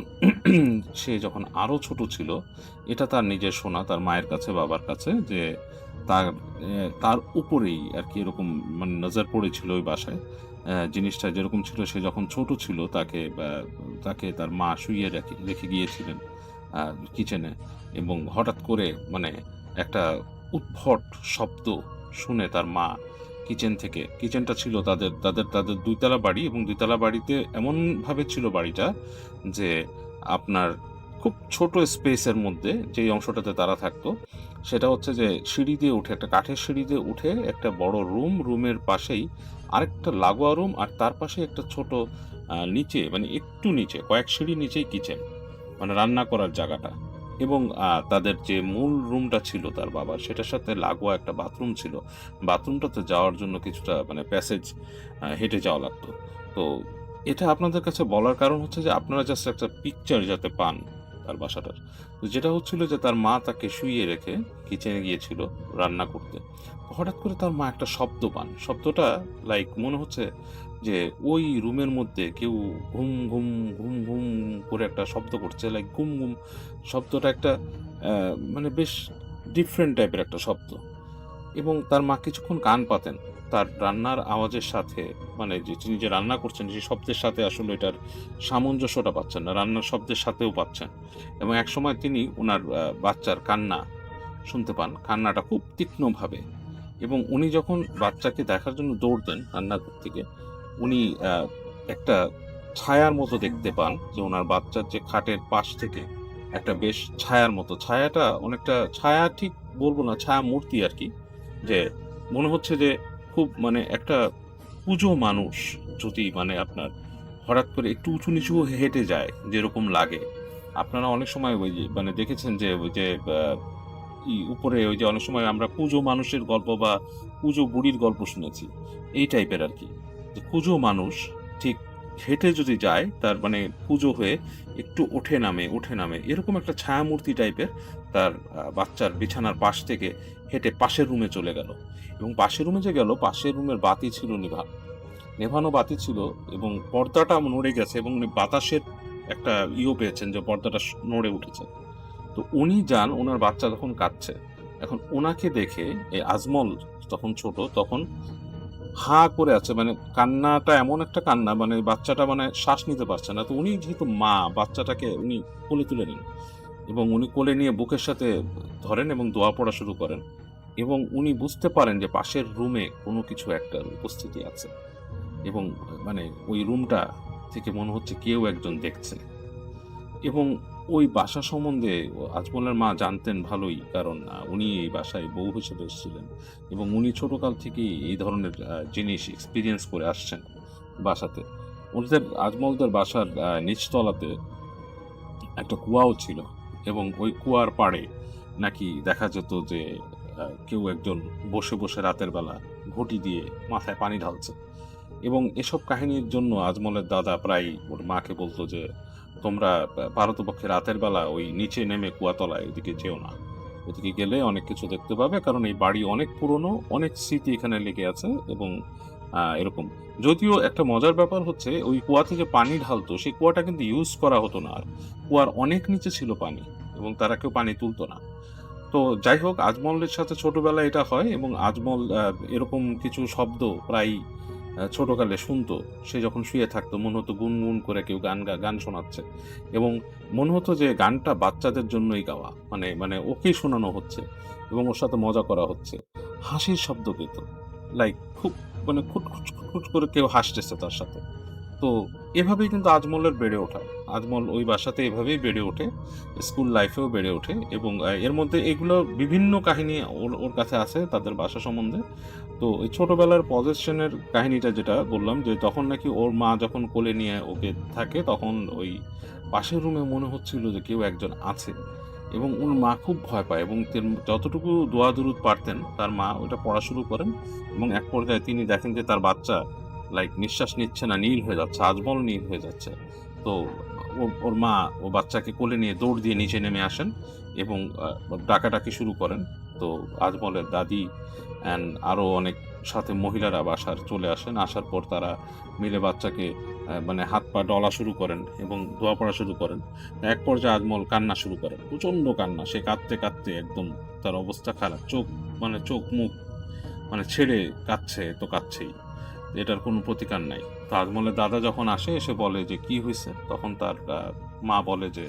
সে যখন আরো ছোট ছিল, এটা তার নিজের শোনা তার মায়ের কাছে বাবার কাছে, যে তার উপরেই আর কি এরকম মানে নজর পড়েছিল ওই বাসায়। জিনিসটা যেরকম ছিল, সে যখন ছোট ছিল তাকে তার মা শুইয়ে রেখে গিয়েছিলেন কিচেনে, এবং হঠাৎ করে মানে একটা উদ্ভট শব্দ শুনে তার মা কিচেনটা ছিল তাদের 2 তলা বাড়ি, এবং 2 তলা বাড়িতে এমনভাবে ছিল বাড়িটা যে আপনার খুব ছোট স্পেসের মধ্যে যেই অংশটাতে তারা থাকতো সেটা হচ্ছে যে সিঁড়ি দিয়ে উঠে, একটা কাঠের সিঁড়ি দিয়ে উঠে একটা বড় রুমের পাশেই আরেকটা লাগোয়া রুম, আর তার পাশে একটা ছোট নিচে মানে একটু নিচে কয়েক সিঁড়ি নিচেই কিচেন, মানে রান্না করার জায়গাটা। এবং তাদের যে মূল রুমটা ছিল তার বাবার, সেটার সাথে লাগোয়া একটা বাথরুম ছিল। বাথরুমটাতে যাওয়ার জন্য কিছুটা মানে প্যাসেজ হেঁটে যাওয়া লাগতো। তো এটা আপনাদের কাছে বলার কারণ হচ্ছে যে আপনারা জাস্ট একটা পিকচার যাতে পান তার বাসাটার। তো যেটা হচ্ছিল যে তার মা তাকে শুইয়ে রেখে কিচেনে গিয়েছিল রান্না করতে। হঠাৎ করে তার মা একটা শব্দ পান। শব্দটা লাইক মনে হচ্ছে যে ওই রুমের মধ্যে কেউ ঘুম ঘুম ঘুম ঘুম করে একটা শব্দ করছে, লাইক ঘুম ঘুম। শব্দটা একটা মানে বেশ ডিফারেন্ট টাইপের একটা শব্দ, এবং তার মা কিছুক্ষণ কান পাতেন। তার রান্নার আওয়াজের সাথে, মানে যে তিনি যে রান্না করছেন সেই শব্দের সাথে আসলে এটার সামঞ্জস্যটা পাচ্ছেন না, রান্নার শব্দের সাথেও পাচ্ছেন। এবং একসময় তিনি ওনার বাচ্চার কান্না শুনতে পান, কান্নাটা খুব তীক্ষ্ণভাবে। এবং উনি যখন বাচ্চাকে দেখার জন্য দৌড় দেন রান্নাঘর থেকে, উনি একটা ছায়ার মতো দেখতে পান যে ওনার বাচ্চার যে খাটের পাশ থেকে একটা বেশ ছায়ার মতো, ছায়াটা অনেকটা ছায়া ঠিক বলবো না, ছায়া মূর্তি আর কি, যে মনে হচ্ছে যে খুব মানে একটা পুজো মানুষ যদি মানে আপনার হঠাৎ করে একটু উঁচু নিচু হেঁটে যায় যেরকম লাগে। আপনারা অনেক সময় ওই যে মানে দেখেছেন যে ওই যে উপরে ওই যে অনেক সময় আমরা কুঁজো মানুষের গল্প বা কুঁজো বুড়ির গল্প শুনেছি, এই টাইপের আর কি, যে কুঁজো মানুষ ঠিক হেঁটে যদি যায় তার মানে কুঁজো হয়ে একটু ওঠে নামে এরকম একটা ছায়ামূর্তি টাইপের তার বাচ্চার বিছানার পাশ থেকে হেঁটে পাশের রুমে চলে গেল। এবং পাশের রুমে যে গেল, পাশের রুমের বাতি ছিল নেভানো বাতি ছিল, এবং পর্দাটা নড়ে গেছে এবং উনি বাতাসের একটা পেয়েছেন যে পর্দাটা নড়ে উঠেছে। তো উনি যান, ওনার বাচ্চা তখন কাঁদছে। এখন ওনাকে দেখে এই আজমল তখন ছোট, তখন হা করে আছে, মানে কান্নাটা এমন একটা কান্না, মানে বাচ্চাটা মানে শ্বাস নিতে পারছে না। তো উনি যেহেতু মা, বাচ্চাটাকে উনি কোলে তুলে নিন এবং উনি কোলে নিয়ে বুকের সাথে ধরেন এবং দোয়া পড়া শুরু করেন। এবং উনি বুঝতে পারেন যে পাশের রুমে কোনো কিছু একটা উপস্থিতি আছে, এবং মানে ওই রুমটা থেকে মনে হচ্ছে কেউ একজন দেখছে। এবং ওই বাসা সম্বন্ধে আজমলের মা জানতেন ভালোই, কারণ উনি এই বাসায় বউ হিসেবে এসেছিলেন এবং উনি ছোটকাল থেকেই এই ধরনের জিনিস এক্সপিরিয়েন্স করে আসছেন বাসাতে। ওদের আজমলদের বাসার নিচতলাতে একটা কুয়াও ছিল, এবং ওই কুয়ার পাড়ে নাকি দেখা যেত যে কেউ একজন বসে বসে রাতের বেলা ঘটি দিয়ে মাথায় পানি ঢালছে। এবং এসব কাহিনীর জন্য আজমলের দাদা প্রায় ওর মাকে বলতো যে তোমরা পারতপক্ষে রাতের বেলা ওই নিচে নেমে কুয়াতলায় ওইদিকে যেও না, ওইদিকে গেলে অনেক কিছু দেখতে পাবে, কারণ এই বাড়ি অনেক পুরনো, অনেক স্মৃতি এখানে লেগে আছে। এবং এরকম, যদিও একটা মজার ব্যাপার হচ্ছে ওই কুয়া থেকে পানি ঢালতো, সেই কুয়াটা কিন্তু ইউজ করা হতো না, আর কুয়ার অনেক নিচে ছিল পানি এবং তারা কেউ পানি তুলতো না। তো যাই হোক, আজমলের সাথে ছোটবেলায় এটা হয় এবং আজমল এরকম কিছু শব্দ প্রায় ছোটকালে শুনতো। সে যখন শুয়ে থাকতো মনে হতো গুনগুন করে কেউ গান শোনাচ্ছে, এবং মনে হতো যে গানটা বাচ্চাদের জন্যই গাওয়া, মানে মানে ওকেই শোনানো হচ্ছে এবং ওর সাথে মজা করা হচ্ছে। হাসির শব্দ পেত, লাইক খুব মানে খুট করে কেউ হাসতেছে তার সাথে। তো এভাবেই কিন্তু আজমলের বেড়ে ওঠা। আজমল ওই বাসাতে এভাবেই বেড়ে ওঠে, স্কুল লাইফেও বেড়ে ওঠে। এবং এর মধ্যে এগুলো বিভিন্ন কাহিনী ওর কাছে আছে তাদের বাসা সম্বন্ধে। তো এই ছোটবেলার পজেশনের কাহিনীটা যেটা বললাম, যে তখন নাকি ওর মা যখন কোলে নিয়ে ওকে থাকে, তখন ওই পাশের রুমে মনে হচ্ছিল যে কেউ একজন আছে, এবং ওর মা খুব ভয় পায়, এবং যতটুকু দোয়া দুরুদ পারতেন তার মা ওটা পড়া শুরু করেন। এবং এক পর্যায়ে তিনি দেখেন যে তার বাচ্চা লাইক নিঃশ্বাস নিচ্ছে না, নীল হয়ে যাচ্ছে, আজমল নীল হয়ে যাচ্ছে। তো ওর মা ও বাচ্চাকে কোলে নিয়ে দৌড় দিয়ে নিচে নেমে আসেন এবং ডাকাডাকি শুরু করেন। তো আজমলের দাদি অ্যান্ড আরও অনেক সাথে মহিলারা বাসার চলে আসেন। আসার পর তারা মিলে বাচ্চাকে মানে হাত পা ডলা শুরু করেন এবং দোয়া পড়া শুরু করেন। এক পর্যায়ে আজমল কান্না শুরু করেন, প্রচণ্ড কান্না, সে কাঁদতে কাঁদতে একদম তার অবস্থা খারাপ, চোখ মুখ মানে ছেড়ে কাঁদছে, তো কাঁদছেই, এটার কোনো প্রতিকার নাই। তো আজমলের দাদা যখন আসে, এসে বলে যে কি হয়েছে, তখন তার মা বলে যে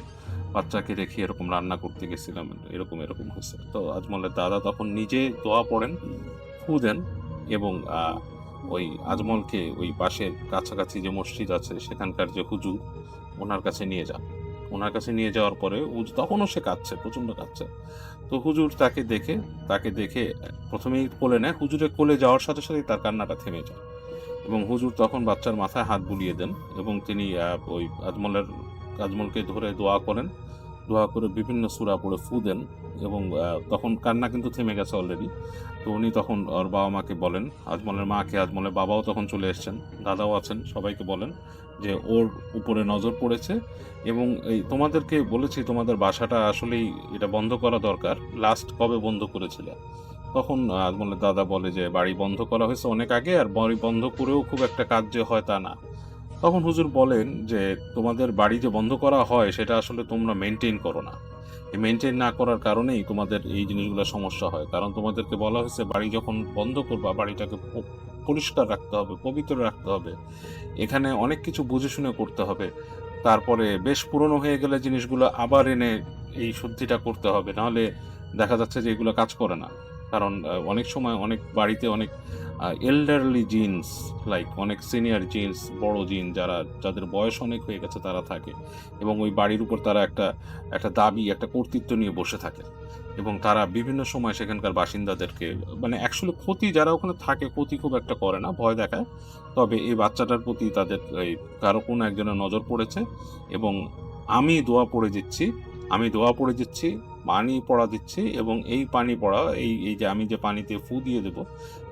বাচ্চাকে রেখে এরকম রান্না করতে গেছিলাম, এরকম এরকম হয়েছে। তো আজমলের দাদা তখন নিজে দোয়া পড়েন, ফু দেন, এবং ওই আজমলকে ওই পাশের কাছাকাছি যে মসজিদ আছে সেখানকার যে হুজুর, ওনার কাছে নিয়ে যান। ওনার কাছে নিয়ে যাওয়ার পরে তখনও সে কাঁদছে, প্রচণ্ড কাঁদছে। তো হুজুর তাকে দেখে প্রথমেই কোলে নেয়। হুজুরের কোলে যাওয়ার সাথে সাথেই তার কান্নাটা থেমে যায়, এবং হুজুর তখন বাচ্চার মাথায় হাত বুলিয়ে দেন এবং তিনি ওই আজমলকে ধরে দোয়া করেন, দোয়া করে বিভিন্ন সূরা পড়ে ফু দেন, এবং তখন কান্না কিন্তু থেমে গেছে অলরেডি। তো উনি তখন ওর বাবা মাকে বলেন, আজমলের মাকে, আজমলের বাবাও তখন চলে এসেছেন, দাদাও আছেন, সবাইকে বলেন যে ওর উপরে নজর পড়েছে, এবং এই তোমাদেরকে বলেছি তোমাদের বাসাটা আসলেই এটা বন্ধ করা দরকার, লাস্ট কবে বন্ধ করেছিল? তখন আজমলের দাদা বলে যে বাড়ি বন্ধ করা হয়েছে অনেক আগে, আর বাড়ি বন্ধ করেও খুব একটা কাজ যে হয় তা না। তখন হুজুর বলেন যে তোমাদের বাড়ি যে বন্ধ করা হয় সেটা আসলে তোমরা মেনটেন করো না, এই মেনটেন না করার কারণেই তোমাদের এই জিনিসগুলো সমস্যা হয়। কারণ তোমাদেরকে বলা হয়েছে বাড়ি যখন বন্ধ করবা বাড়িটাকে পরিষ্কার রাখতে হবে, পবিত্র রাখতে হবে। এখানে অনেক কিছু বুঝে শুনে করতে হবে। তারপরে বেশ পুরনো হয়ে গেলে জিনিসগুলো আবার এনে এই শুদ্ধিটা করতে হবে, নাহলে দেখা যাচ্ছে যে এগুলো কাজ করে না। কারণ অনেক সময় অনেক বাড়িতে অনেক এল্ডারলি জিনস, লাইক অনেক সিনিয়র জিনস, বড় জিন যাদের বয়স অনেক হয়ে গেছে তারা থাকে, এবং ওই বাড়ির উপর তারা একটা একটা দাবি, একটা কর্তৃত্ব নিয়ে বসে থাকে, এবং তারা বিভিন্ন সময় সেখানকার বাসিন্দাদেরকে মানে অ্যাকচুয়ালি ক্ষতি, যারা ওখানে থাকে ক্ষতি খুব একটা করে না, ভয় দেখায়। তবে এই বাচ্চাটার প্রতি তাদের এই কারো কোনো একজনের নজর পড়েছে, এবং আমি দোয়া পড়ে দিচ্ছি, পানি পড়া দিচ্ছি, এবং এই পানি পড়া, এই যে আমি যে পানিতে ফু দিয়ে দেব,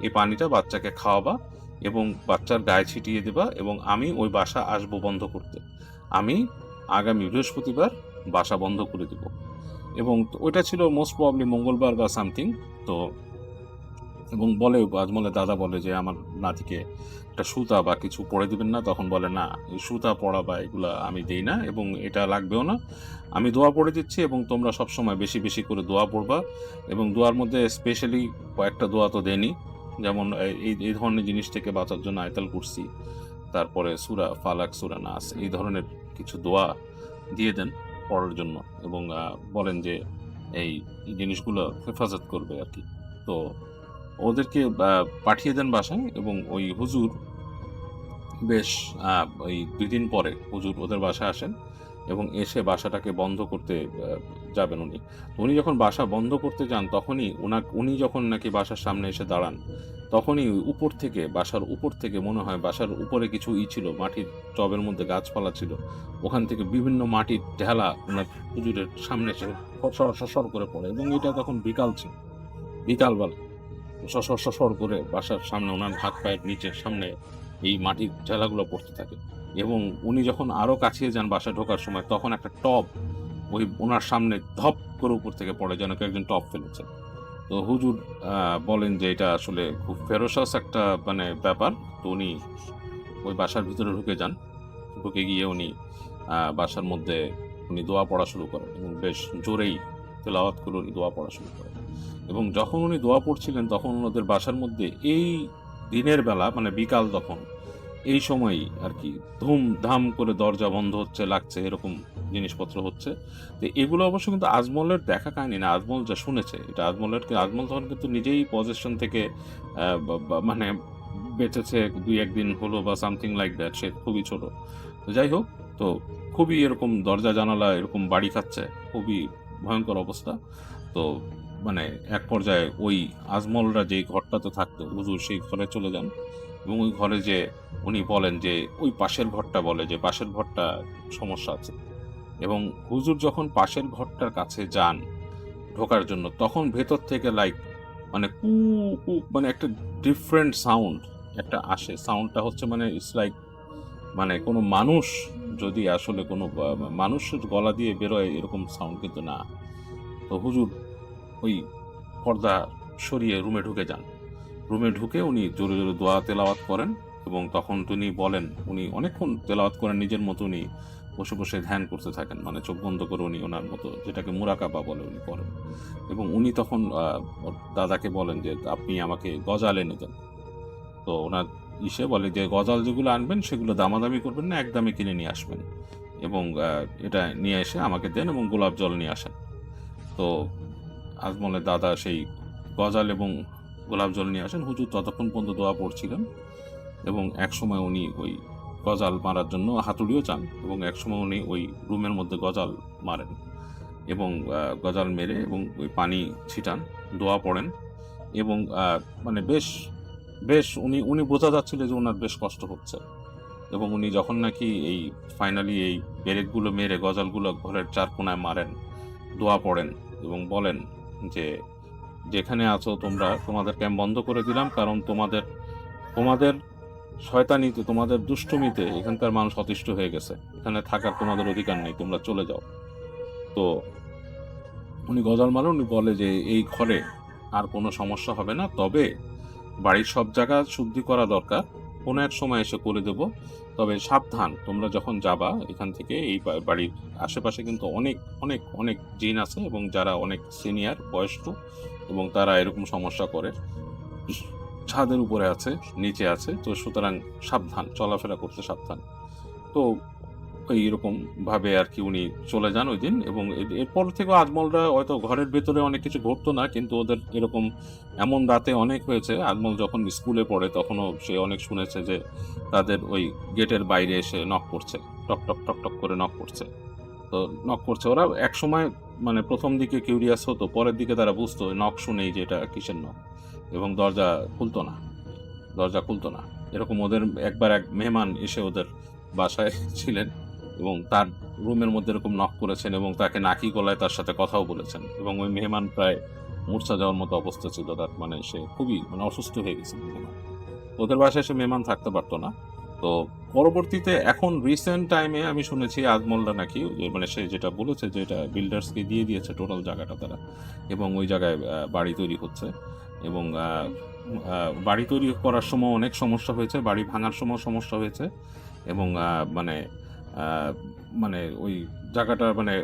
এই পানিটা বাচ্চাকে খাওয়াবা এবং বাচ্চার গায়ে ছিটিয়ে দেবা, এবং আমি ওই বাসা আসবো বন্ধ করতে। আমি আগামী বৃহস্পতিবার বাসা বন্ধ করে দেব। এবং ওইটা ছিল মোস্ট প্রবাবলি মঙ্গলবার বা সামথিং। তো এবং বলে, আজমলের দাদা বলে যে আমার নাতিকে একটা সুতা বা কিছু পরে দিবেন না, তখন বলে না, এই সুতা পড়া বা এগুলা আমি দেই না, এবং এটা লাগবেও না, আমি দোয়া পড়ে দিচ্ছি, এবং তোমরা সবসময় বেশি বেশি করে দোয়া পড়বা। এবং দোয়ার মধ্যে স্পেশালি কয়েকটা দোয়া তো দেনি, যেমন এই এই ধরনের জিনিস থেকে বাঁচার জন্য আয়াতুল কুরসি, তারপরে সূরা ফালাক, সূরা নাস, এই ধরনের কিছু দোয়া দিয়ে দেন পড়ার জন্য, এবং বলেন যে এই এই জিনিসগুলো হেফাজত করবে আর কি। তো ওদেরকে পাঠিয়ে দেন বাসায়, এবং ওই হুজুর বেশ ওই ২ দিন পরে হুজুর ওদের বাসায় আসেন, এবং এসে বাসাটাকে বন্ধ করতে যাবেন উনি। তো উনি যখন বাসা বন্ধ করতে যান, তখনই উনি যখন নাকি বাসার সামনে এসে দাঁড়ান, তখনই ওই বাসার উপর থেকে মনে হয় বাসার উপরে কিছু ছিল, মাটির টবের মধ্যে গাছপালা ছিল। ওখান থেকে বিভিন্ন মাটির ঢেলা উনার হুজুরের সামনে এসে সরসর করে পড়ে, এবং এটা তখন বিকাল ছিল, বিকালবেলা সসর করে বাসার সামনে ওনার হাত পায়ের নিচের সামনে এই মাটির ঢেলাগুলো পড়তে থাকে। এবং উনি যখন আরো কাছে যান বাসায় ঢোকার সময়, তখন একটা টব ওই ওনার সামনে ধপ করে উপর থেকে পড়ে, যেন কেউ একজন টব ফেলেছে। তো হুজুর বলেন যে এটা আসলে খুব ফেরোসাস একটা মানে ব্যাপার। তো উনি ওই বাসার ভিতরে ঢুকে গিয়ে উনি বাসার মধ্যে উনি দোয়া পড়া শুরু করেন, এবং বেশ জোরেই তেলাওয়াত করে উনি দোয়া পড়া শুরু করেন। এবং যখন উনি দোয়া পড়ছিলেন, তখন ওনাদের বাসার মধ্যে এই দিনের বেলা মানে বিকাল, তখন এই সময়ই আর কি ধুমধাম করে দরজা বন্ধ হচ্ছে, লাগছে, এরকম জিনিসপত্র হচ্ছে। তো এগুলো অবশ্য কিন্তু আজমলের দেখা কাহিনী না, আজমল যা শুনেছে এটা। আজমল তখন কিন্তু নিজেই পজেশন থেকে মানে বেঁচেছে ২-১ দিন হলো বা সামথিং লাইক দ্যাট, সে খুবই ছোট। তো যাই হোক, তো খুবই এরকম দরজা জানালা এরকম বাড়ি খাচ্ছে, খুবই ভয়ঙ্কর অবস্থা। তো মানে এক পর্যায়ে ওই আজমলরা যেই ঘরটাতে থাকতো, হুজুর সেই ঘরে চলে যান, এবং ওই ঘরে যে উনি বলেন যে ওই পাশের ঘরটা সমস্যা আছে। এবং হুজুর যখন পাশের ঘরটার কাছে যান ঢোকার জন্য, তখন ভেতর থেকে লাইক মানে কু কু মানে একটা ডিফারেন্ট সাউন্ড একটা আসে। সাউন্ডটা হচ্ছে মানে ইটস লাইক মানে কোনো মানুষ, যদি আসলে কোনো মানুষের গলা দিয়ে বেরোয় এরকম সাউন্ড কিন্তু না। তো হুজুর ওই পর্দা সরিয়ে রুমে ঢুকে যান। রুমে ঢুকে উনি জোরে জোরে দোয়া তেলাওয়াত করেন, এবং তখন তিনি বলেন, উনি অনেকক্ষণ তেলাওয়াত করেন নিজের মতো, উনি বসে বসে ধ্যান করতে থাকেন, মানে চোখ বন্ধ করে উনি ওনার মতো, যেটাকে মুরাকাবা বলে, উনি করেন। এবং উনি তখন ওর দাদাকে বলেন যে আপনি আমাকে গজাল এনে দেন। তো ওনার বলে যে গজাল যেগুলো আনবেন সেগুলো দামাদামি করবেন না, একদমে কিনে নিয়ে আসবেন, এবং এটা নিয়ে এসে আমাকে দেন, এবং গোলাপ জল নিয়ে আসেন। তো আজমলের দাদা সেই গজাল এবং গোলাপ জল নিয়ে আসেন। হুজুর ততক্ষণ পর্যন্ত দোয়া পড়ছিলেন, এবং একসময় উনি ওই গজাল মারার জন্য হাতুড়িও চান, এবং একসময় উনি ওই রুমের মধ্যে গজাল মারেন, এবং গজাল মেরে এবং ওই পানি ছিটান, দোয়া পড়েন, এবং মানে বেশ বেশ উনি বোঝা যাচ্ছিল যে ওনার বেশ কষ্ট হচ্ছে। এবং উনি যখন নাকি এই ফাইনালি এই পেরেকগুলো মেরে গজালগুলো ঘরের চার কোনায় মারেন, দোয়া পড়েন, এবং বলেন যে যেখানে আছো তোমরা, তোমাদেরকে আমি বন্ধ করে দিলাম, কারণ তোমাদের শয়তানিতে, তোমাদের দুষ্টুমিতে এখানকার মানুষ অতিষ্ঠ হয়ে গেছে, এখানে থাকার তোমাদের অধিকার নেই, তোমরা চলে যাও। তো উনি গজাল মারেন, উনি বলে যে এই ঘরে আর কোনো সমস্যা হবে না, তবে বাড়ির সব জায়গা শুদ্ধি করা দরকার, কোনো এক সময় এসে করে দেব। তবে সাবধান, তোমরা যখন যাবা এখান থেকে এই বাড়ির আশেপাশে কিন্তু অনেক, অনেক, অনেক জিন আছে এবং যারা অনেক সিনিয়র, বয়স্ক এবং তারা এরকম সমস্যা করে। ছাদের উপরে আছে, নিচে আছে। তো সুতরাং সাবধান, চলাফেরা করতে সাবধান। তো এইরকম ভাবে আরকি উনি চলে যান ঐদিন এবং এরপর থেকেও আজমলরা হয়তো ঘরের ভেতরে অনেক কিছু ঘটতো না, কিন্তু ওদের এরকম এমন রাতে অনেক হয়েছে। আজমল যখন স্কুলে পড়ে তখনও সে অনেক শুনেছে যে তাদের ওই গেটের বাইরে এসে নক করছে। টক, টক, টক, টক করে নক করছে। তো নক করছে। ওরা একসময় মানে ১ম দিকে কিউরিয়াস হতো। পরের দিকে তারা বুঝতো নক শুনেই যে এটা কিসের নক এবং দরজা খুলত না। দরজা খুলত না। এরকম ওদের একবার এক মেহমান এসে ওদের বাসায় ছিলেন এবং তার রুমের মধ্যে এরকম নক করেছেন এবং তাকে নাকি গলায় তার সাথে কথাও বলেছেন এবং ওই মেহমান প্রায় মূর্ছা যাওয়ার মতো অবস্থা ছিল তার। মানে সে খুবই মানে অসুস্থ হয়ে গেছিল মেহমান। ওদের বাসায় সে মেহমান থাকতে পারত না। তো পরবর্তীতে এখন রিসেন্ট টাইমে আমি শুনেছি আজমলরা নাকি মানে সে যেটা বলেছে যে এটা বিল্ডার্সকে দিয়ে দিয়েছে টোটাল জায়গাটা তারা এবং ওই জায়গায় বাড়ি তৈরি হচ্ছে এবং বাড়ি তৈরি করার সময় অনেক সমস্যা হয়েছে, বাড়ি ভাঙার সময় সমস্যা হয়েছে এবং মানে মানে ওই জায়গাটা মানে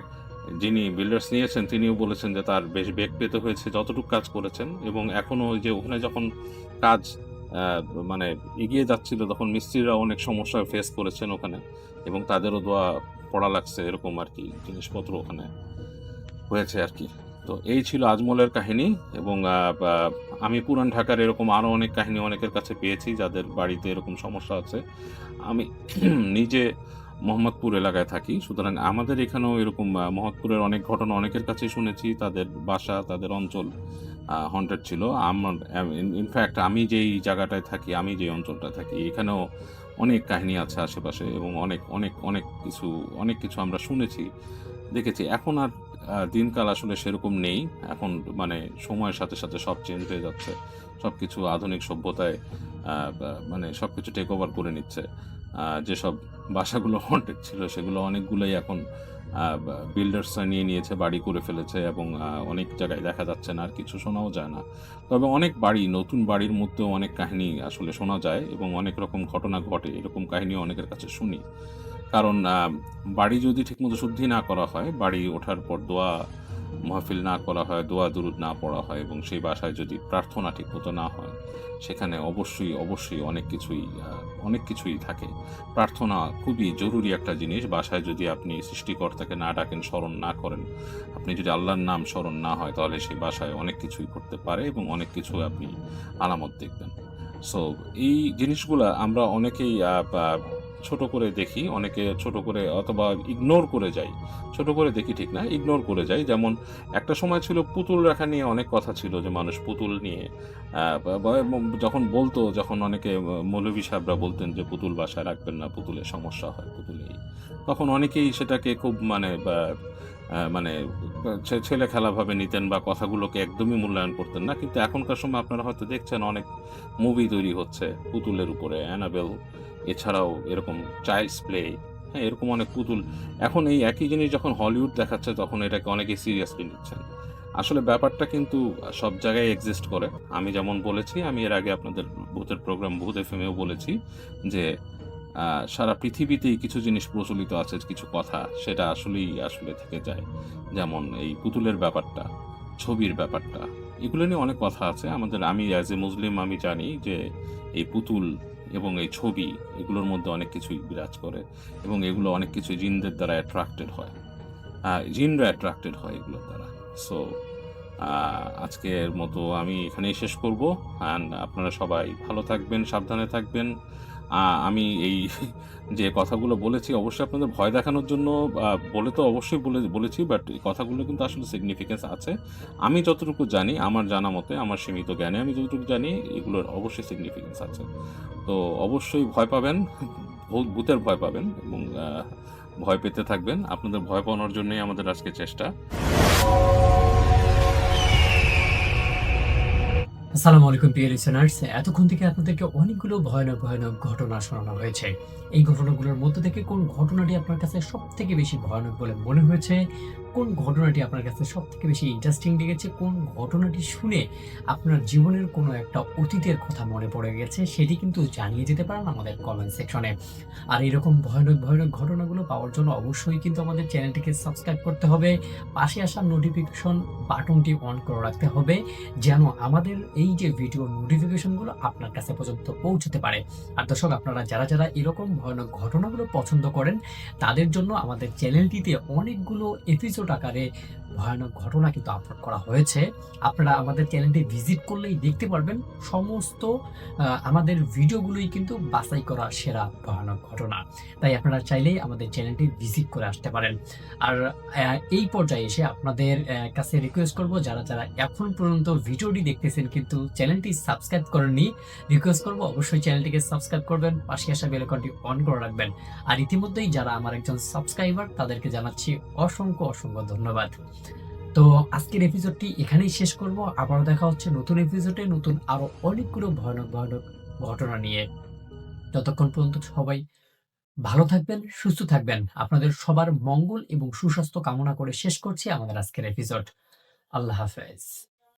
যিনি বিল্ডার্স নিয়েছেন তিনিও বলেছেন যে তার বেশ বেগ পেতে হয়েছে যতটুকু কাজ করেছেন এবং এখনো ওই যে ওখানে যখন কাজ মানে এগিয়ে যাচ্ছিল তখন মিস্ত্রিরা অনেক সমস্যা ফেস করেছেন ওখানে এবং তাদেরও দোয়া পড়া লাগছে এরকম আর কি জিনিসপত্র ওখানে হয়েছে আর কি। তো এই ছিল আজমলের কাহিনী এবং আমি পুরান ঢাকার এরকম আরও অনেক কাহিনী অনেকের কাছে পেয়েছি যাদের বাড়িতে এরকম সমস্যা আছে। আমি নিজে মোহাম্মদপুর এলাকায় থাকি, সুতরাং আমাদের এখানেও এরকম মোহাম্মদপুরের অনেক ঘটনা অনেকের কাছেই শুনেছি। তাদের বাসা, তাদের অঞ্চল হন্টেড ছিল। আমার ইনফ্যাক্ট আমি যেই জায়গাটায় থাকি, আমি যে অঞ্চলটায় থাকি, এখানেও অনেক কাহিনী আছে আশেপাশে এবং অনেক অনেক অনেক কিছু আমরা শুনেছি, দেখেছি। এখন আর দিনকাল আসলে সেরকম নেই। এখন মানে সময়ের সাথে সাথে সব চেঞ্জ হয়ে যাচ্ছে। সবকিছু আধুনিক সভ্যতায় মানে সবকিছু টেক ওভার করে নিচ্ছে। যেসব বাসাগুলো হন্টেড ছিল সেগুলো অনেকগুলোই এখন বিল্ডার্সরা নিয়ে নিয়েছে, বাড়ি করে ফেলেছে এবং অনেক জায়গায় দেখা যাচ্ছে না, আর কিছু শোনাও যায় না। তবে অনেক বাড়ি, নতুন বাড়ির মধ্যেও অনেক কাহিনী আসলে শোনা যায় এবং অনেক রকম ঘটনা ঘটে। এরকম কাহিনীও অনেকের কাছে শুনি। কারণ বাড়ি যদি ঠিকমতো শুদ্ধি না করা হয়, বাড়ি ওঠার পর দোয়া মাহফিল না করা হয়, দোয়া দুরুদ না পড়া হয় এবং সেই বাসায় যদি প্রার্থনা ঠিকমতো না হয়, সেখানে অবশ্যই অনেক কিছুই থাকে। প্রার্থনা খুবই জরুরি একটা জিনিস। বাসায় যদি আপনি সৃষ্টিকর্তাকে না ডাকেন, স্মরণ না করেন, আপনি যদি আল্লাহর নাম স্মরণ না হয়, তাহলে সেই বাসায় অনেক কিছুই ঘটতে পারে এবং অনেক কিছু আপনি আলামত দেখবেন। সো এই জিনিসগুলা আমরা অনেকেই ছোট করে দেখি, অনেকে ছোট করে অথবা ইগনোর করে যাই। ছোট করে দেখি ঠিক না, ইগনোর করে যাই। যেমন একটা সময় ছিল পুতুল রাখা নিয়ে অনেক কথা ছিল যে মানুষ পুতুল নিয়ে যখন অনেকে মৌলভী সাহেবরা বলতেন যে পুতুল বাসায় রাখবেন না, পুতুলের সমস্যা হয়, পুতুল এই। তখন অনেকেই সেটাকে খুব মানে ছেলে খেলাভাবে নিতেন বা কথাগুলোকে একদমই মূল্যায়ন করতেন না। কিন্তু এখনকার সময় আপনারা হয়তো দেখছেন অনেক মুভি তৈরি হচ্ছে পুতুলের উপরে, অ্যানাবেল, এছাড়াও এরকম চাইল্ডস প্লে, হ্যাঁ, এরকম অনেক পুতুল। এখন এই একই জিনিস যখন হলিউড দেখাচ্ছে তখন এটাকে অনেকেই সিরিয়াসলি নিচ্ছেন। আসলে ব্যাপারটা কিন্তু সব জায়গায় এক্সিস্ট করে। আমি যেমন বলেছি, আমি এর আগে আপনাদের ভূতের প্রোগ্রাম ভূত এফএমেও বলেছি যে সারা পৃথিবীতেই কিছু জিনিস প্রচলিত আছে, কিছু কথা সেটা আসলে থেকে যায়। যেমন এই পুতুলের ব্যাপারটা, ছবির ব্যাপারটা, এগুলো নিয়ে অনেক কথা আছে। আমি অ্যাজ এ মুসলিম আমি জানি যে এই পুতুল এবং এই ছবি এগুলোর মধ্যে অনেক কিছুই বিরাজ করে এবং এগুলো অনেক কিছু জিনদের দ্বারা অ্যাট্রাক্টেড হয়। জিনরা অ্যাট্রাক্টেড হয় এগুলোর দ্বারা। সো আজকের মতো আমি এখানেই শেষ করব। অ্যান্ড আপনারা সবাই ভালো থাকবেন, সাবধানে থাকবেন। আমি এই যে কথাগুলো বলেছি অবশ্যই আপনাদের ভয় দেখানোর জন্য বলে তো অবশ্যই বলেছি, বাট এই কথাগুলো কিন্তু আসলে সিগনিফিকেন্স আছে। আমি যতটুকু জানি, আমার জানা মতে, আমার সীমিত জ্ঞানে আমি যতটুকু জানি, এগুলোর অবশ্যই সিগনিফিকেন্স আছে। তো অবশ্যই ভয় পাবেন, ভূতের ভয় পাবেন এবং ভয় পেতে থাকবেন। আপনাদের ভয় পাওয়ানোর জন্যই আমাদের আজকে চেষ্টা। আসসালামু আলাইকুম প্রিয় লিসেনার্স। এতক্ষণ থেকে আপনাদেরকে অনেকগুলো ভয়ানক ভয়ানক ঘটনা শোনানো হয়েছে। এই ঘটনাগুলোর মধ্যে থেকে কোন ঘটনাটি আপনার কাছে সবথেকে বেশি ভয়ানক বলে মনে হয়েছে? কোন ঘটনাটি আপনার কাছে সবথেকে বেশি ইন্টারেস্টিং লেগেছে? কোন ঘটনাটি শুনে আপনার জীবনের কোনো একটা অতীতের কথা মনে পড়ে গেছে? সেটি কিন্তু জানিয়ে যেতে পারেন আমাদের কমেন্ট সেকশনে। আর এরকম ভয়ানক ভয়ানক ঘটনাগুলো পাওয়ার জন্য অবশ্যই কিন্তু আমাদের চ্যানেলটিকে সাবস্ক্রাইব করতে হবে। পাশে আসা নোটিফিকেশন বাটনটি অন করে রাখতে হবে, যেন আমাদের এই যে ভিডিও নোটিফিকেশনগুলো আপনার কাছে পর্যন্ত পৌঁছতে পারে। আর দর্শক, আপনারা যারা যারা এরকম ভয়ানক ঘটনাগুলো পছন্দ করেন, তাদের জন্য আমাদের চ্যানেলটিতে অনেকগুলো এপিসোড আকারে ভয়ানক ঘটনা কিন্তু আপলোড করা হয়েছে। আপনারা আমাদের চ্যানেলটি ভিজিট করলেই দেখতে পারবেন সমস্ত আমাদের ভিডিওগুলোই কিন্তু বাছাই করা সেরা ভয়ানক ঘটনা। তাই আপনারা চাইলেই আমাদের চ্যানেলটি ভিজিট করে আসতে পারেন। আর এই পর্যায়ে এসে আপনাদের কাছে রিকোয়েস্ট করব, যারা যারা এখন পর্যন্ত ভিডিওটি দেখতেছেন কিন্তু চ্যানেলটি সাবস্ক্রাইব করেননি, রিকোয়েস্ট করব অবশ্যই চ্যানেলটিকে সাবস্ক্রাইব করবেন, পাশে আসা বেল আইকনটি অন করে রাখবেন। আর ইতিমধ্যেই যারা আমার একজন সাবস্ক্রাইবার, তাদেরকে জানাচ্ছি অসংখ্য অসংখ্য ধন্যবাদ। তো আজকের এপিসোডটি এখানেই শেষ করব। আবারও দেখা হচ্ছে নতুন এপিসোডে, নতুন আরো অনেকগুলো ভয়ানক ভয়ানক ঘটনা নিয়ে। ততক্ষণ পর্যন্ত সবাই ভালো থাকবেন, সুস্থ থাকবেন। আপনাদের সবার মঙ্গল এবং সুস্বাস্থ্য কামনা করে শেষ করছি আমাদের আজকের এপিসোড। আল্লাহ হাফেজ।